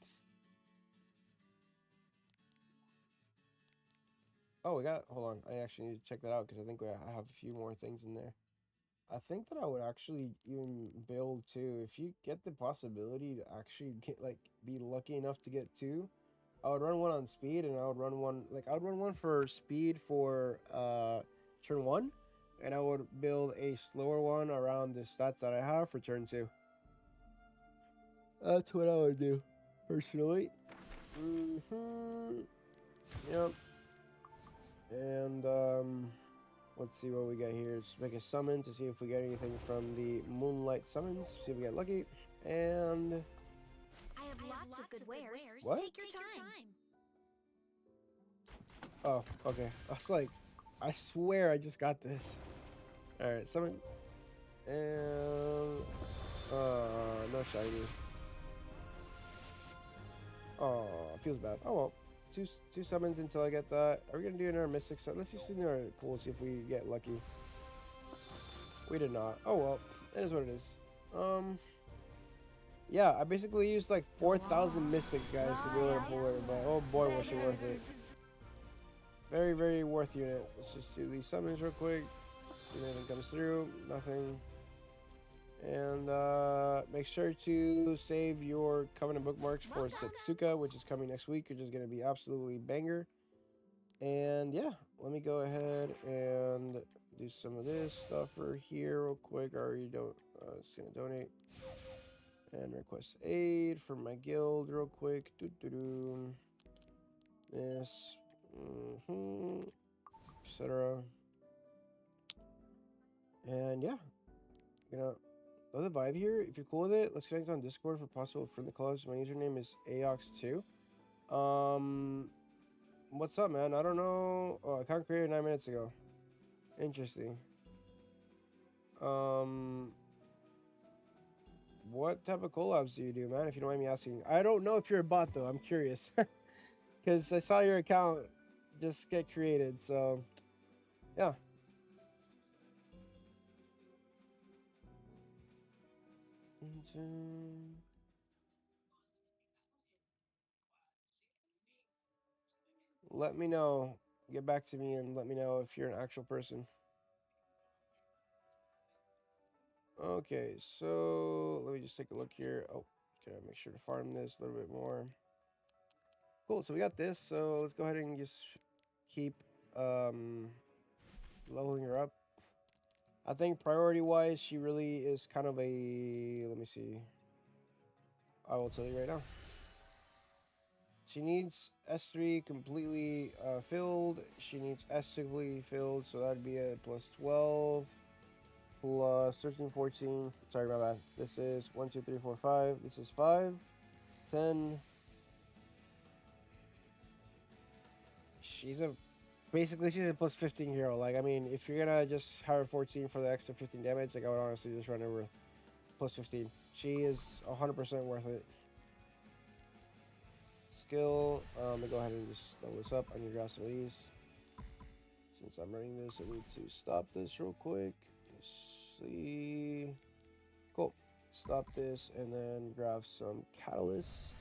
Oh, we got. Hold on, I actually need to check that out because I think I have a few more things in there. I think that I would actually even build two. If you get the possibility to actually get be lucky enough to get two, I would run one on speed and I would run one I would run one for speed for turn one, and I would build a slower one around the stats that I have for turn two. That's what I would do, personally. Yep. And let's see what we got here. Let's make a summon to see if we get anything from the Moonlight Summons. See if we get lucky. And I have lots of good wares. What? Take your time. oh, okay. I was like, I swear I just got this. All right, summon. And no shiny. Oh, feels bad. Oh well. Two summons until I get that. Are we gonna do another Mystic Summon? Let's just do another pool, see if we get lucky. We did not. Oh well, it is what it is. Yeah, I basically used like 4,000 Mystics, guys, to be able to pull it, but oh boy, was it worth it. Very, very worth unit. Let's just do these summons real quick. See if anything comes through. Nothing. And make sure to save your Covenant bookmarks for Setsuka, which is coming next week, which is going to be absolutely banger. And yeah, let me go ahead and do some of this stuff for here real quick. I already don't. It's going to donate and request aid for my guild real quick. This, etc. And yeah, gonna. Love the vibe here. If you're cool with it, let's connect on Discord for possible friendly collabs. My username is Aox2. What's up, man? I don't know. Oh, I can't create it 9 minutes ago. Interesting. What type of collabs do you do, man? If you don't mind me asking. I don't know if you're a bot though. I'm curious, because I saw your account just get created. So, yeah. Let me know. Get back to me and let me know if you're an actual person. Okay, so let me just take a look here. Oh, gotta make sure to farm this a little bit more. Cool, so we got this. So let's go ahead and just keep um, leveling her up. I think priority wise, she really is kind of a. Let me see. I will tell you right now. She needs S3 completely filled. She needs S2 completely filled, so that'd be a plus 12, plus 13, 14. Sorry about that. This is 1, 2, 3, 4, 5. This is 5, 10. She's a basically she's a plus 15 hero. Like I mean, if you're gonna just have her 14 for the extra 15 damage, like I would honestly just run her with plus 15. She is 100% worth it. Skill. Let me go ahead and just level this up. I need to grab some of these. Since I'm running this, I need to stop this real quick. Let's see. Cool. Stop this and then grab some catalysts.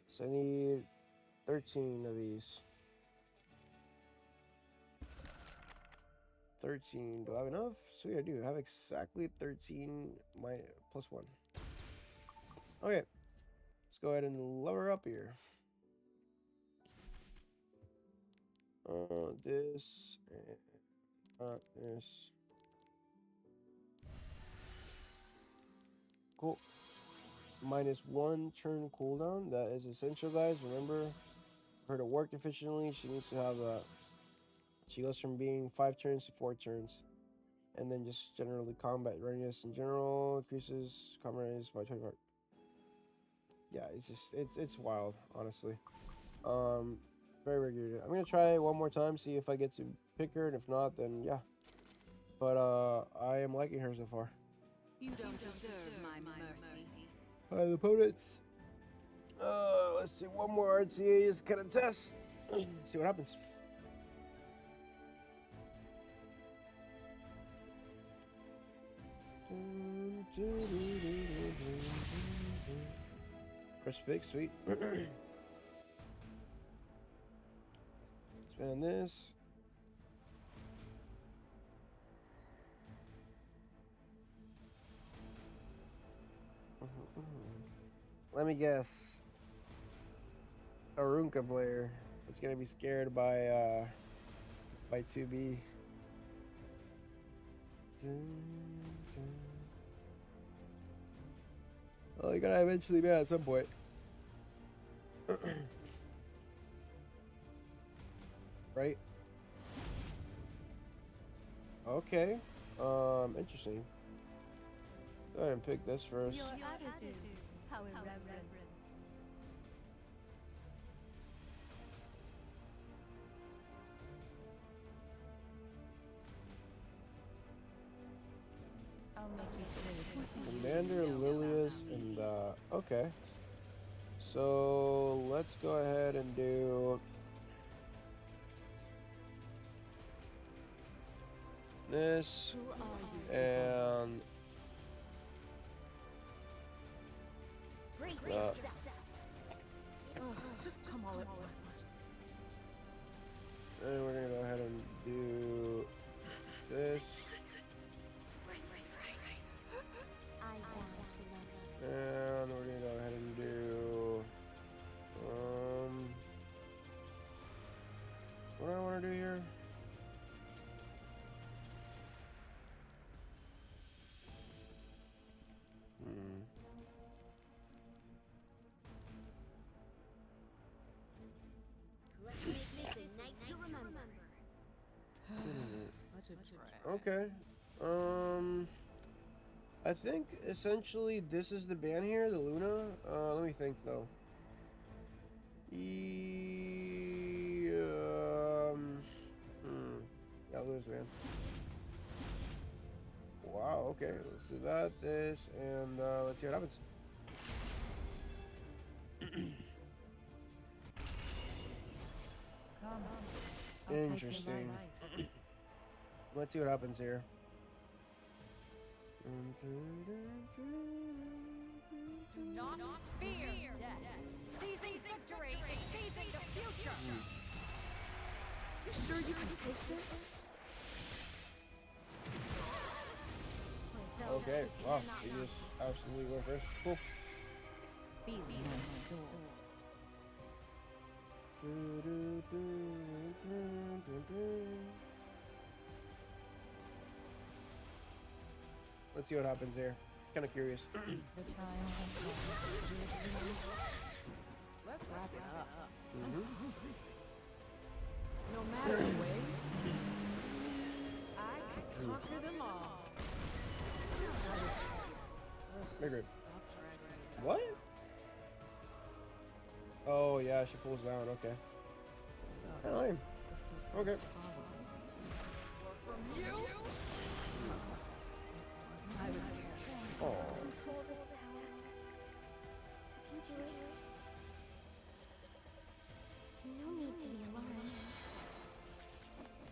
So I need 13 of these. 13. Do I have enough? Sweet, I do. I have exactly 13 plus 1. Okay. Let's go ahead and level her up here. This and this. Cool. -1 turn cooldown. That is essential, guys. Remember, for her to work efficiently, she needs to have that. She goes from being 5 turns to 4 turns. And then just generally combat readiness in general increases combat readiness by 25. Yeah, it's wild, honestly. Very good. I'm gonna try one more time, see if I get to pick her, and if not, then yeah. But I am liking her so far. You don't deserve my mercy. The opponents. Let's see one more RTA just kind of test. See what happens. Press big, sweet. Spend this. Let me guess. A Runka player is gonna be scared by 2B. Well, you're gonna eventually be at some point. Right? Okay. Interesting. Go ahead and pick this first. Your attitude, how irreverent. I'll make you taste. Commander Lilius and okay. So let's go ahead and do this and Just come all at once. and we're gonna go ahead and do this I want to love and we're gonna go ahead and do what do I want to do here? Okay. I think essentially this is the ban here, the Luna. Let me think though. Yeah, Luna's ban. Wow. Okay. Let's do that. This and let's see what happens. Interesting. Let's see what happens here. Do not fear death. Seizing victory, seizing the future. You sure you can take this? Okay, wow, you just absolutely went first. Cool. Feel my soul. Let's see what happens here. Kind of curious. The time has come. Let's wrap it up. No matter the way, I can conquer them all. Bigger. What? Oh yeah, she pulls down. Okay. Fine. Okay. Oh. Control this power. I can do it. No need to be alone.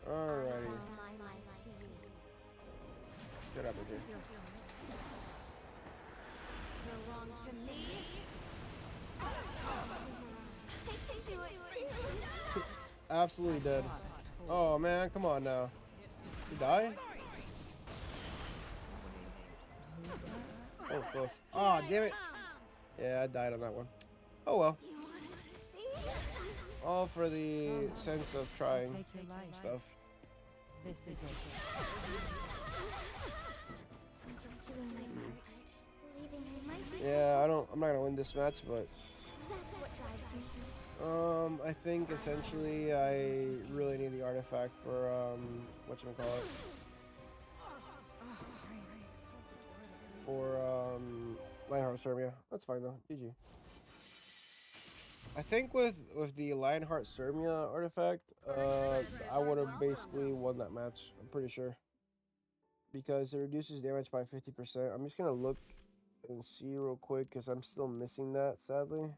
Alrighty. My life to you. Get up here. Belong to me. I can do it too. Absolutely dead. Oh man, come on now. You die? Oh, close. Oh, damn it. Yeah, I died on that one. Oh well. All for the sense of trying Take your life. stuff. This is it. I'm just doing my part. Believing I might be. Yeah, I'm not gonna win this match, but That's what drives me. I think essentially I really need the artifact for whatchamacallit. For Lionheart Serbia. That's fine though. GG. I think with the Lionheart Serbia artifact, I would have basically won that match. I'm pretty sure. Because it reduces damage by 50%. I'm just gonna look and see real quick because I'm still missing that, sadly.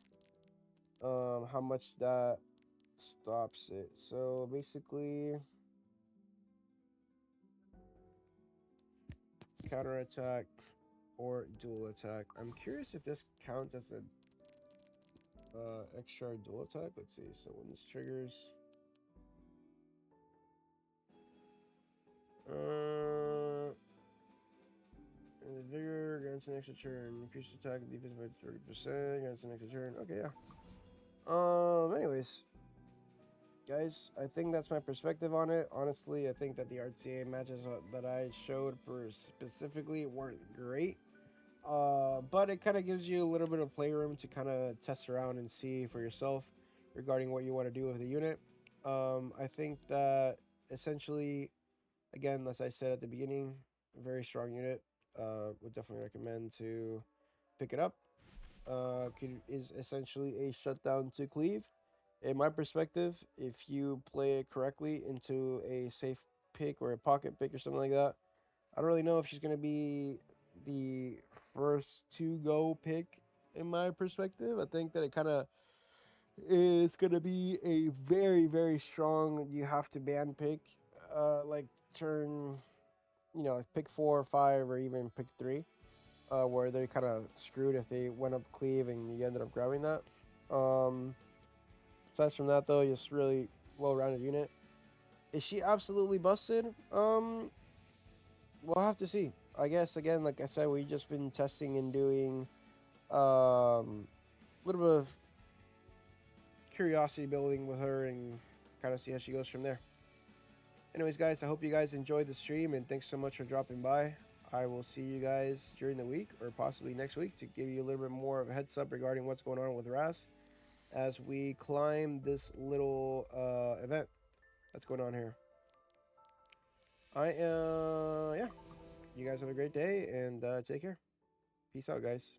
How much that stops it. So basically, counterattack or dual attack. I'm curious if this counts as a extra dual attack. Let's see. So when this triggers, and the vigor grants an extra turn. Increase attack and defense by 30%. Grants an extra turn. Okay, yeah. Anyways, guys, I think that's my perspective on it. Honestly, I think that the RTA matches that I showed for specifically weren't great. But it kind of gives you a little bit of playroom to kind of test around and see for yourself regarding what you want to do with the unit. I think that essentially, again, as I said at the beginning, a very strong unit. Would definitely recommend to pick it up. Is essentially a shutdown to cleave. In my perspective, if you play it correctly into a safe pick or a pocket pick or something like that, I don't really know if she's going to be the first to go pick in my perspective. I think that it kind of is going to be a very, very strong, you have to ban pick, like turn, pick 4 or 5 or even pick 3, where they're kind of screwed if they went up cleave and you ended up grabbing that. Aside from that, though, just really well-rounded unit. Is she absolutely busted? We'll have to see. I guess, again, like I said, we've just been testing and doing a little bit of curiosity building with her and kind of see how she goes from there. Anyways, guys, I hope you guys enjoyed the stream, and thanks so much for dropping by. I will see you guys during the week or possibly next week to give you a little bit more of a heads up regarding what's going on with Ras as we climb this little event that's going on here. Yeah. You guys have a great day and take care. Peace out, guys.